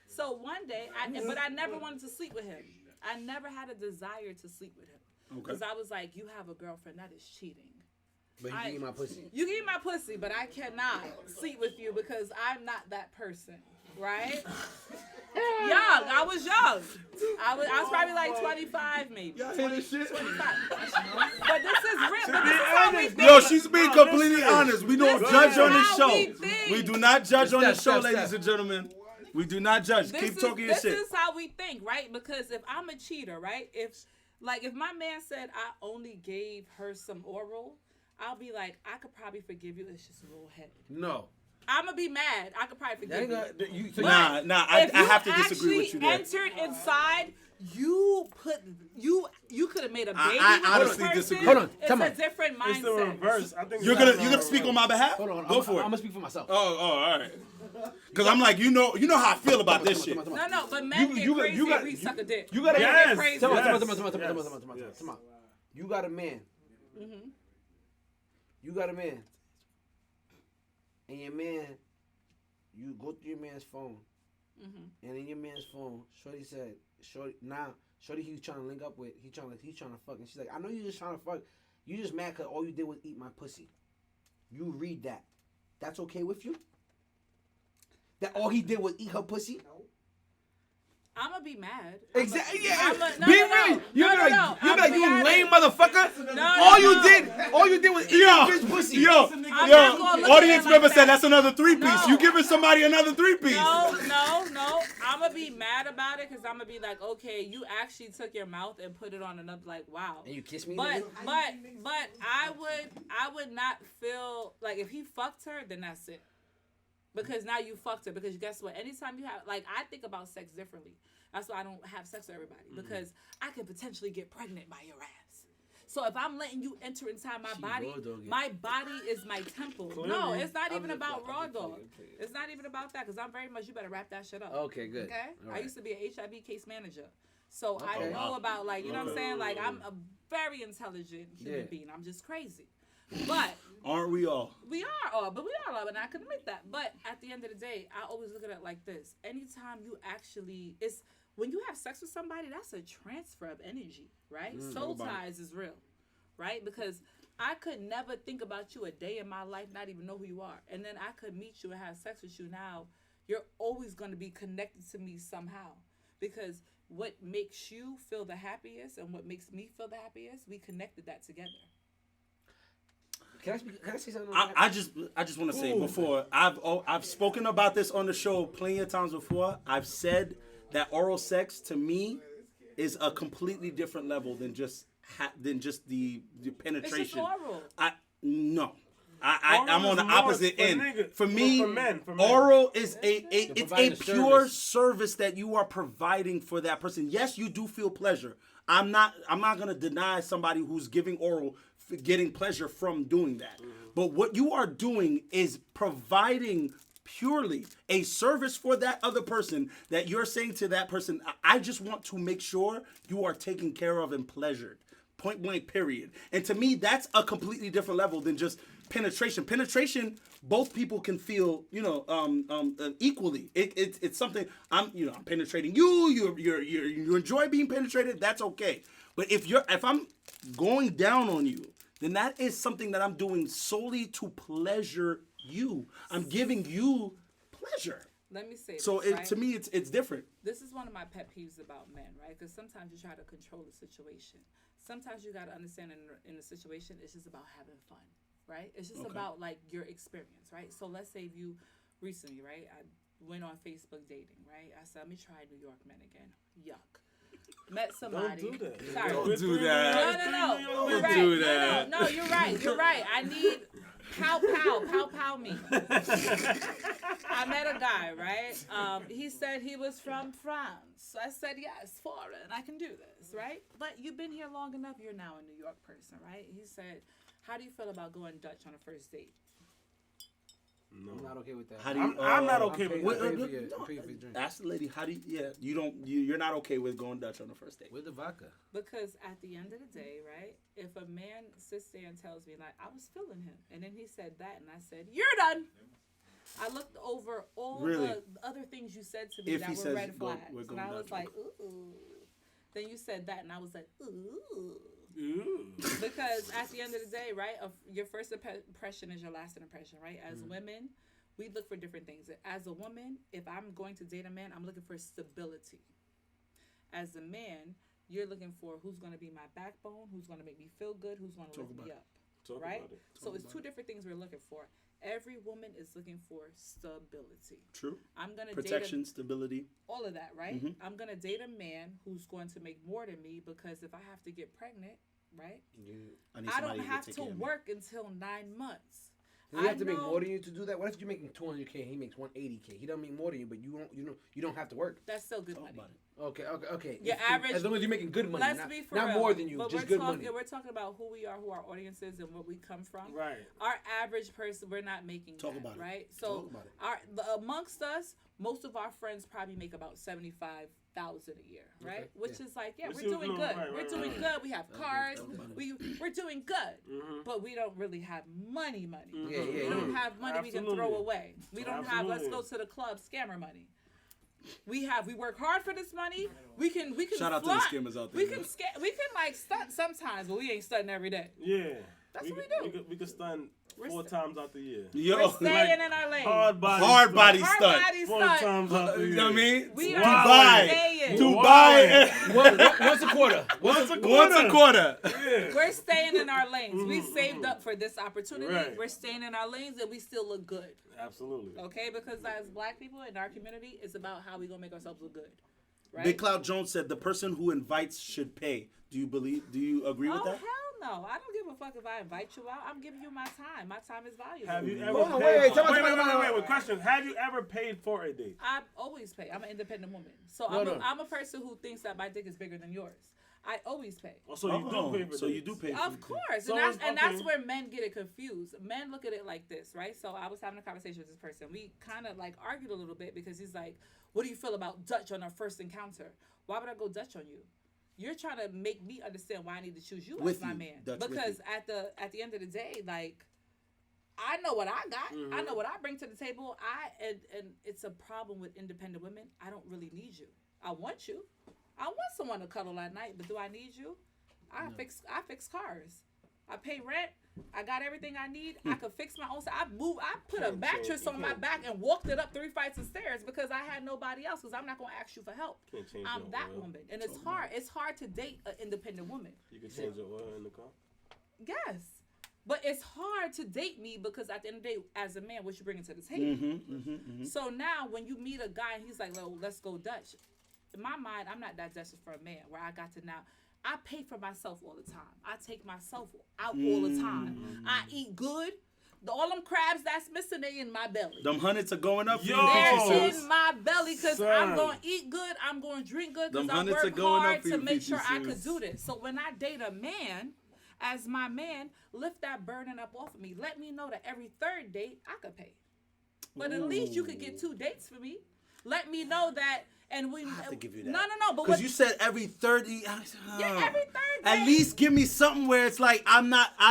So one day, but I never wanted to sleep with him. I never had a desire to sleep with him. Because I was like, you have a girlfriend, that is cheating. But you can eat my pussy. You can eat my pussy, but I cannot sleep with you because I'm not that person, right? I was young. I was probably like 25 maybe. Y'all hear this shit? 25. But this is real. But this is how we think. Yo, she's being completely honest. We don't This judge is on this how show. we think. We do not judge on this show, Steph. ladies and gentlemen. We do not judge. Keep talking your shit. This is how we think, right? Because if I'm a cheater, right? If my man said I only gave her some oral, I'll be like, I could probably forgive you. It's just a little head. No. I'm gonna be mad. I could probably forgive you. Nah, I have to disagree with you there. If you actually entered inside, you could have made a baby. I with honestly this person. disagree. Hold on, It's come a on. different mindset. It's the reverse. I think You're gonna speak on my behalf? Hold on. Go for it. I'm gonna speak for myself. Oh, all right. Because I'm like, you know how I feel about this shit. No, but men get crazy if we suck a dick. You got a Yes, get crazy. yes. Come on. You got a man. Mm-hmm. You got a man. And your man, you go through your man's phone. Mm-hmm. And in your man's phone, Shorty said, Shorty he was trying to link up with, he's trying to fuck. And she's like, I know you just trying to fuck. You just mad because all you did was eat my pussy. You read that. That's okay with you? That all he did was eat her pussy? I'm gonna be mad. Exactly. Yeah. No, Be real. You're like you honest. lame motherfucker. No, all no. you did was eat your bitch pussy. Yo, not gonna look audience at it member like said that. that's another 3-piece. No. You giving somebody another 3-piece. No. I'm gonna be mad about it because I'm gonna be like, okay, you actually took your mouth and put it on another. Like, wow. And you kiss me. But I would not feel like if he fucked her, then that's it. Because now you fucked her. Because guess what? Anytime you have, like, I think about sex differently. That's why I don't have sex with everybody. Because I could potentially get pregnant by your ass. So if I'm letting you enter inside my body is my temple. No, it's not even about raw dog. It's not even about that. Because I'm very much, you better wrap that shit up. Okay, good. Okay? Right. I used to be an HIV case manager. So I Okay. know about, like, you know what I'm saying? Like, I'm a very intelligent human being. I'm just crazy. But Aren't we all? we are all, and I can admit that. But at the end of the day, I always look at it like this. Anytime you actually, it's when you have sex with somebody, that's a transfer of energy, right? Soul ties is real, right? Because I could never think about you a day in my life, not even know who you are. And then I could meet you and have sex with you. Now, you're always going to be connected to me somehow. Because what makes you feel the happiest and what makes me feel the happiest, we connected that together. Can I say something? I just want to say before I've spoken about this on the show plenty of times before. I've said that oral sex to me is a completely different level than just the penetration. It's just oral. I'm on the opposite end. For me, for men. oral is it's a providing pure service that you are providing for that person. Yes, you do feel pleasure. I'm not gonna deny somebody who's giving oral getting pleasure from doing that. But what you are doing is providing purely a service for that other person that you're saying to that person, I just want to make sure you are taken care of and pleasured. Point blank, period. And to me, that's a completely different level than just penetration. Penetration, both people can feel, equally. It's something I'm penetrating you. You enjoy being penetrated. That's okay. But if I'm going down on you, then that is something that I'm doing solely to pleasure you. I'm giving you pleasure. Let me say So this, right? to me, it's different. This is one of my pet peeves about men, right? Because sometimes you try to control the situation. Sometimes you got to understand in the situation, it's just about having fun, right? It's just about, like, your experience, right? So let's say you recently, right? I went on Facebook dating, right? I said, let me try New York men again. Yuck. Met somebody. Don't do that. Sorry. Don't do that. No. You're Don't right. do that. No, you're right. I need pow me. I met a guy, right? He said he was from France. So I said, yes, foreign. I can do this, right? But you've been here long enough. You're now a New York person, right? He said, how do you feel about going Dutch on a first date? No. I'm not okay with that. How do you, I'm not okay with I'm that. paying for your drink. Ask the lady, how do you're not okay with going Dutch on the first date? With the vodka. Because at the end of the day, right, if a man sits there and tells me, like, I was feeling him, and then he said that, and I said, you're done. I looked over all the other things you said to me If that he were says, red flags. we're And going I was Dutch, like, ooh. Then you said that, and I was like, ooh. Ooh. Because at the end of the day, right, your first impression is your last impression, right? As women, we look for different things. As a woman, if I'm going to date a man, I'm looking for stability. As a man, you're looking for who's going to be my backbone, who's going to make me feel good, who's going to lift me up, right? So it's two different things we're looking for. Every woman is looking for stability. True. I'm going to Protection, stability. all of that, right? Mm-hmm. I'm going to date a man who's going to make more than me because if I have to get pregnant, right? need I somebody don't have take to care of me. work until 9 months. Do you have to make more than you to do that? What if you're making $200K and he makes $180K? He don't make more than you, but you don't have to work. That's still good Talk money. about it. Okay. Your average, as long as you're making good money, let's be for not real, more than you, but just we're good talking, money. We're talking about who we are, who our audience is, and where we come from. Right. Our average person, we're not making Talk that, about it. right? So Talk about amongst us, most of our friends probably make about $75,000 a year, right? Okay. Which is like, Which we're is doing no, good. right, We're right, doing right. good. We have cars. Okay. We're doing good, Mm-hmm. but we don't really have money. Yeah, We yeah. don't have money we can throw Absolutely. away. We don't have let's go to the club scammer money. We work hard for this money. We can Shout out to flaunt. the scammers out there. We can like stunt sometimes, but we ain't stunting every day. Yeah. That's what we do. We could stun We're 4 times out the year. Yo, We're staying like in our lane. Hard body hard body Hard stunt. body 4 stunt. times out the year. You know what I mean? We are Dubai. staying. Dubai. Once a quarter. Once a Once a quarter. Yeah. We're staying in our lanes. We saved up for this opportunity. Right. We're staying in our lanes, and we still look good. Absolutely. Okay, because as Black people in our community, it's about how we gonna make ourselves look good. Right? Big Cloud Jones said the person who invites should pay. Do you agree with Oh that? hell no! I don't give a fuck if I invite you out. I'm giving you my time. My time is valuable. Have you ever Hold on, paid? wait. Question. Have you ever paid for a date? I always pay. I'm an independent woman, so No. I'm a person who thinks that my dick is bigger than yours. I always pay. Oh, so you do pay for So you dates. do pay for Of course, So and that's okay. where men get it confused. Men look at it like this, right? So I was having a conversation with this person. We kind of like argued a little bit because he's like, "What do you feel about Dutch on our first encounter? Why would I go Dutch on you? You're trying to make me understand why I need to choose you With as my you, man Dutch with because you. at the end of the day, like." I know what I got. Mm-hmm. I know what I bring to the table. And it's a problem with independent women. I don't really need you. I want you. I want someone to cuddle at night, but do I need you? I fix cars. I pay rent. I got everything I need. I could fix my own stuff. I put a mattress on my back and walked it up 3 flights of stairs because I had nobody else. Because I'm not gonna ask you for help. Can't change I'm your that oil. woman, and it's hard. It's hard to date an independent woman. You can change your oil in the car. Yes, but it's hard to date me because at the end of the day, as a man, what you bringing to the table. So now, when you meet a guy and he's like, "Well, let's go Dutch," in my mind, I'm not that desperate for a man where I got to now. I pay for myself all the time. I take myself out all the time. I eat good. All them crabs that's missing, they in my belly. Them hundreds are going up. Yo. They're Yo. in my belly because Son. I'm going to eat good. I'm going to drink good because Them I hundreds are work going hard up for to you, make sure I PTCs. could do this. So when I date a man, as my man, lift that burden up off of me. Let me know that every third date I could pay. But at least you could get 2 dates for me. Let me know that. And we I have to give you that. No. But Because what you said every 30. yeah, every third At date. least give me something where it's like I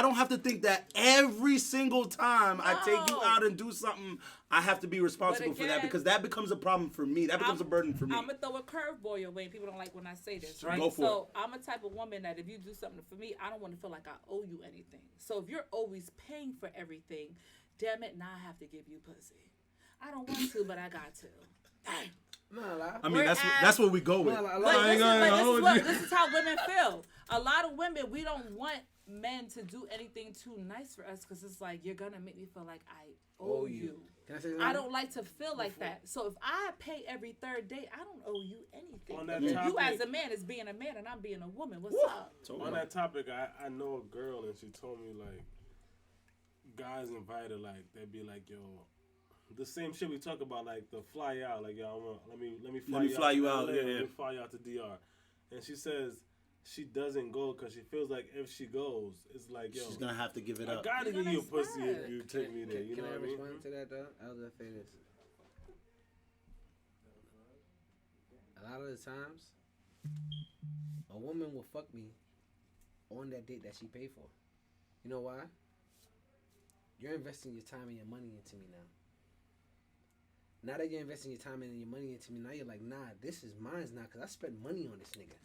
don't have to think that every single time I take you No. out and do something, I have to be responsible for that again, because that becomes a problem for me. That becomes a burden for me. I'm gonna throw a curveball your way. People don't like when I say this. Straight. Right? Go for so I'm a type of woman that if you do something for me, I don't want to feel like I owe you anything. So if you're always paying for everything, damn it, now I have to give you pussy. I don't want to, but I got to. Dang. I mean, that's what we go with. This is how women feel. A lot of women, we don't want men to do anything too nice for us because it's like, you're going to make me feel like I owe you. Can I say something? I don't like to feel like that. So if I pay every third date, I don't owe you anything. On that You topic- as a man is being a man and I'm being a woman. What's up? On that topic, I know a girl and she told me like, guys invited like they'd be like, yo, the same shit we talk about, like the fly out, like yo, let me fly you out. Yeah, Let yeah. me fly you out to DR, and she says she doesn't go because she feels like if she goes, it's like yo, She's gonna have to give it I up. gotta You're give you a gonna pussy expect. if you take me there. You know Can what I I mean? respond to that though? I'll just say this. A lot of the times, a woman will fuck me on that date that she paid for. You know why? You're investing your time and your money into me now. Now that you're investing your time and your money into me, now you're like, nah, this is mine now because I spent money on this nigga.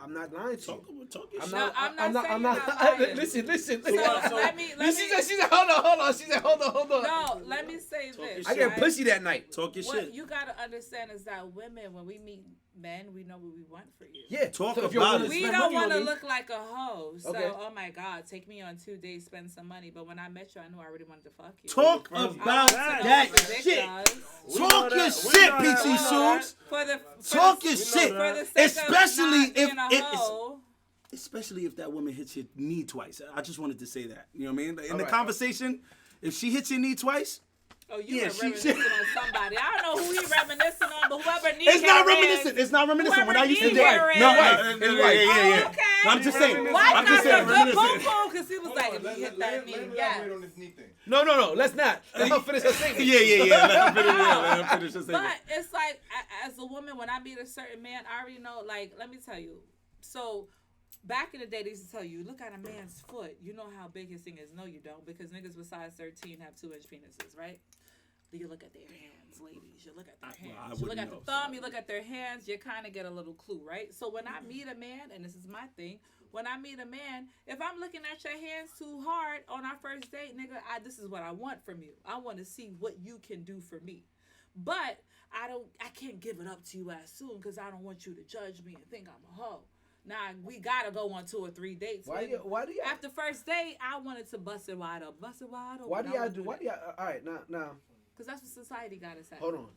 I'm not lying to you. Talk your I'm shit. not- I'm not. saying you're not lying. Listen. So let me. She said, hold on. She said, hold on. No, let me say Talk this. your I get right? pussy that night. Talk your What shit. you gotta understand is that women, when we meet men, we know what we want for you. Yeah, Talk so if you're about willing it. to We spend don't money on want to me- look like a hoe. So, Okay. oh my God, take me on 2 days, spend some money. But when I met you, I knew I already wanted to fuck you. Talk I about want to know that what the dick shit. does. We know Talk your that. We shit, know that. PT We know Suits. For the Talk for your the- shit, for the sake of especially especially if that woman hits your knee twice. I just wanted to say that. You know what I mean? In the conversation, if she hits your knee twice. Oh, you were reminiscing on somebody. I don't know who you reminiscing on, but whoever knee It's not reminiscent. It's not reminiscent. When I used to date. No, yeah. Okay. I'm just saying. Why I'm just saying. Because he was like, if you hit that knee, No. Let's not. Let her finish her statement. Yeah. Let her finish her statement. But it's like, as a woman, when I meet a certain man, I already know, like, let me tell you. So, back in the day, they used to tell you, look at a man's foot. You know how big his thing is. No, you don't. Because niggas with size 13 have 2-inch penises, right? You look at their hands, ladies. You look at their hands. You look at the thumb. You look at their hands. You kind of get a little clue, right? So when I meet a man, and this is my thing, when I meet a man, if I'm looking at your hands too hard on our first date, nigga, this is what I want from you. I want to see what you can do for me. But I can't give it up to you as soon because I don't want you to judge me and think I'm a hoe. Now, we got to go on 2 or 3 dates. Why do you? After first date, I wanted to bust it wide up. Why do y'all all right, now. Because that's what society got to say. Hold on.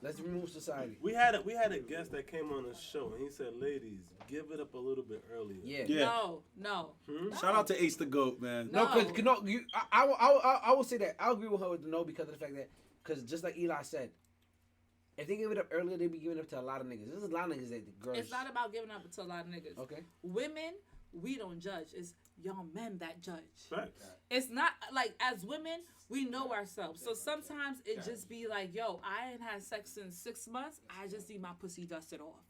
Let's remove society. We had a guest that came on the show, and he said, ladies, give it up a little bit earlier. Yeah. No. Shout out to Ace the GOAT, man. I will say that. I'll agree with her with the no because of the fact that, because just like Eli said, if they give it up earlier, they be giving it up to a lot of niggas. There's a lot of niggas that girls. It's not about giving up to a lot of niggas. Okay. Women, we don't judge. It's y'all men that judge. Facts. It's not like, as women, we know ourselves. So sometimes it just be like, yo, I ain't had sex in 6 months. I just need my pussy dusted off.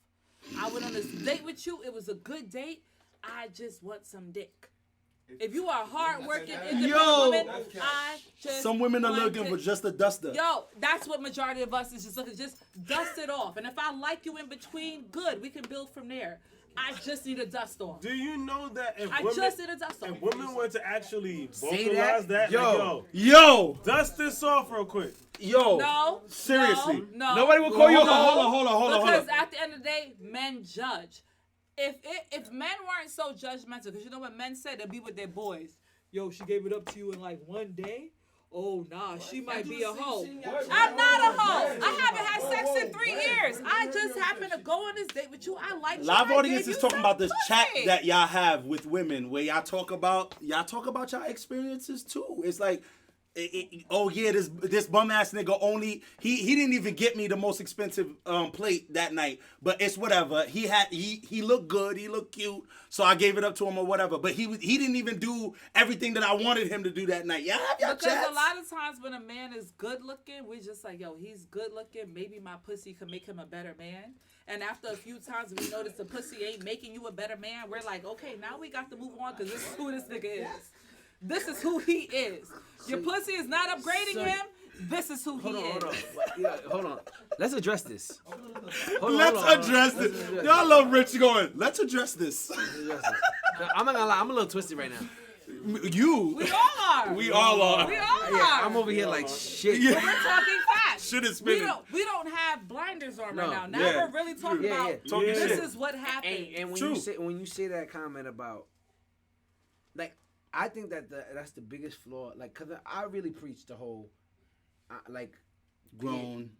I went on this date with you. It was a good date. I just want some dick. If you are hardworking, independent woman, some women are looking for just a duster. Yo, that's what majority of us is just looking. Just dust it off. And if I like you in between, good. We can build from there. I just need a dust off. Do you know that if if women were to actually vocalize that, yo, dust this off real quick. Yo, no, seriously, no. Nobody will call you. Hold on. Because at the end of the day, men judge. If men weren't so judgmental, because you know what men say, they'll be with their boys. Yo, she gave it up to you in like 1 day. Oh, nah, she might be a hoe. I'm not a hoe. I haven't had sex in 3 years. I just happened to go on this date with you. I like you. Live audience is talking about this chat that y'all have with women, where y'all talk about y'all experiences too. It's like, this bum ass nigga he didn't even get me the most expensive plate that night, but it's whatever. He looked good, he looked cute, so I gave it up to him or whatever. But he didn't even do everything that I wanted him to do that night. Yeah, because a lot of times when a man is good looking, we just like, yo, he's good looking. Maybe my pussy could make him a better man. And after a few times we notice the pussy ain't making you a better man, we're like, okay, now we got to move on because this is who this nigga is. This is who he is. Your pussy is not upgrading him. This is who he is. Hold on. Let's address this. Let's address this. Y'all love Rich going, let's address this. I'm not gonna lie. I'm a little twisted right now. You. We all are. We all are. I'm over here like shit. We're talking facts. Shit is spinning. We don't have blinders on right now. Now we're really talking about this is what happened. And when you say that comment about, like, I think that's the biggest flaw. Like, cause I really preach the whole, like, grown,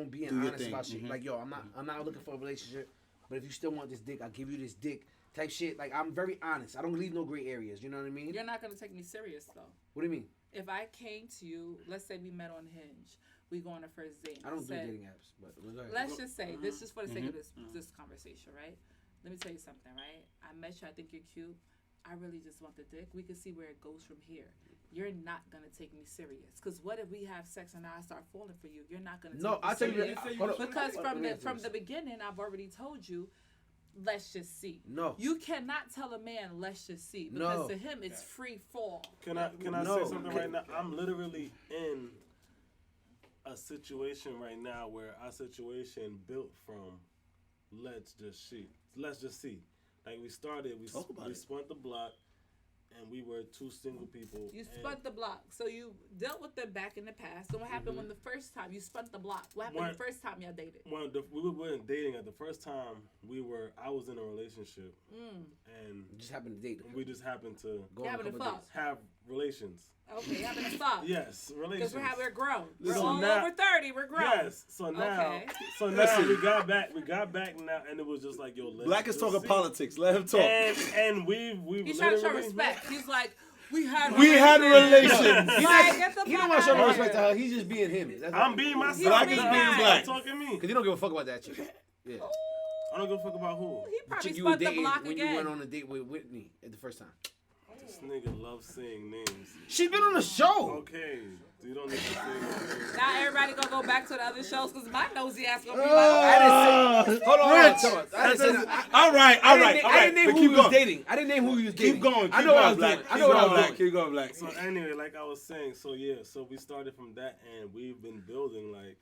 being honest about shit. Like, yo, I'm not looking for a relationship, but if you still want this dick, I'll give you this dick. Type shit. Like, I'm very honest. I don't leave no gray areas. You know what I mean? You're not gonna take me serious though. What do you mean? If I came to you, let's say we met on Hinge, we go on a first date. I don't do dating apps, but let's just say this is for the sake of this conversation, right? Let me tell you something, right? I met you. I think you're cute. I really just want the dick. We can see where it goes from here. You're not gonna take me serious. Cause what if we have sex and I start falling for you? You're not gonna. No, I'll tell you. Because from the beginning, I've already told you. Let's just see. No. You cannot tell a man, let's just see. Because to him, it's free fall. Can I say something right now? I'm literally in a situation right now where our situation built from let's just see. Like we started, we spun the block, and we were 2 single people. You spun the block. So you dealt with them back in the past. So what happened when the first time you spun the block? What happened the first time y'all dated? We weren't dating at the first time. I was in a relationship, and just happened to date. We just happened to have relations. Okay, having a fuck. Yes, relations. Because we're grown. We're So all now- over 30. We're grown. Yes. So now, we got back. We got back now, and it was just like, yo, let's Black is talking see. politics. Let him talk. And we've He's trying to show respect. He's like, we had relations. Like, get the He fuck don't want to show no out of respect to here. her. He's just being him. That's I'm being myself. Black is being being black. Talking me. Because he don't give a fuck about that chick. Yeah. I don't give a fuck about who. He probably Chick you were spun the dating block when again. you went on a date with Whitney at the first time. This nigga loves saying names. She's been on the show. Okay. You don't need to say names. Now everybody gonna go back to the other shows because my nosy ass gonna be like, I didn't say. Hold on, Rich. hold on. I didn't say that. All right. I didn't name But who keep he was going. dating. I didn't name who he was dating. Keep going. I know what I was Black. doing. I know what I was doing. Keep going, Black. So anyway, like I was saying, so we started from that, and we've been building. Like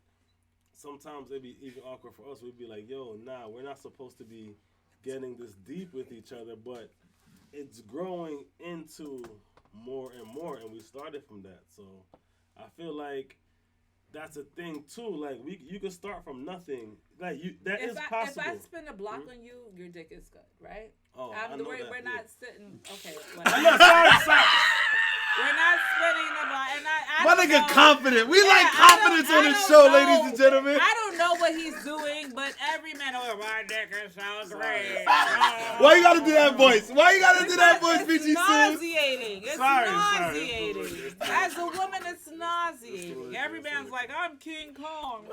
sometimes it'd be even awkward for us. We'd be like, yo, nah, we're not supposed to be getting this deep with each other, but it's growing into more and more, and we started from that. So I feel like that's a thing too. Like you can start from nothing. Like that is possible. If I spin a block on you, your dick is good, right? Oh, I know that, we're yeah. not sitting. Okay, I know, sorry. we're not spinning the block, and I My don't nigga know. confident. We Yeah, like I confidence don't- on I this don't show, know. ladies and gentlemen. I don't know what he's doing, but every man, my dick is so great. Why you gotta do that voice? Why you gotta do that voice, It's bitchy Sue? nauseating. It's Sorry. nauseating. As a woman, it's nauseating. Every man's like, I'm King Kong.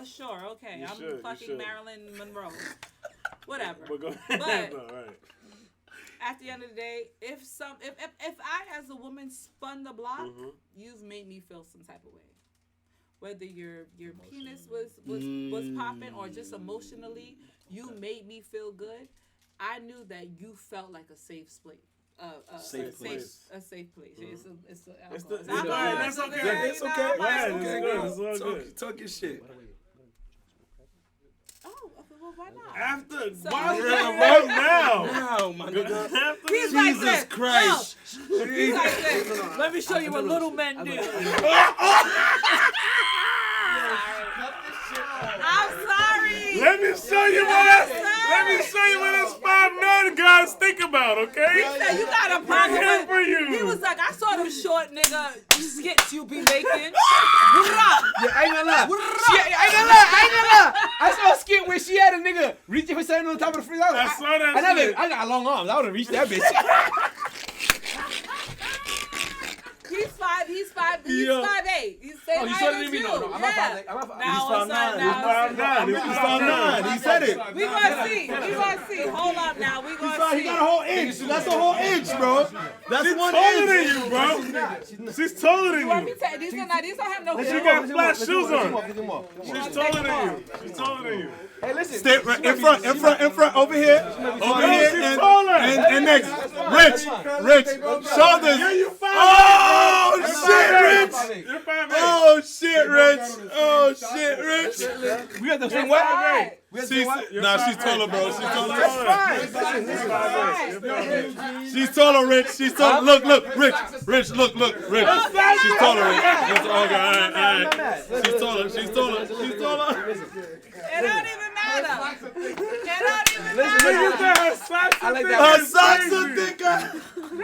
Sure, okay. I'm should. fucking Marilyn Monroe. Whatever. But go But- ahead. All right. At the end of the day, if I as a woman spun the block, Mm-hmm. you've made me feel some type of way. Whether your penis was popping or just emotionally, you made me feel good. I knew that you felt like a safe place. Safe place. A safe place. Mm-hmm. It's It's alcohol. okay. That's okay. It's okay. Go ahead. It's okay. It's all good. Talk your shit. Oh, well, why not? After So- why Yeah, right now? Now, my nigga. After He's this- like Jesus this. Christ. No. He's like this. Let me show you what little men do. I'm sorry. Let me show you what us 5'9" guys think about, okay? He said you got a We're problem here with. for you. He was like, I saw them short nigga skits you be making. Yeah, I ain't gonna lie. I ain't gonna lie. I saw a skit where she had a nigga reaching for something on top of the freezer. I saw that shit. I got long arms. I would have reached that bitch. He's 5'8". He's saying Oh, you saw it in me? No, I'm not 5'8". I'm not 5'8". Now all of a sudden, He's now. 5'9". He's 5'9". He said it. We gonna see. Hold up now. We gonna He see. got a whole inch. That's a whole inch, bro. That's She's one taller than inch. you, bro. She's taller than Let me you. tell you, these don't have no She heel. got flat shoes on. on. She's taller than you. She's taller than you. Hey, listen. Stay right in front, over here, she's taller. and next. Rich, shoulders. Oh shit, Rich. You're 5'8". Oh shit, Rich. Oh shit, Rich. We got the same All way. right. She's taller, bro. She's taller. Right. She's taller, Rich. She's taller. Look, Rich. Rich, look, Rich. She's taller, Rich. Okay, all right. She's taller. It don't even matter. It don't even Look matter. at her socks. I like are that. Her socks are thicker.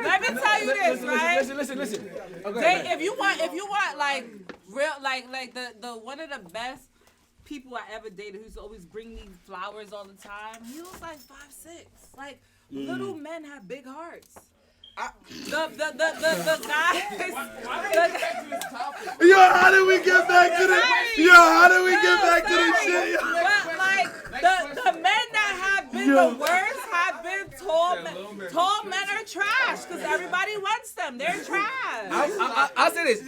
Let me tell you this, right? Listen. Okay. They, if you want like real like the one of the best people I ever dated who's always bring me flowers all the time. He was like 5'6". Like little men have big hearts. The guys. Yo, how did we get back to the? Yo, how did we get back to the shit? Yo? But like the men that have been the worst have been tall men. Tall men are trash because everybody wants them. They're trash. I'll say this.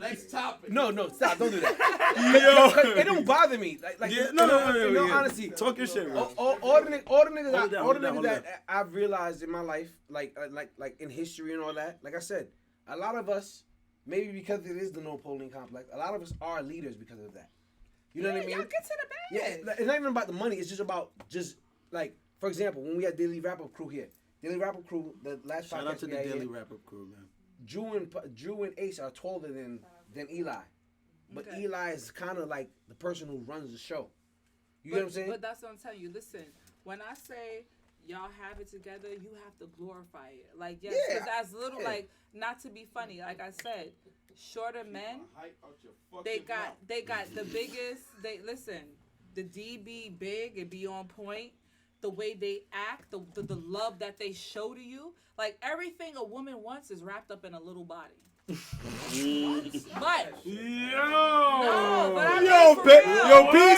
Next topic. No, stop. Don't do that. Yo. It don't bother me. Like Yeah, in no, all yeah. honesty, Talk your shit, bro. all the niggas, Hold it down. that I've realized in my life, like in history and all that. Like I said, a lot of us, maybe because it is the Napoleon complex, a lot of us are leaders because of that. You know what I mean? Y'all get to the bag. Yeah, it's not even about the money. It's just about like, for example, when we had Daily Wrap Up Crew here, Daily Wrap Up Crew, the last Shout podcast out to we the had Daily here, Wrap Up crew, man. Drew and Ace are taller than Eli, but Okay. Eli is kind of like the person who runs the show. You know what I'm saying? But that's what I'm telling you. Listen, when I say y'all have it together, you have to glorify it. Like, yes, Yeah. because as little, like, not to be funny, like I said, shorter men, they got the biggest, the D be big, it be on point. The way they act, the love that they show to you, like everything a woman wants is wrapped up in a little body. But P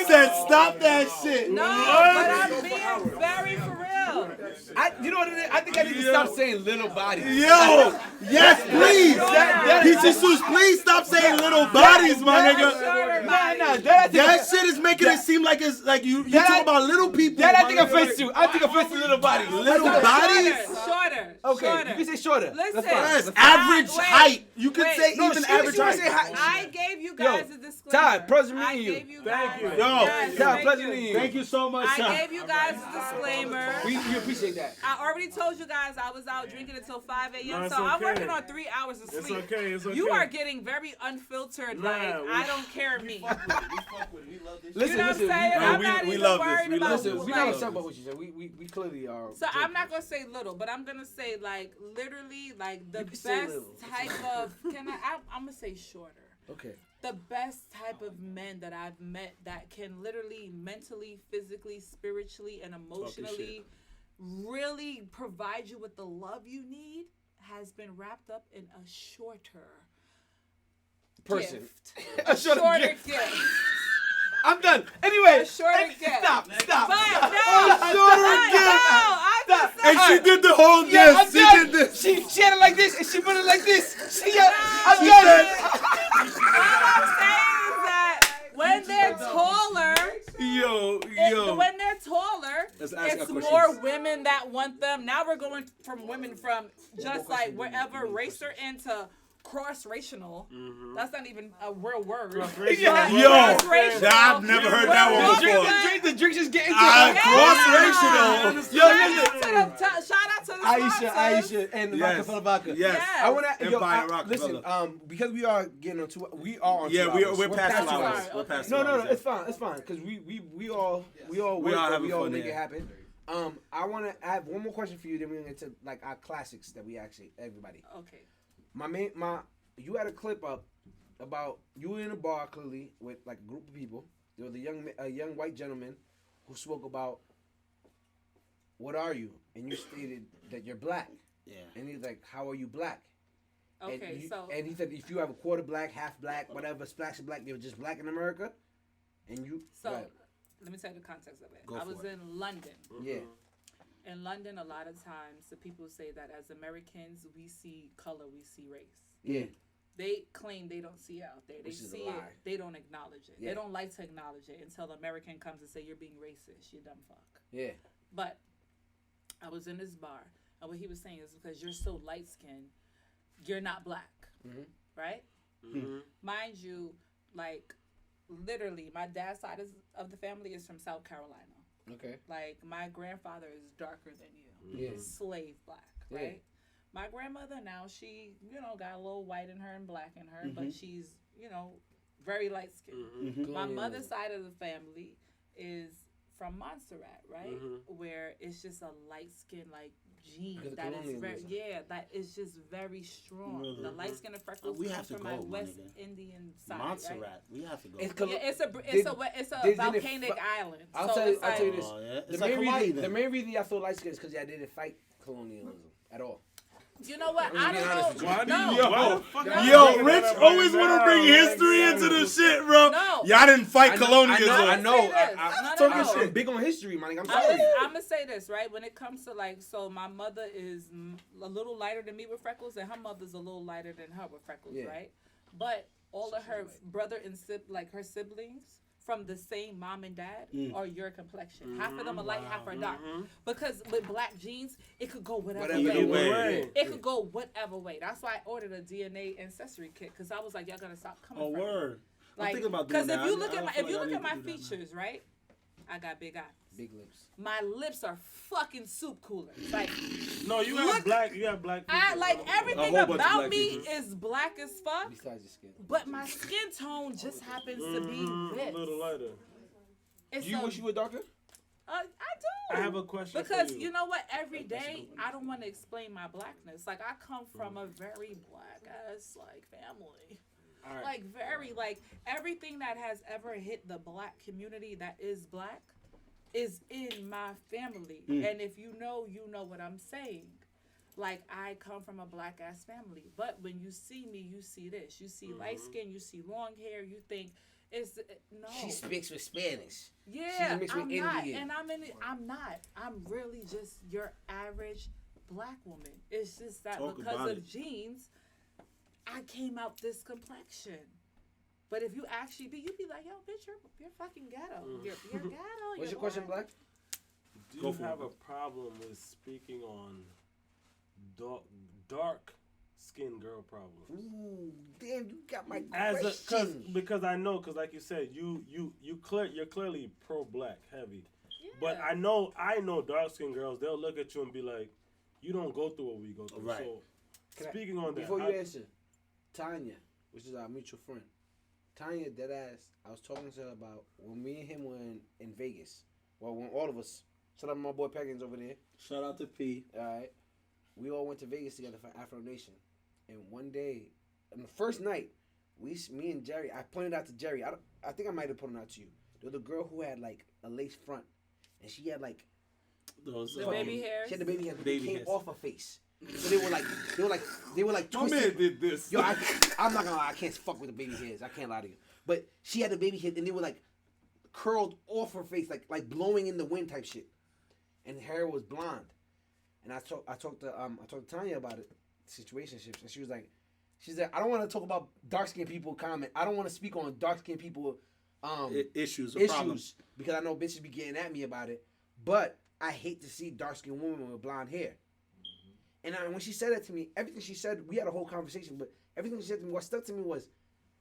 said stop that shit. No, but I'm being very for real. You know what it is? I think I need to stop saying little bodies. Yo, yes, please. Peachy Sus, please stop saying little bodies, my nigga. That shit is making it seem like it's like you talk about little people. That I think offense to. I think offense to little bodies. Little bodies? Shorter. Okay, shorter. you can say shorter. Listen. That's fine. Yes, average height. You could say even average height. I gave you guys a disclaimer. Todd, pleasure meeting you. Thank you. Todd, pleasure meeting you. Thank you so much, I gave you guys a disclaimer. We appreciate that. I already told you guys I was out drinking until 5 a.m. No, so I'm okay. working on 3 hours of sleep. It's okay. You are getting very unfiltered. I don't care me. Listen, you know what I'm saying? I'm not even worried about Listen, who, we like, know what's up about what you said. We clearly are. So I'm not gonna say little, but I'm gonna say like literally like the best type of. I'm gonna say shorter. Okay. The best type of men that I've met that can literally mentally, physically, spiritually, and emotionally really provide you with the love you need has been wrapped up in a shorter person. gift. A shorter gift. I'm done. Anyway, A shorter gift. Stop. But no, A shorter gift. I just said, And she did the whole Yeah, I'm gift. She done. did this. She had it like this, and she put it like this. I'm She done. said- all I'm saying is that when they're taller, when they're taller, Let's ask it's our more questions. women that want them. Now we're going from women from just like wherever race they're into cross-racial. That's not even a real word. Yo, Cross-racial. I've never heard that one before. The drink just getting Cross-racial. Shout out to the Aisha, and Rockefeller Vodka. Yes. I want to Empire Rockefeller. listen. Because we are getting on we are on. Yeah, 2 hours. we're past 2 hours. hours. We're past No, 2 hours. it's fine. Because we all work, having we all fun make here. it happen. I want to have one more question for you. Then we're gonna get to like our classics that we actually everybody. Okay. You had a clip up about you were in a bar clearly with like a group of people. There was a young white gentleman who spoke about what are you, and you stated that you're black. Yeah. And he's like, how are you black? Okay, and he said if you have a quarter black, half black, whatever, splash of black, you're just black in America. And you let me tell you the context of it. I was in London. Yeah. In London, a lot of times the people say that as Americans we see color, we see race. Yeah. They claim they don't see it out there. They Which is see a lie. it. They don't acknowledge it. Yeah. They don't like to acknowledge it until the American comes and say you're being racist. You dumb fuck. Yeah. But I was in this bar, and what he was saying is because you're so light skinned, you're not black, right? Mind you, like literally, my dad's side of the family is from South Carolina. Okay. Like my grandfather is darker than you. Yeah. Slave black, right? My grandmother now, she, got a little white in her and black in her, but she's, very light skinned. My mother's side of the family is from Montserrat, right? Where it's just a light skin, like gene that is that is just very strong. The light skin and freckles comes from my West Indian side. Montserrat, right? we have to go. It's a volcanic island. I'll so tell you this. It's like Hawaii, the main reason y'all feel light skinned is because y'all didn't fight colonialism at all. You know what? I don't know. Yo, Rich always want to bring history into the shit, bro. No. Y'all didn't fight colonialism. I know. I'm big on history, man. I'm sorry. I'm gonna say this, right? When it comes to so my mother is a little lighter than me with freckles, and her mother's a little lighter than her with freckles, right? But all of her brother and her siblings from the same mom and dad are your complexion. Half of them are light, half are dark. Because with black genes, it could go whatever way. It could go whatever way. That's why I ordered a DNA ancestry kit, because I was like, y'all gotta stop coming from word. Like, I'm thinking about doing that. Because if you look at my features, right? I got big eyes. Big lips. My lips are fucking soup coolers. Like, no, you have black. You have black. I like everything about me is black as fuck. Besides your skin. But my skin tone just happens to be this. A little lighter. Do you wish you were darker? I do. I have a question because for you. you know what? Every day I don't want to explain my blackness. Like I come from a very black ass like family. All right. Like very like everything that has ever hit the black community that is black is in my family. And if you know what I'm saying. Like I come from a black ass family. But when you see me, you see this. You see light skin, you see long hair, you think it's no. She speaks with Spanish. Yeah, She's mixed with I'm not, Indian. and I'm not. I'm really just your average black woman. It's just that Talk because about of it. genes, I came out this complexion. But if you actually be, you'd be like, yo, bitch, you're fucking ghetto. You're ghetto. What's your question, Black? Do Go you for have it. a problem with speaking on dark skinned girl problems? Ooh, damn, you got my Because question. I know, because like you said, you're clearly pro black heavy. Yeah. But I know dark skinned girls, they'll look at you and be like, you don't go through what we go through. Right. So Can I- speaking on that, Before you answer, Tanya, which is our mutual friend, Tanya, deadass, I was talking to her about when me and him were in Vegas. Well, when all of us, shout out to my boy Peggins over there. Shout out to P. All right, we all went to Vegas together for Afro Nation, and one day, on the first night, me and Jerry, I pointed out to Jerry. I think I might have pointed out to you. There was a girl who had like a lace front, and she had like Those The baby hairs. she had the baby hairs, but Baby they came hairs. off her face. So they were like My twisted. man did this. Yo, I'm not gonna lie, I can't fuck with the baby hairs. I can't lie to you. But she had the baby hairs, and they were like curled off her face, like blowing in the wind type shit. And her hair was blonde. And I talked to Tanya about it, situationships, and she said, I don't want to talk about dark skinned people comment. I don't want to speak on dark skinned people Issues or problems. because I know bitches be getting at me about it. But I hate to see dark skinned women with blonde hair. And when she said that to me, everything she said, we had a whole conversation, but everything she said to me, what stuck to me was,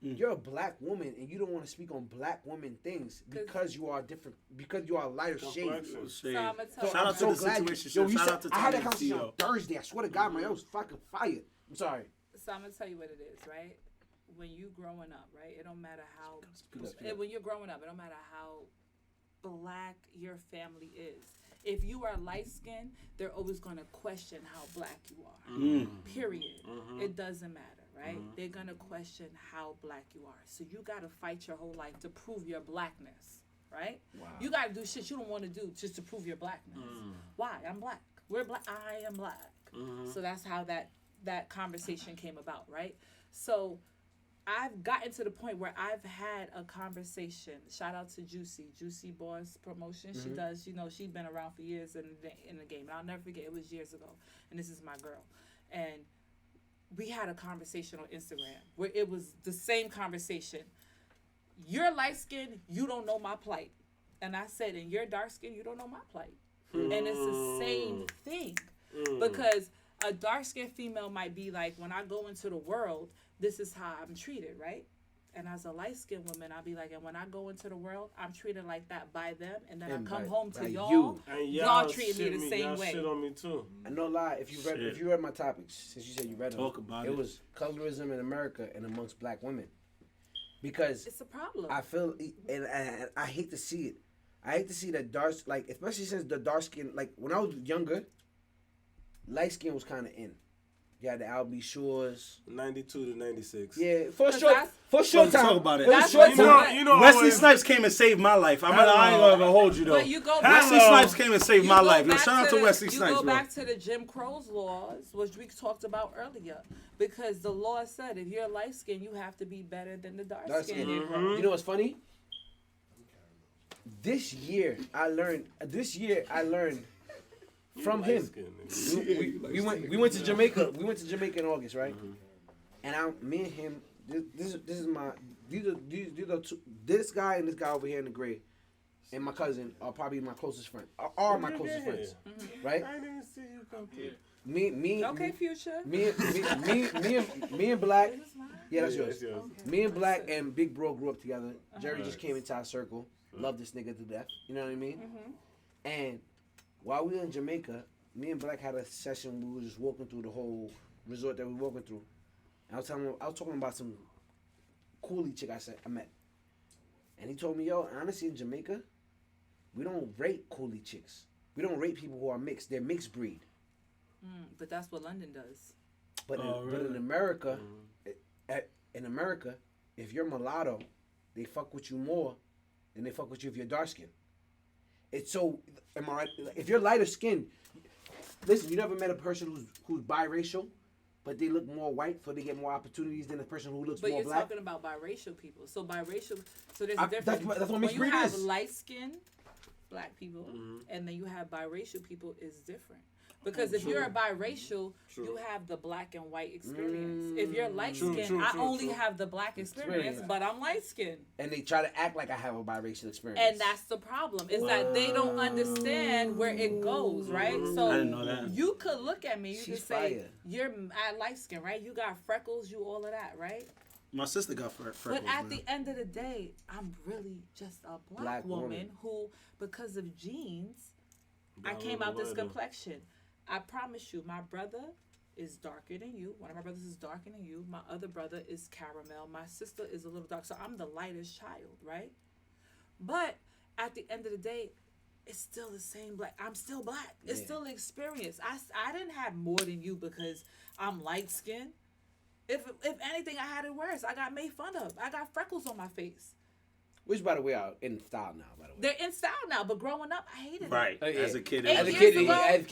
you're a black woman and you don't want to speak on black women things because you are different, because you are lighter shade. Complexion. So I'ma tell Shout you out to the situation. Yo, you Shout said, out to I had that Tanya, conversation on CEO. Thursday. I swear to God, man, I was fucking fired. I'm sorry. So I'm gonna tell you what it is, right? When you growing up, right? It don't matter how. Speak up. When you're growing up, it don't matter how black your family is. If you are light skinned, they're always gonna question how black you are. Period. It doesn't matter, right? They're gonna question how black you are. So you gotta fight your whole life to prove your blackness, right? Wow. You gotta do shit you don't want to do just to prove your blackness. Why? I'm black. We're black. I am black. So that's how that conversation came about, right? So I've gotten to the point where I've had a conversation. Shout out to Juicy Boss Promotion. She does, she's been around for years in the game. And I'll never forget, it was years ago. And this is my girl. And we had a conversation on Instagram where it was the same conversation. You're light skinned, you don't know my plight. And I said, and you're dark skinned, you don't know my plight. And it's the same thing. Because a dark skinned female might be like, when I go into the world, this is how I'm treated, right? And as a light skinned woman, I'll be like, and when I go into the world, I'm treated like that by them. And then And I come by- home by to y'all. you. And Y'all treat me shit the same y'all way. shit on me too. And no lie, if you read my topics, since you said you read them, Talk about it it. was colorism in America and amongst black women. Because It's a problem. I feel, and I hate to see it. I hate to see that dark, like, especially since the dark skin, like, when I was younger, light skin was kind of in. You had the Albie Shores. 92 to 96. Yeah, for a Cause short, that's- for a short Let's time. talk about it. It was a That's short what time. You know, Wesley always- Snipes came and saved my life. I ain't gonna hold you though. But you go Wesley back, Snipes came and saved you my go life. Yo, back shout out to the- Wesley Snipes, You go bro. back to the Jim Crow's laws, which we talked about earlier, because the law said if you're light skinned, you have to be better than the dark Dark skinned. skin. You know what's funny? This year I learned from Light him. skin, nigga. We went to Jamaica. We went to Jamaica in August, right? And me and him. This is my. These are two. This guy and this guy over here in the gray, and my cousin are probably my closest friends. Are my closest friends, right? I didn't even see you come through. Okay, Future. Me and Black. This is mine. Yeah, that's Yeah, yours. that's yours. Me and Black and Big Bro grew up together. Jerry just came into our circle. Loved this nigga to death. You know what I mean? And while we were in Jamaica, me and Black had a session. We were just walking through the whole resort that we were walking through. And I was talking about some coolie chick I met. And he told me, yo, honestly, in Jamaica, we don't rate coolie chicks. We don't rate people who are mixed. They're mixed breed. But that's what London does. But really? in America, in America, if you're mulatto, they fuck with you more than they fuck with you if you're dark skinned. It's so. Am I right? If you're lighter skinned, listen. You never met a person who's biracial, but they look more white, so they get more opportunities than a person who looks more black. But you're talking about biracial people. So biracial. So there's a difference. That's what mixed when you breed have is. light skinned black people, and then you have biracial people, is different. Because if you're a biracial, you have the black and white experience. If you're light skinned, I only have the black experience, but I'm light skinned. And they try to act like I have a biracial experience. And that's the problem, is that they don't understand where it goes, right? So I didn't know that. you could look at me, you She's could say, fire. you're light skinned, right? You got freckles, you all of that, right? My sister got freckles. But at man. the end of the day, I'm really just a black woman who, because of genes, I came out this complexion. I promise you, my brother is darker than you. One of my brothers is darker than you. My other brother is caramel. My sister is a little dark. So I'm the lightest child, right? But at the end of the day, it's still the same black. I'm still black. It's still the experience. I didn't have more than you because I'm light skinned. If anything, I had it worse. I got made fun of. I got freckles on my face. Which, by the way, are in style now. By the way, They're in style now, but growing up, I hated Right. it. As a kid. As a was- kid,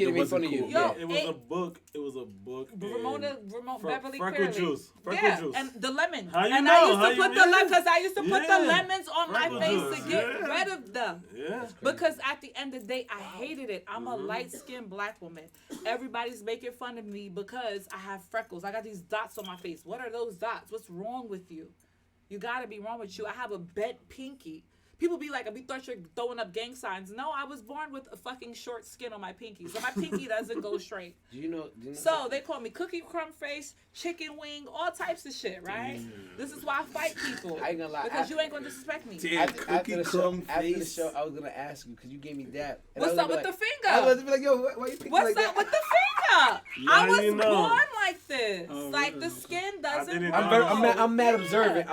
it made fun of you. Yo, It was a book. It was a book. Ramona Beverly Freckle Clearly. juice. Freckle Yeah, juice. and the lemon. How you and know? I used How to you- put the lemon because I used to put the Yeah. lemons on my Freckle face juice, to get yeah. rid of them. Yeah. Because at the end of the day, I hated it. I'm a light-skinned black woman. Everybody's making fun of me because I have freckles. I got these dots on my face. What are those dots? What's wrong with you? You gotta be wrong with you. I have a bent pinky. People be like, we thought you're throwing up gang signs. No, I was born with a fucking short skin on my pinky. So my pinky doesn't go straight. Do you know So they call me cookie crumb face, chicken wing, all types of shit, right? This is why I fight people. I ain't gonna lie. Because you ain't gonna disrespect me. Damn, After cookie the crumb show, face. I was gonna ask you because you gave me that. And What's I was up gonna with be the I finger? was gonna be like, yo, why you think What's like up that? with the finger? Now I was you know. born like this. Oh, Like really? the skin doesn't didn't grow. know. I'm mad Yeah. observant.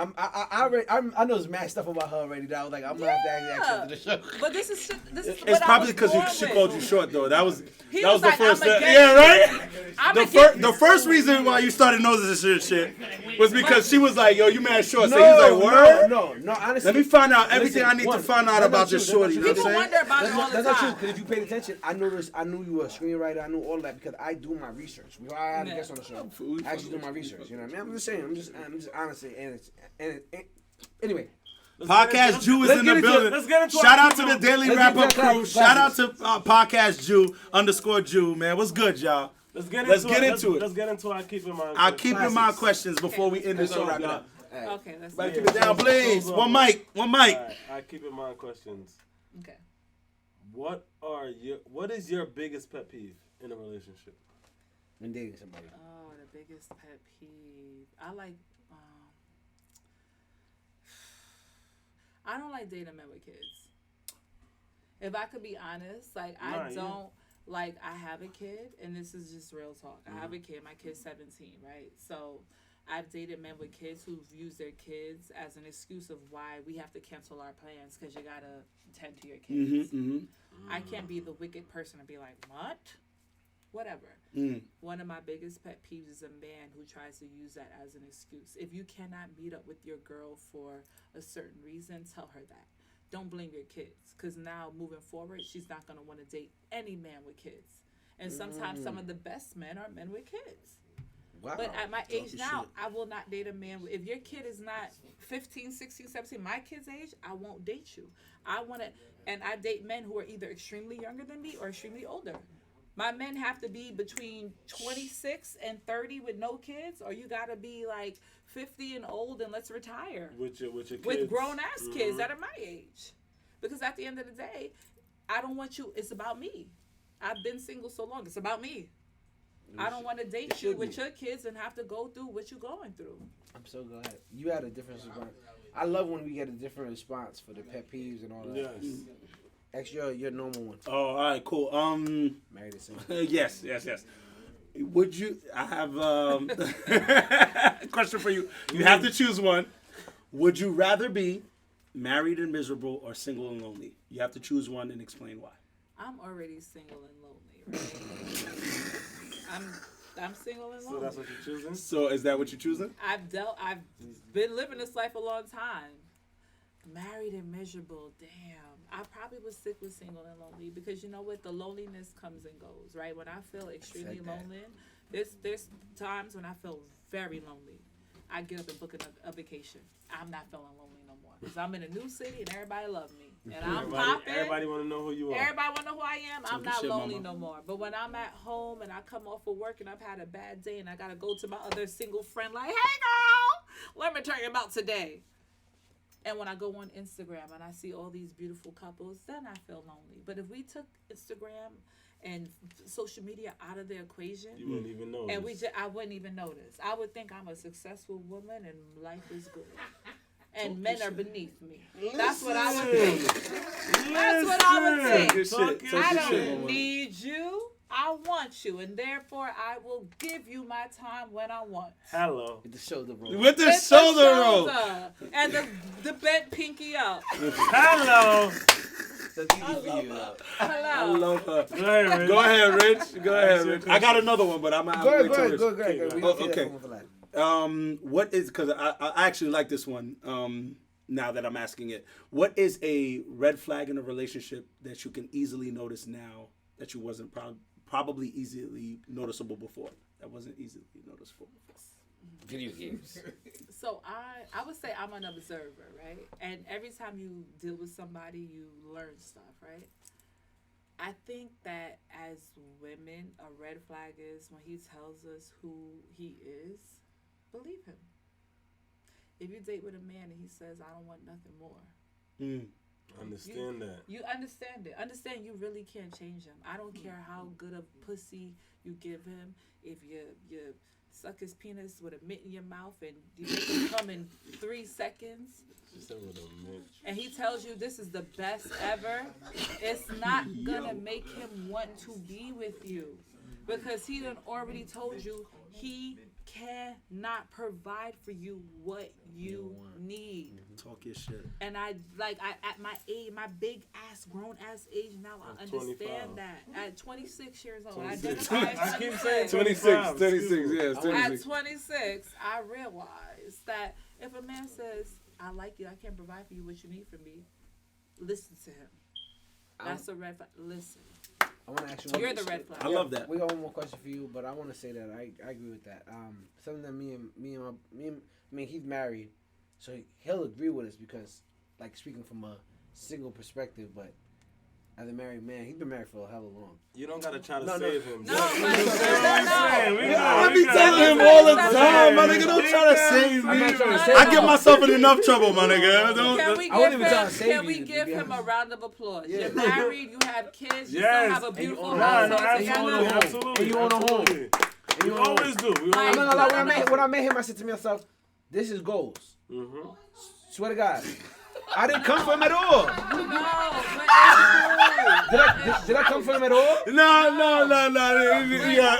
I know there's mad stuff about her already that I was like, I'm gonna have to ask you after the show. But this is shit. This is It's what I probably was because born she with. called you short, though. That was He that was was the like, first. "I'm against Yeah, you." right. I'm The first reason why you started noticing this shit was because she was like, "Yo, you mad short." So No, he's like, "Word." no, honestly. Let me find out everything Listen, I need one, to find out that's about not this true, shorty. You know that's what People I'm saying? wonder about it all the That's not true. time. Because if you paid attention, I knew you were a screenwriter. I knew all that because I do my research. We all had a guest on the show. I actually do my research. You know what I mean? I'm just saying. I'm just honestly, anyway. Podcast Jew is in the building. Let's get into Shout our out to the keep Daily Let's Wrap get Up into our crew. Shout out to classics. Podcast Jew _Jew, man. What's good, y'all? Let's get Let's into get it. into it. Let's get into our keep in mind. I'll keep in mind Classics. questions before we end this show. wrap it up. Okay, that's Right, it. keep it down, please. One mic. Alright, I keep in mind questions. Okay. What is your biggest pet peeve in a relationship? When dating somebody. Oh, the biggest pet peeve. I don't like dating men with kids. If I could be honest, like I don't like. I have a kid, and this is just real talk. I have a kid. My kid's 17, right? So I've dated men with kids who've used their kids as an excuse of why we have to cancel our plans because you gotta tend to your kids. I can't be the wicked person and be like, what? Whatever. One of my biggest pet peeves is a man who tries to use that as an excuse. If you cannot meet up with your girl for a certain reason, tell her that. Don't blame your kids, because now moving forward, she's not going to want to date any man with kids. And sometimes some of the best men are men with kids. Wow. But at my age Talking now, shit. I will not date a man. If your kid is not 15, 16, 17, my kid's age, I won't date you. I want to, and I date men who are either extremely younger than me or extremely older. My men have to be between 26 and 30 with no kids, or you got to be like 50 and old and let's retire. With your kids. With grown-ass kids that are my age. Because at the end of the day, I don't want you, it's about me. I've been single so long, it's about me. I don't want to date you with your kids and have to go through what you're going through. I'm so glad you had a different response. I love when we get a different response for the pet peeves and all that. Yes. Actually, your normal one. Oh, all right, cool. Married to single. Yes. Would you? I have a question for you. You have to choose one. Would you rather be married and miserable or single and lonely. You have to choose one and explain why. I'm already single and lonely, right? I'm single and lonely. So that's what you're choosing? So is that what you're choosing? I've been living this life a long time. Married and miserable, damn. I probably would stick with single and lonely because you know what? The loneliness comes and goes, right? When I feel extremely lonely, there's times when I feel very lonely. I get up and book a vacation. I'm not feeling lonely no more because I'm in a new city and everybody loves me. And I'm popping. Everybody want to know who you are. Everybody want to know who I am. I'm not lonely mama. no more. But when I'm at home and I come off of work and I've had a bad day and I got to go to my other single friend like, hey, girl, let me tell you about today. And when I go on Instagram and I see all these beautiful couples, then I feel lonely. But if we took Instagram and social media out of the equation, you wouldn't even know. And I wouldn't even notice. I would think I'm a successful woman and life is good. And men are beneath me. That's what I would think. That's what I would think. I don't need you. I want you, and therefore I will give you my time when I want. Hello. With the shoulder roll. With the shoulder roll. And the bent pinky up. Hello. That's easy for you. Hello. I love her. Go ahead, Rich. Go ahead, Rich. I got another one, but I'm out. Go ahead. Okay. What is, because I actually like this one now that I'm asking it. What is a red flag in a relationship that you can easily notice now that you wasn't probably easily noticeable before? That wasn't easily noticeable before. Video games. So I would say I'm an observer, right? And every time you deal with somebody, you learn stuff, right? I think that as women, a red flag is when he tells us who he is, believe him. If you date with a man and he says, I don't want nothing more. Understand that. You understand it. Understand you really can't change him. I don't care how good of pussy you give him. If you suck his penis with a mitt in your mouth and you make him come in 3 seconds, and he tells you this is the best ever, it's not gonna make him want to be with you because he done already told you he cannot provide for you what you need. Talk your shit. And I at my age, my big ass, grown ass age now, I understand 25. that. At 26 years old, 26. I keep saying 26, yes, 26. At 26, I realized that if a man says, I like you, I can't provide for you what you need from me, listen to him. That's a red flag. Listen. I want to ask you. You're the red flag. I love that. We got one more question for you, but I want to say that I agree with that. Something that he's married, so he'll agree with us because, like, speaking from a single perspective, but as a married man, he's been married for a hell of long. You don't gotta try to save him. No, I be telling him all the time, my nigga. Don't try to save me. I get myself in enough trouble, my nigga. Can we give him a round of applause? Yeah. You're married, you have kids, you still have a beautiful house. Absolutely. And you own a home. You always do. I'm not gonna lie. When I met him, I said to myself, "This is goals." Swear to God. I didn't come for him at all. Did I come for him at all? No. Yeah.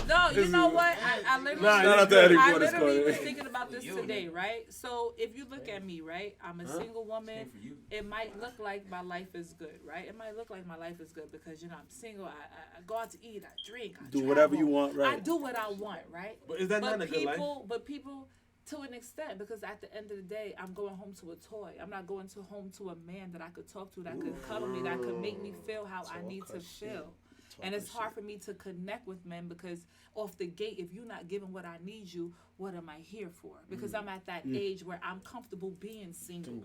No, you know what? I literally was thinking about this today, right? So if you look at me, right? I'm a single woman. It might look like my life is good, right? It might look like my life is good because, I'm single. I go out to eat. I drink. I do travel. Whatever you want, right? I do what I want, right? But is that not a good life? But people, to an extent, because at the end of the day, I'm going home to a toy. I'm not going home to a man that I could talk to, that could cuddle me, that could make me feel how I need to feel. And it's hard for me to connect with men because off the gate, if you're not giving what I need you, what am I here for? Because I'm at that age where I'm comfortable being single.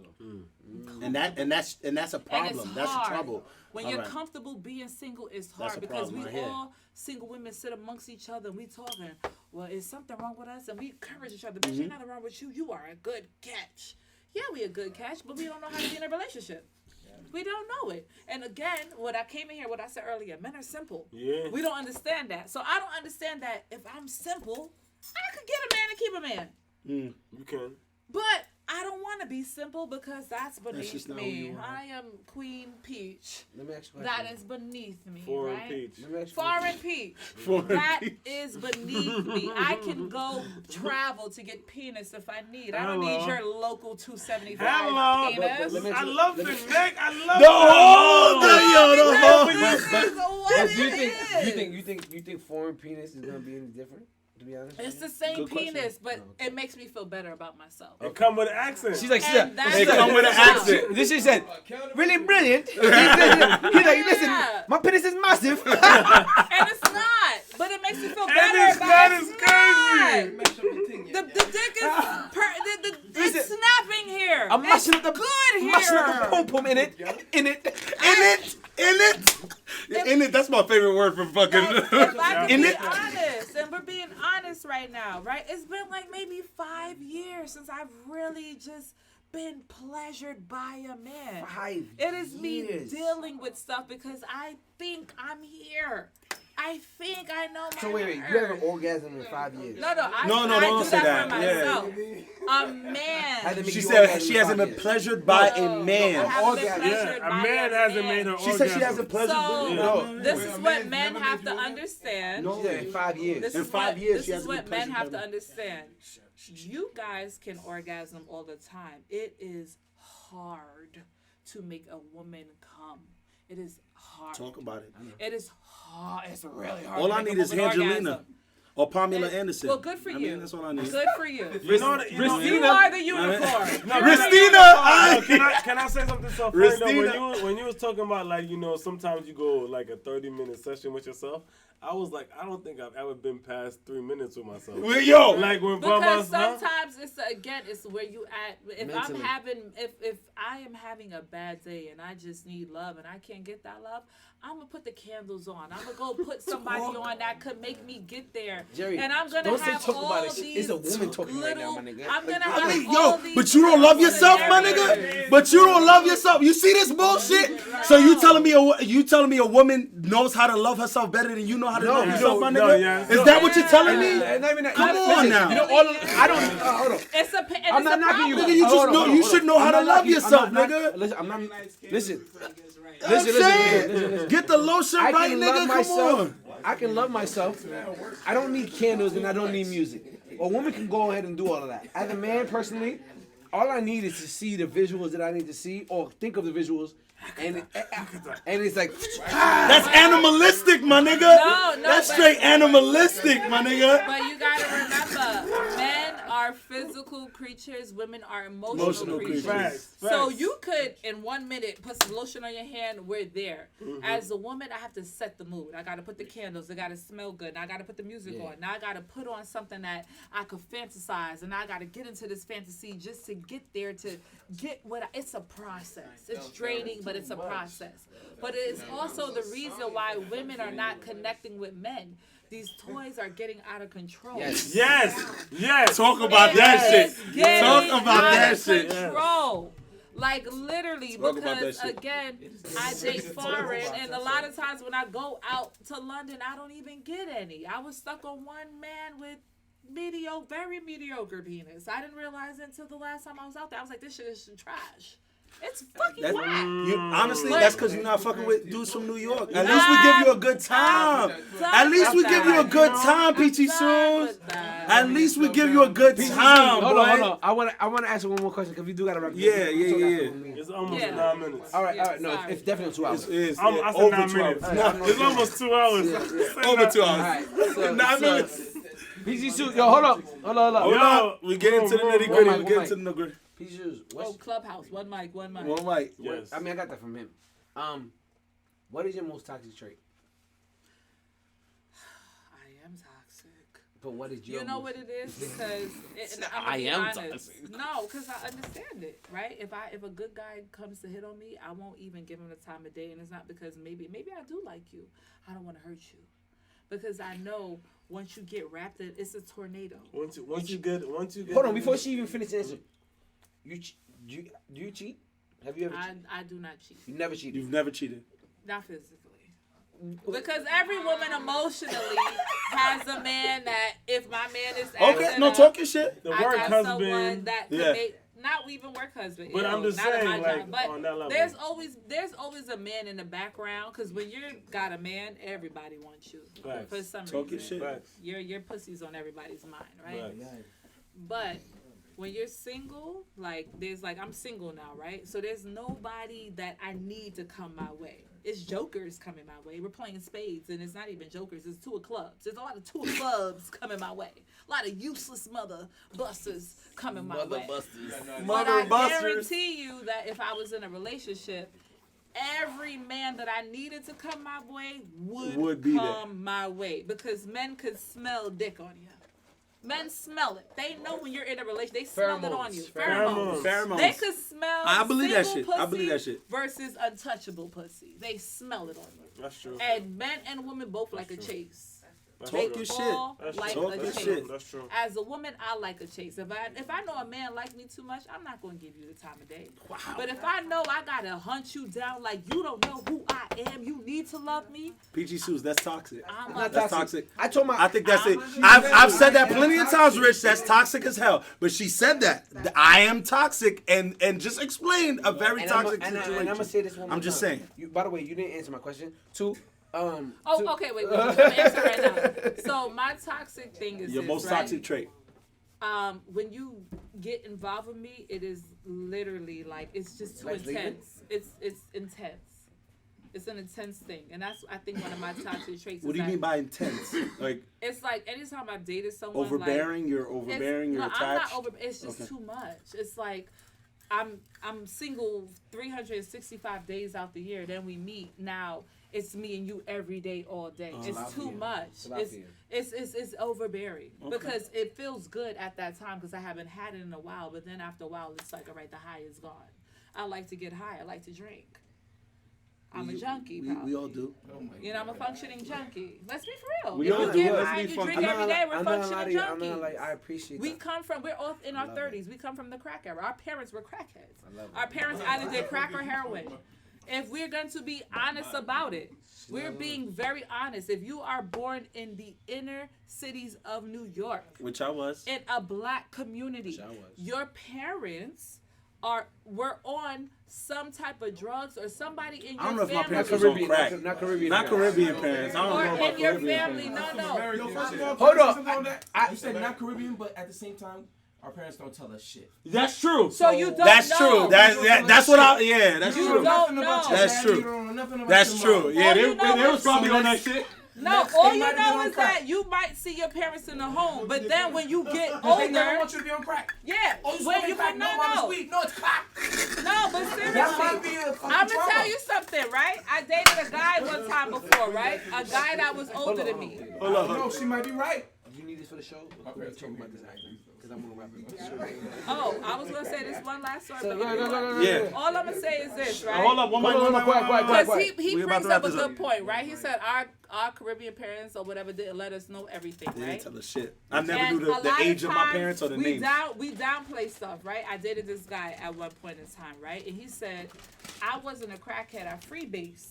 And that's a problem. That's a trouble. When you're comfortable being single, it's hard because we all single women sit amongst each other and we talking. Well, is something wrong with us? And we encourage each other. Bitch, ain't nothing wrong with you. You are a good catch. Yeah, we a good catch, but we don't know how to be in a relationship. We don't know it. And again, what I said earlier, men are simple. Yeah. We don't understand that. So I don't understand that if I'm simple, I could get a man and keep a man. You can. But I don't want to be simple because that's beneath just not who me. you are. I am Queen Peach. Let me ask you a That question. is beneath me, Foreign right? peach. Let me ask you a Foreign question. peach. Foreign That peach. is beneath me. I can go travel to get penis if I need. I don't Hello. need your local 275 Hello. penis. Let me- I love the neck. I love The whole thing, yo, the whole. This but- is what But do it you think foreign penis is gonna be any different? To be honest, It's with the same Good question. penis, but Oh, it makes me feel better about myself. It come with an accent. you. She's like, And that's They come with an accent. This is said, really brilliant. He's like, listen, Yeah. my penis is massive. And it's not, but it makes me feel And better it's about not it. as It's crazy. not. The dick is Listen, it's snapping here. I'm mashing up the good here. mashing up the pom pom in it. In it. That's my favorite word for fucking. If I can In be it. honest, and we're being honest right now, right? It's been like maybe 5 years since I've really just been pleasured by a man. 5 It is me years. dealing with stuff because I think I'm here. I think I know my So wait, you worth. have an orgasm in 5 years? No, I No, do don't say that that. for Yeah. myself. A man. Hasn't She made you said orgasm she in hasn't 5 been years. pleasured by No, a man. I haven't been Orgasm. pleasured Yeah, a by man hasn't made her She said she orgasm. hasn't pleasured. So No. this Wait, is a what man's men never have made to you orgasm? understand. No. Yeah, in 5 years. This In is 5 what, years, this she is hasn't what been men pleasured have by to me. understand. You guys can orgasm all the time. It is hard to make a woman come. It is hard. Talk about it. It is hard. It's really hard. All to I make need a is woman Angelina orgasm. or Pamela Anderson. Well, good for I you. mean, that's all I need. Good for you. You know what? You are the unicorn. No, Ristina, can I say something so funny though? Ristina. When you was talking about like, you know, sometimes you go like a 30-minute session with yourself, I was like, I don't think I've ever been past 3 minutes with myself. Yo, Like when Because Bubba's, huh? sometimes it's it's where you at. If Mentally. if I am having a bad day and I just need love and I can't get that love, I'm gonna put the candles on. I'm gonna go put somebody on that could make me get there. Jerry, and I'm gonna don't say have talk all about it. these It's a woman talking right now, little. my nigga. I'm gonna I have mean, all yo, these but you don't love yourself, my scenarios. nigga. But you don't love yourself. You see this bullshit? So you telling me a woman knows how to love herself better than you know how to love you yourself, my don't. nigga? No, yeah. Is that what you're telling me? And not even that. Come on Listen, now. You know, I don't. Hold on. It's a. And I'm it's not a knocking you. problem. Nigga, you just Hold on, know- hold on, you hold should on. know how I'm to not love knocking you. yourself, I'm not- nigga. Listen, I'm not. Listen. I'm Listen, saying, listen. get the lotion I right, can nigga. love Come myself. on. I can love myself. I don't need candles and I don't need music. A woman can go ahead and do all of that. As a man, personally, all I need is to see the visuals that I need to see, or think of the visuals, and it's like. That's animalistic, my nigga. No, That's but- straight animalistic, my nigga. But you gotta remember, men are physical creatures, women are emotional creatures. Facts. So you could, in 1 minute, put some lotion on your hand, we're there. As a woman, I have to set the mood. I gotta put the candles, it gotta smell good, and I gotta put the music on. Now I gotta put on something that I could fantasize, and I gotta get into this fantasy just to get there, to get it's a process. It's draining, but it's a process. But it's also the reason why women are not connecting with men. These toys are getting out of control. Yes. Talk about It that shit. is getting Talk about out that of shit. control. Like literally, Talk about because that shit. again, I date foreign, and a lot of times when I go out to London, I don't even get any. I was stuck on one man with very mediocre penis. I didn't realize it until the last time I was out there. I was like, this shit is trash. It's fucking whack. Honestly, But- that's because you're not fucking with dudes from New York. At least we give you a good time. At least we give you a good time, Peachy Soons. At least we give you a good time, Hold on. boy. I want to ask you one more question because we do got to wrap. Yeah. It's almost Yeah. 9 minutes. All right. Yeah, No, sorry. it's definitely 2 hours. It's I said over 9 2 minutes. hours. It's almost 2 hours. Over 2 All hours. right. So, 9 minutes. PG Suit. Yo, hold up. Hold up. We get into the nitty gritty. We get into the nitty gritty. PG Suit. Oh, Clubhouse. One mic. One mic. Yes. I mean, I got that from him. What is your most toxic trait? I am toxic. But what is your You know most... what it is? Because I be am honest. toxic. No, because I understand it, right? If a good guy comes to hit on me, I won't even give him the time of day, and it's not because maybe I do like you. I don't want to hurt you, because I know once you get wrapped in, it's a tornado. Once you get. Hold on, before she even finishes answering. Do you cheat? Have you ever cheated? I do not cheat, You never cheated. You've never cheated. not physically. Because every woman emotionally has a man that if my man is Okay, acting no, up, talk your shit. The I word got husband. someone that could Yeah. make not even work husband. But I'm just not at saying, my like, job. But on that level. there's always a man in the background, because when you're got a man, everybody wants you. Facts. For some Talk your reason. shit. Facts. Your pussy's on everybody's mind, right? Facts. But when you're single, like I'm single now, right? So there's nobody that I need to come my way. It's jokers coming my way. We're playing spades, and it's not even jokers. It's two of clubs. There's a lot of two of clubs coming my way. A lot of useless mother busters coming my way. But I guarantee you that if I was in a relationship, every man that I needed to come my way would be come my way, because men could smell dick on you. Men smell it. They know when you're in a relationship. They smell it on you. Pheromones. They could smell. I believe that shit. Pussy I believe that shit. Versus untouchable pussy. They smell it on you. That's true. And men and women both like a chase. Talk your shit. Like Talk a your chase. shit. That's true. As a woman, I like a chase. If I know a man like me too much, I'm not gonna give you the time of day. Wow. But if I know I gotta hunt you down like you don't know who I am, you need to love me. PG Suits, that's toxic. That's toxic. I think that's it. I've said that plenty of times, Rich. That's toxic as hell. But she said that. I am toxic and just explained a very toxic situation. And I'm gonna say this one more I'm just time. saying. By the way, you didn't answer my question. Okay, wait. Let me answer right now. So my toxic thing is Your this, most right? toxic trait. When you get involved with me, it is literally like it's just too Like intense. It's intense. It's an intense thing, and that's I think one of my toxic traits. What do you is mean by intense? Like it's like anytime I've dated someone, overbearing. You're overbearing. You're attached. I'm not over. It's just too much. It's like I'm single 365 days out the year. Then we meet. Now it's me and you every day, all day. It's too much. It's overbearing because it feels good at that time because I haven't had it in a while. But then after a while, it's like, all right, the high is gone. I like to get high. I like to drink. I'm a junkie, probably. We all do. You know, I'm a functioning junkie. Let's be for real. We If all you do. get Let's high, be you funky. drink every day, we're functioning I'm not junkies. like, I appreciate We that. come from, we're all in our 30s. We come from the crack era. Our parents were crackheads. Our parents either did crack or heroin. If we're going to be honest about it, we're being very honest. If you are born in the inner cities of New York, Which I was. in a black community, your parents were on some type of drugs or somebody in your family. I don't know if my parents was on crack. Not Caribbean. Not Caribbean parents. I don't know Or about in your Caribbean family. parents. No. Yo, first of all, Hold on. You said not Caribbean, but at the same time, our parents don't tell us shit. That's true. So you don't That's know. true. That's what I. Yeah, that's You true. don't know. That's true. That's true. Yeah, All they you know was is- probably on that shit. No, all you know is that you might see your parents in the home, but then when you get They never older, want you to be on crack. yeah, Oh, you when smoking you crack? no, Mama's no, weed. No, it's crack. no, but That might seriously, be a fucking I'm gonna trauma. tell you something, right? I dated a guy one time before, right? A guy that was older than me. Hold on. No, she might be right. You need this for the show? We're talking about this actor. Because I'm going to wrap it up. Oh, I was gonna say this one last story, but Go. Yeah. all I'm gonna say is this, right? Hold up. One more. Because he We about brings to wrap up a this up. good point, right? He said our Caribbean parents or whatever didn't let us know everything, They didn't right? tell us shit. I never And knew a the lot age of my times parents or the we names. we downplay stuff, right? I dated this guy at one point in time, right? And he said, I wasn't a crackhead, I freebased.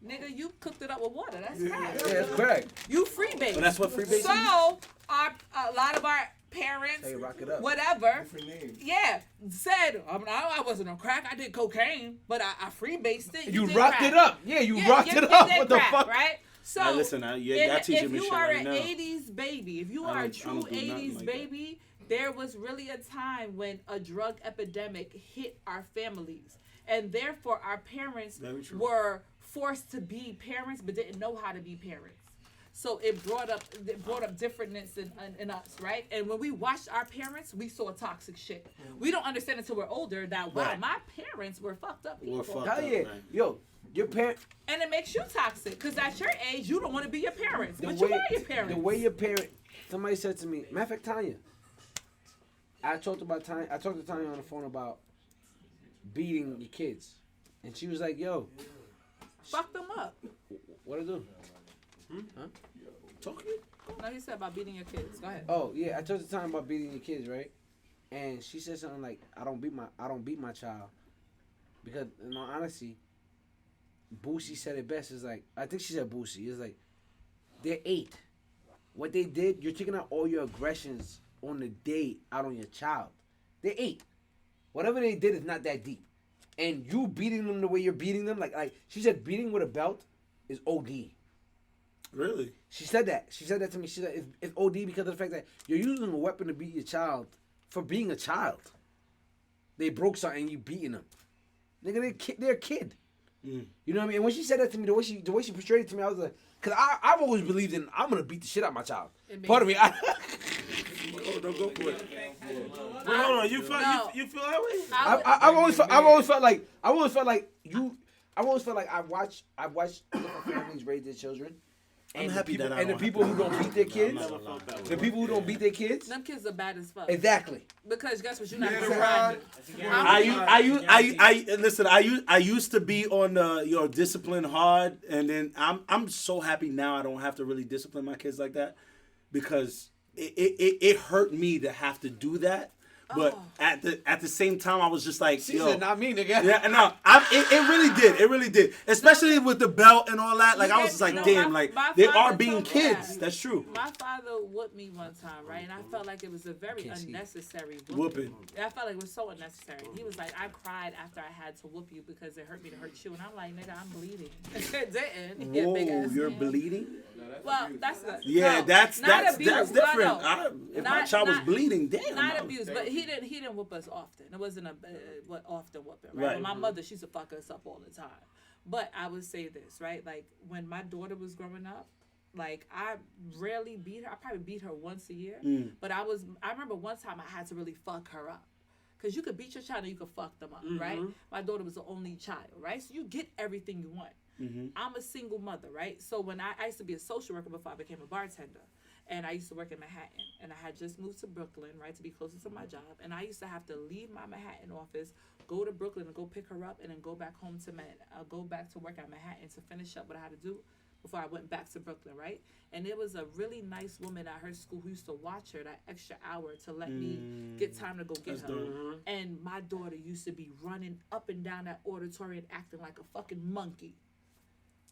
Nigga, you cooked it up with water. That's crack. Yeah, that's correct. You freebased. But that's what freebasing So a lot of our parents, Hey, rock it up. whatever, Different names. yeah, said, I wasn't on crack. I did cocaine, but I freebased it. You did rocked crack. it up. Yeah, you rocked you it up. did What the crack, fuck? Right? So Now listen, y'all teaching me if you shit are right an now. 80s baby, if you I are a don't true do nothing 80s like that. baby, there was really a time when a drug epidemic hit our families. And therefore, our parents Very true. were forced to be parents but didn't know how to be parents. So it brought up differentness in us, right? And when we watched our parents, we saw toxic shit. We don't understand until we're older that, wow, Right. my parents were fucked up people. We're fucked Hell up, yeah. man. Yo, your parent. And it makes you toxic because at your age, you don't want to be your parents. The But way, you are your parents. The way your parent. Somebody said to me, matter of fact, Tanya. I talked to Tanya on the phone about beating your kids, and she was like, "Yo, Fuck them up. what I do? Huh? Talking? No, he said about beating your kids. Go ahead. Oh yeah, I talked to Tanya about beating your kids, right? And she said something like, "I don't beat my child because, in all honesty, Boosie said it best. Is like, I think she said Boosie. It's like, they're 8. What they did, you're taking out all your aggressions on the day out on your child. They're 8. Whatever they did is not that deep. And you beating them the way you're beating them, like she said, beating with a belt is OD. Really? She said that. She said that to me. She said it's OD because of the fact that you're using a weapon to beat your child for being a child. They broke something, you beating them. Nigga, they're a kid. You know what I mean? And when she said that to me, the way she portrayed it to me, I was like, because I've always believed in I'm gonna beat the shit out of my child. Part of me, Don't go for it. Wait, hold on. You feel that way? I've always felt like I've always felt like I've watched different families raise their children. I'm happy that I and the don't people have who to- don't beat their kids, the people who don't beat their kids, Them kids are bad as fuck. exactly. Because guess what? You're not Yeah, gonna right. run. Listen. I used to be on discipline hard, and then I'm so happy now I don't have to really discipline my kids like that, because it hurt me to have to do that. But at the same time, I was just like, She said, not me, nigga. Yeah, no, it really did. Especially with the belt and all that. Like, I was just like, damn, like, they are being kids. That's true. My father whooped me one time, right? And I felt like it was a very unnecessary Whooping. I felt like it was so unnecessary. He was like, I cried after I had to whoop you because it hurt me to hurt you. And I'm like, nigga, I'm bleeding. It didn't. You big Whoa, ass you're man. bleeding? Well, that's the, Yeah, no, that's not abuse. different. No. If my child was bleeding, damn. Not abuse, but he didn't whoop us often. It wasn't a often whooping, right? But my mother, she used to fuck us up all the time. But I would say this, right? Like, when my daughter was growing up, like, I rarely beat her. I probably beat her once a year. But I remember one time I had to really fuck her up. Because you could beat your child and you could fuck them up, right? My daughter was the only child, right? So you get everything you want. I'm a single mother, right? So when I used to be a social worker before I became a bartender. And I used to work in Manhattan. And I had just moved to Brooklyn, right, to be closer to my job. And I used to have to leave my Manhattan office, go to Brooklyn and go pick her up, and then go back home to go back to work at Manhattan to finish up what I had to do before I went back to Brooklyn, right? And there was a really nice woman at her school who used to watch her that extra hour to let me get time to go get her. And my daughter used to be running up and down that auditorium acting like a fucking monkey.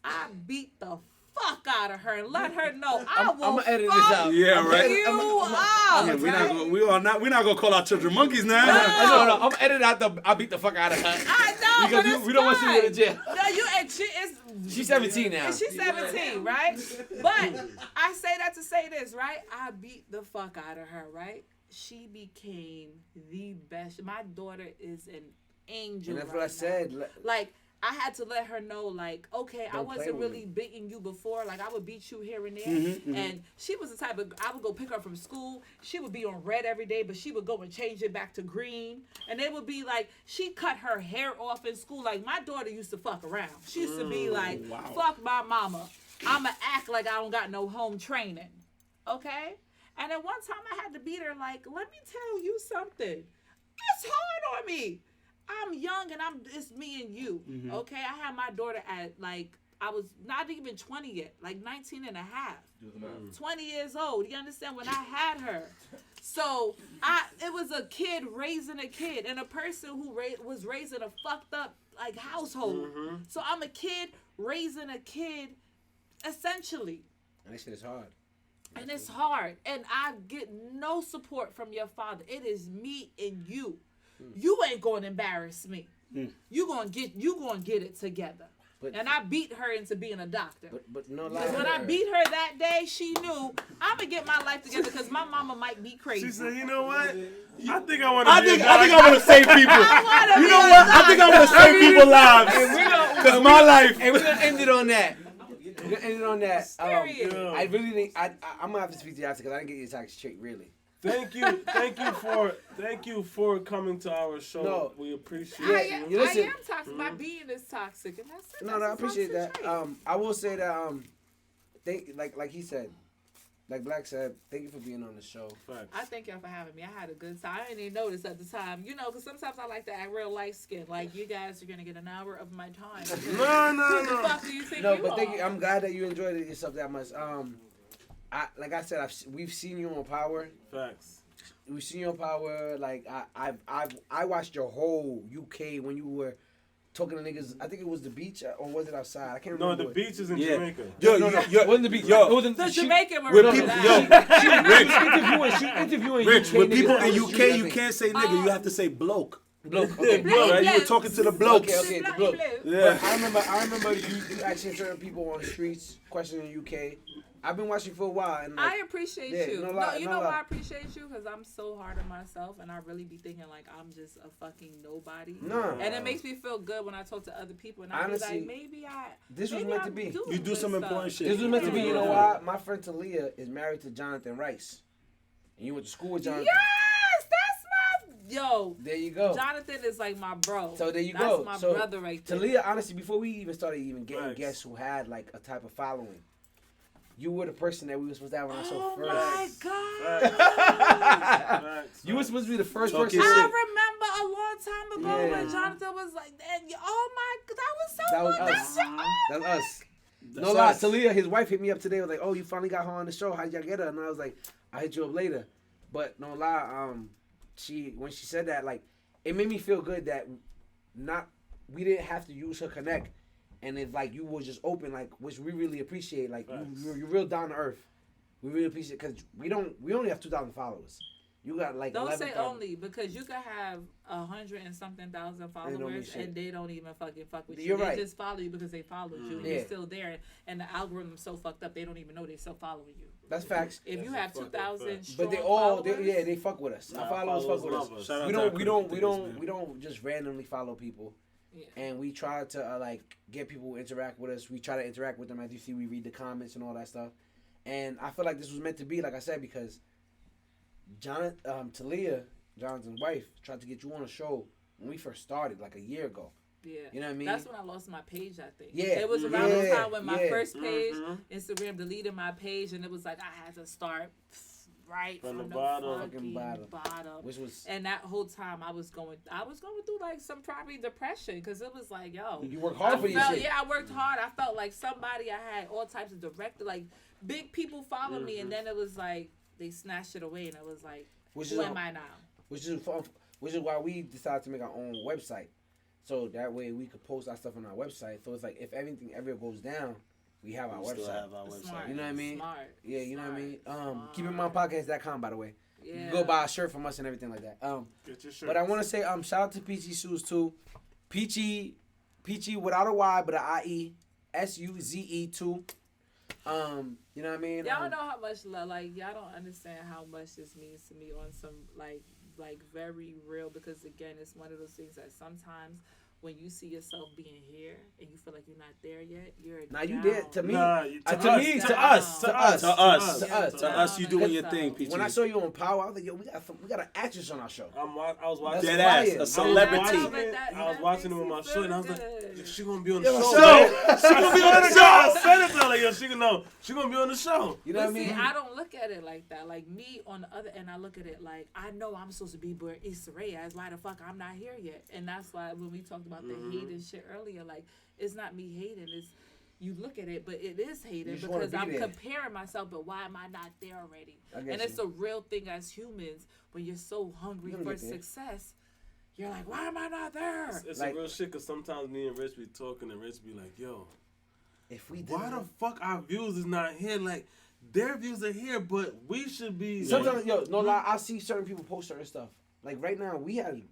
I beat the fuck out of her and let her know I will I'm gonna edit this out. Yeah, right. you Yeah, we're not gonna call our children monkeys now. No. I'm editing out I beat the fuck out of her. I know, Because but it's we don't want to see her in jail. No, you and she is. She's 17 now. And she's 17, right? But I say that to say this, right? I beat the fuck out of her, right? She became the best. My daughter is an angel. And that's right what I said. now. Like, I had to let her know, like, okay, I Don't play wasn't with really me. beating you before. Like, I would beat you here and there. And she was the type of, I would go pick her up from school. She would be on red every day, but she would go and change it back to green. And they would be like, she cut her hair off in school. Like, my daughter used to fuck around. She used to be like, fuck my mama. I'ma act like I don't got no home training. Okay? And then one time I had to beat her, like, let me tell you something. It's hard on me. I'm young and it's me and you, okay? I had my daughter at, like, I was not even 20 yet, like 19 and a half. 20 years old, you understand, when I had her. So, it was a kid raising a kid and a person who was raising a fucked up, like, household. So, I'm a kid raising a kid, essentially. And this shit is hard. And it's hard. And I get no support from your father. It is me and you. You ain't going to embarrass me. You gonna get it together. And I beat her into being a doctor. But no lie. Because when I beat her that day, she knew I'm gonna get my life together because my mama might be crazy. She said, you know what? I think I want to I think I want to save people. You know what? I think I want to save people's lives. Because my life. And we're going to end it on that. We're going to end it on that. Period. I really think, I'm going to have to speak to you after because I didn't get your topic straight, really. Thank you for coming to our show. No. We appreciate I you. am toxic. My being is toxic, and that's it. No, I appreciate that. I will say that, like he said, like Black said, thank you for being on the show. Facts. I thank y'all for having me. I had a good time. I didn't even notice at the time, because sometimes I like to act real light skinned. Like, you guys are gonna get an hour of my time. No. Who the fuck do you think No, you but are? thank you. I'm glad that you enjoyed it yourself that much. Like I said, we've seen you on Power. Facts. We've seen you on Power. Like I watched your whole UK when you were talking to niggas. I think it was the beach or was it outside? I can't remember. No, the beach is in Jamaica. It wasn't the beach. Yo, it wasn't The Jamaican were with really people- loud. She was interviewing Rich, UK with people niggas in on the UK, street, I you think. can't say nigga. You have to say bloke. bloke. Okay. Bloke, right? You were Yes. talking to the blokes. Okay, the bloke. Yeah. I remember you asking certain people on the streets, questioning UK. I've been watching for a while, and I appreciate yeah, you. no No, lie, you no know lie. why I appreciate you? Because I'm so hard on myself, and I really be thinking like I'm just a fucking nobody. No. And it makes me feel good when I talk to other people, and I Honestly, be like, maybe this was maybe meant to I'm be. doing You do good some stuff. important shit. This was meant to be. You know Yeah. why? My friend Talia is married to Jonathan Rice, and you went to school with Jonathan. Yes, that's my yo. There you go. Jonathan is like my bro. So there you that's go. my So brother right there. Talia, honestly, before we even started getting Facts. guests who had like a type of following, you were the person that we were supposed to have when I saw Oh first. my Facts. god. Facts. You were supposed to be the first Talk person. your I shit. remember a long time ago Yeah. when Jonathan was like, oh my, that was so That was good. us. That shit. That's us. That's No lie, us. Talia, his wife hit me up today. Was like, "Oh, you finally got her on the show. How'd y'all get her?" And I was like, "I'll hit you up later." But no lie, when she said that, like, it made me feel good that we didn't have to use her connect, and if like you were just open, like, which we really appreciate. Like, you're real down to earth. We really appreciate because we only have 2,000 followers. You got like Don't 11, say only, because you could have 100 and something thousand followers shit. and they don't even fucking fuck with you. You're They right. just follow you because they followed you and Yeah. you're still there. And the algorithm's so fucked up they don't even know they're still following you. That's facts. If you That's a have fucking 2,000 fact. strong But they all, followers, they fuck with us. Nah, Our followers fuck with love us. us. Shout out We to our we don't just randomly follow people. yeah. And we try to like get people to interact with us. We try to interact with them. As you see, we read the comments and all that stuff. And I feel like this was meant to be, like I said, because Talia, Jonathan's wife, tried to get you on a show when we first started, like a year ago. Yeah. You know what I mean? That's when I lost my page, I think. Yeah. It was around the Yeah. time when my Yeah. first page, Mhm. Instagram deleted my page, and it was like I had to start right From from the the bottom. fucking Fucking bottom. Which was And that whole time I was going through like some probably depression because it was like, yo, you work hard I for your felt, shit. yeah, I worked hard. I felt like somebody. I had all types of director, like big people follow me, and then it was like they snatched it away, and it was like, Which who is am I now? which is why we decided to make our own website, so that way we could post our stuff on our website. So it's like if anything ever goes down, we have our We still website. have our Smart. website. You know what I mean? Smart. Yeah, you know what I mean. Smart. KeepItMindPodcast.com, by the way. Yeah. You can go buy a shirt from us and everything like that. Get your shirt. But I want to say shout out to Peachy Shoes too. Peachy without a Y but a IE, SUZE too. You know what I mean? Y'all don't know how much love, like y'all don't understand how much this means to me on some like very real, because again it's one of those things that sometimes when you see yourself being here and you feel like you're not there yet, you're Now you down. did to me. Nah, To us, me, to to us, to us, To us. to us. To us, you doing your Down thing, and Peachy. When I saw you on Power, I was like, yo, we got an actress on our show. I was watching. Dead That's ass, fire. a celebrity. I was watching it with my shirt, and I was like, Good. "Yo, she gonna be on the Yo, show. show. She gonna be on the show." I said it to her, like, yo, she gonna be on the show. You know But what I see, mean? I don't look at it like that. Like me, on the other end, I look at it like I know I'm supposed to be where Issa Rae is. Why the fuck I'm not here yet? And that's why when we talked about the hate and shit earlier, like it's not me hating. It's you look at it, but it is hating just wanna because be I'm there. comparing myself. But why am I not there already? I get And it's you. a real thing as humans when you're so hungry You're gonna for get there. success. You're like, why am I not there? It's Like- a real shit, because sometimes me and Rich be talking, and Rich be like, yo, If we did why the fuck our views is not here? Like, their views are here, but we should be. Sometimes, yo, no lie, I see certain people post certain stuff. Like right now, we had a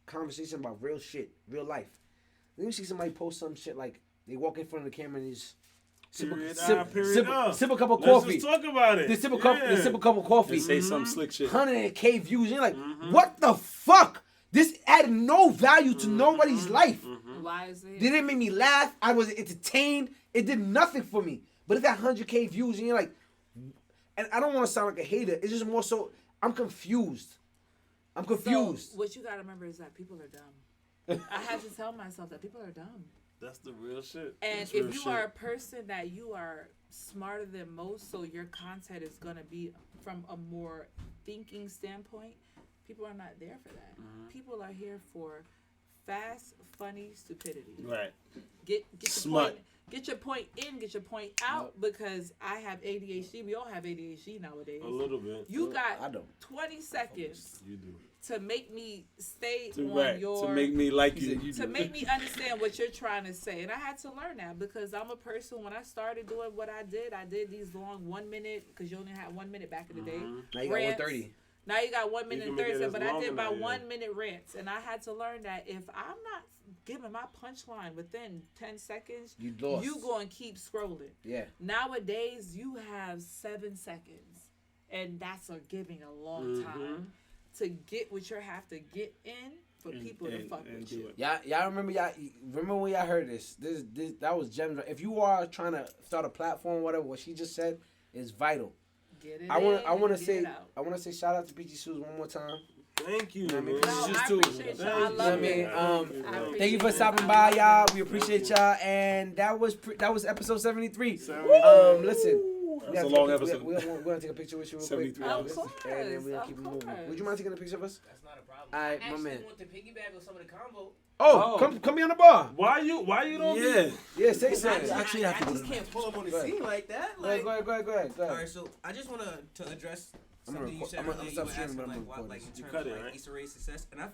conversation about real shit, real life. Then you see somebody post some shit like they walk in front of the camera and just sip Period a cup of Let's coffee. just talk about it. They sip a cup of coffee. They say some slick shit. 100K views. You're like, what the fuck? This added no value to nobody's life. Why is it? They didn't make me laugh. I wasn't entertained. It did nothing for me. But it got 100K views, and you're like, and I don't want to sound like a hater. It's just more so, I'm confused. I'm confused. So, what you gotta remember is that people are dumb. I had to tell myself that people are dumb. That's the real shit. And That's if real you shit. are a person that you are smarter than most, so your content is gonna be from a more thinking standpoint, people are not there for that. People are here for fast, funny stupidity. Right. Get your Smut. point. Get your point in. Get your point out. Because I have ADHD. We all have ADHD nowadays. A little bit. You I got don't. 20 seconds You do. to make me stay To, on right. your. To make me like He you. said you to make me understand what you're trying to say. And I had to learn that because I'm a person, when I started doing what I did these long 1 minute, because you only had 1 minute back in the day. Now you got rants. 130. Now you got 1 minute can and make 30 it seconds, as but I long did as about that, yeah. 1 minute rants, and I had to learn that if I'm not giving my punchline within 10 seconds, You lost. you going to keep scrolling. Yeah. Nowadays, you have 7 seconds, and that's giving a long time to get what you have to get in for people to fuck with you. Y'all remember when y'all heard this? This that was gems. If you are trying to start a platform, whatever, what she just said is vital. Get it I want in, to get say it out. shout out to Peachy Shoes one more time. Thank you, I man. mean, No, Just I too. appreciate y'all. I Thank you. love I mean, it. I Thank you for appreciate stopping it. by, y'all. We appreciate y'all, and that was episode 73. Listen. That's a long episode. We're gonna take a picture with you real quick. 73 Of course, And then we're gonna keep it moving. Would you mind taking a picture of us? That's not a problem. All right, I my actually man. want to piggyback on some of the convo. Oh, come be on the bar. Why you don't? Yeah, say something. I actually have to I go just to the can't pull up on the Go ahead. scene like that. Go Like, ahead. all right, so I just want to address I'm something you record- said I'm earlier. You stop were streaming, asking but I'm like, recording like in this. You terms cut of it, like right? Easter egg success, and I